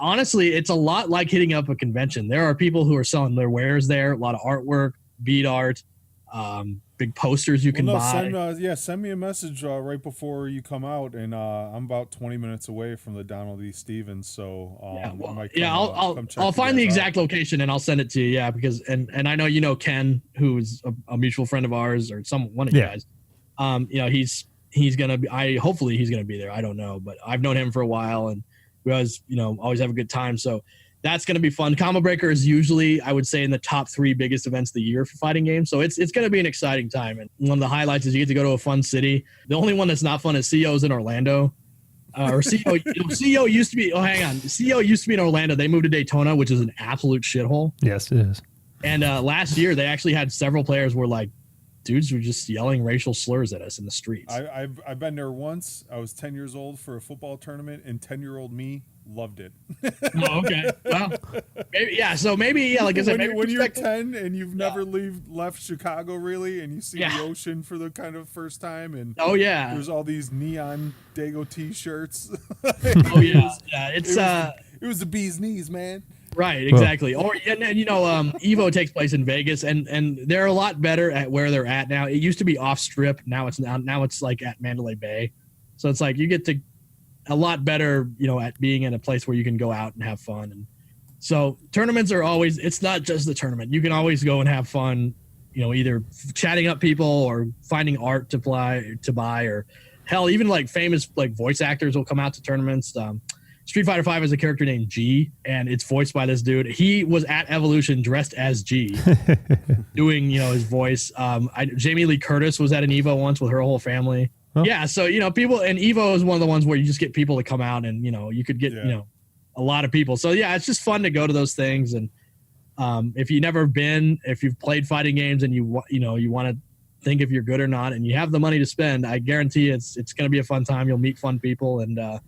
Speaker 4: Honestly, it's a lot like hitting up a convention. There are people who are selling their wares there, a lot of artwork, bead art, big posters you can buy.
Speaker 3: Send me a message right before you come out, and I'm about 20 minutes away from the Donald E. Stevens, so
Speaker 4: I'll find the exact location and I'll send it to you. Yeah, because and I know Ken, who's a mutual friend of ours, or one of you guys. He's gonna be. Hopefully he's gonna be there. I don't know, but I've known him for a while, and we always have a good time. So that's going to be fun. Combo Breaker is usually, I would say, in the top 3 biggest events of the year for fighting games. So it's going to be an exciting time. And one of the highlights is you get to go to a fun city. The only one that's not fun is CO's in Orlando. CO used to be. Oh, hang on. CO used to be in Orlando. They moved to Daytona, which is an absolute shithole.
Speaker 1: Yes, it is.
Speaker 4: And last year, they actually had several players were like, dudes were just yelling racial slurs at us in the streets.
Speaker 3: I've been there once. I was 10 years old for a football tournament, and 10-year-old me loved it.
Speaker 4: Oh, okay. Well, maybe, yeah. So maybe, like I said,
Speaker 3: when you're 10 and you've never left Chicago really, and you see the ocean for the kind of first time, and there's all these neon Dago T-shirts. It was the bee's knees, man.
Speaker 4: Right, exactly. Or Evo takes place in Vegas, and they're a lot better at where they're at now. It used to be off strip, now it's like at Mandalay Bay, so it's like you get to a lot better, at being in a place where you can go out and have fun. And so tournaments are always, it's not just the tournament. You can always go and have fun, either chatting up people or finding art to buy, or hell, even like famous like voice actors will come out to tournaments. Street Fighter V has a character named G, and it's voiced by this dude. He was at Evolution dressed as G, doing his voice. Jamie Lee Curtis was at an Evo once with her whole family. Huh? Yeah, so people, and Evo is one of the ones where you just get people to come out, and you could get a lot of people. So yeah, it's just fun to go to those things. And if you've never been, if you've played fighting games and you want to think if you're good or not, and you have the money to spend, I guarantee it's going to be a fun time. You'll meet fun people, and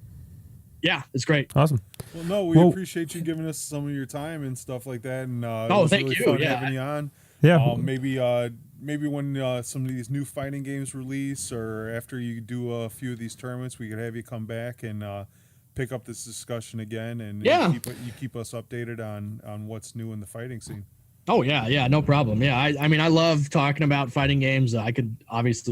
Speaker 4: yeah, it's great.
Speaker 1: Awesome.
Speaker 3: Well, no, we appreciate you giving us some of your time and stuff like that. And it was
Speaker 4: thank
Speaker 3: really
Speaker 4: you.
Speaker 3: fun
Speaker 4: Yeah.
Speaker 3: having you on.
Speaker 1: Yeah.
Speaker 3: Maybe when some of these new fighting games release, or after you do a few of these tournaments, we could have you come back and pick up this discussion again, and you keep us updated on what's new in the fighting scene.
Speaker 4: Oh yeah, no problem. Yeah, I mean, I love talking about fighting games. I could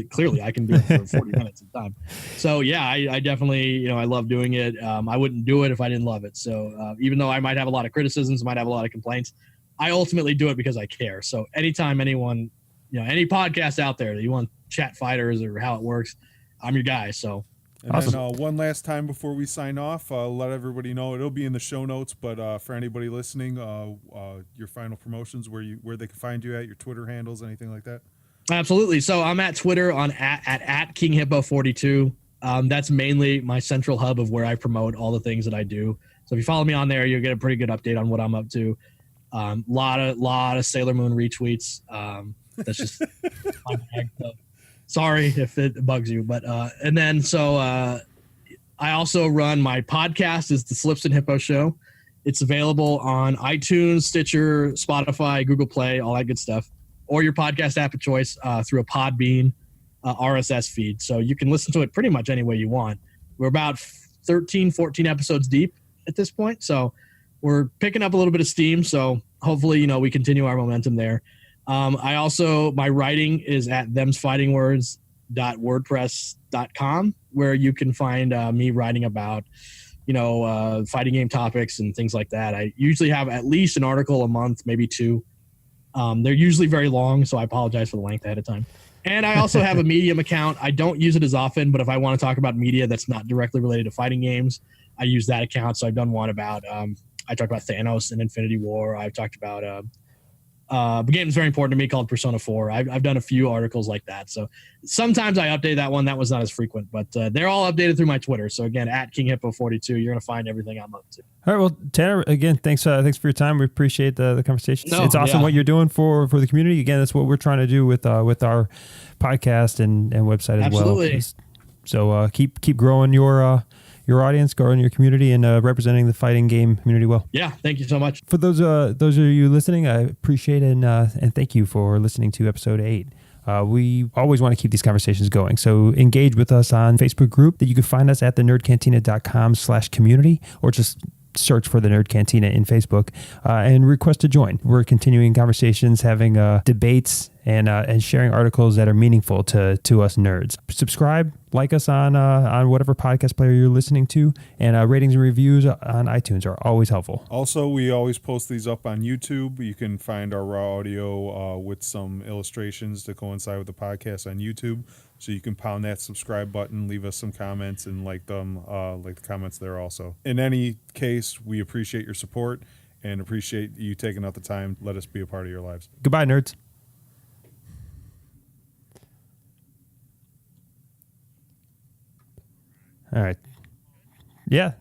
Speaker 4: clearly I can do it for 40 minutes at a time. So yeah, I definitely, I love doing it. I wouldn't do it if I didn't love it. So even though I might have a lot of criticisms, might have a lot of complaints, I ultimately do it because I care. So anytime anyone, any podcast out there that you want to chat fighters or how it works, I'm your guy. So.
Speaker 3: And
Speaker 1: awesome.
Speaker 3: then one last time before we sign off, let everybody know, it'll be in the show notes, but for anybody listening, your final promotions, where they can find you at, your Twitter handles, anything like that.
Speaker 4: Absolutely. So I'm at Twitter at King Hippo 42. That's mainly my central hub of where I promote all the things that I do. So if you follow me on there, you'll get a pretty good update on what I'm up to. Lot of Sailor Moon retweets. That's just my bag, so. Sorry if it bugs you, but and then I also run my podcast is the Slips and Hippo Show. It's available on iTunes, Stitcher, Spotify, Google Play, all that good stuff, or your podcast app of choice through a Podbean RSS feed. So you can listen to it pretty much any way you want. We're about 13, 14 episodes deep at this point, so we're picking up a little bit of steam. So hopefully, we continue our momentum there. My writing is at themsfightingwords.wordpress.com, where you can find me writing about, fighting game topics and things like that. I usually have at least an article a month, maybe two. They're usually very long, so I apologize for the length ahead of time. And I also have a Medium account. I don't use it as often, but if I want to talk about media that's not directly related to fighting games, I use that account. So I've done one about, I talked about Thanos and Infinity War. I've talked about, a game that's very important to me called Persona 4. I've done a few articles like that. So sometimes I update that one. That was not as frequent, but they're all updated through my Twitter. So again, at King Hippo 42, you're going to find everything I'm up to.
Speaker 1: All right. Well, Tanner, again, thanks for your time. We appreciate the conversation. It's awesome what you're doing for the community. Again, that's what we're trying to do with our podcast and website as well.
Speaker 4: Absolutely.
Speaker 1: So keep growing your audience, growing your community, and representing the fighting game community well.
Speaker 4: Yeah, thank you so much.
Speaker 1: For those of you listening, I appreciate it and thank you for listening to episode 8. We always want to keep these conversations going, so engage with us on Facebook group that you can find us at thenerdcantina.com/community, or just search for the Nerd Cantina in Facebook and request to join. We're continuing conversations, having debates, and sharing articles that are meaningful to us nerds. Subscribe, like us on whatever podcast player you're listening to, and ratings and reviews on iTunes are always helpful.
Speaker 3: Also, we always post these up on YouTube. You can find our raw audio with some illustrations to coincide with the podcast on YouTube. So you can pound that subscribe button, leave us some comments, and like the comments there also. In any case, we appreciate your support and appreciate you taking out the time. Let us be a part of your lives.
Speaker 1: Goodbye, nerds. All right. Yeah.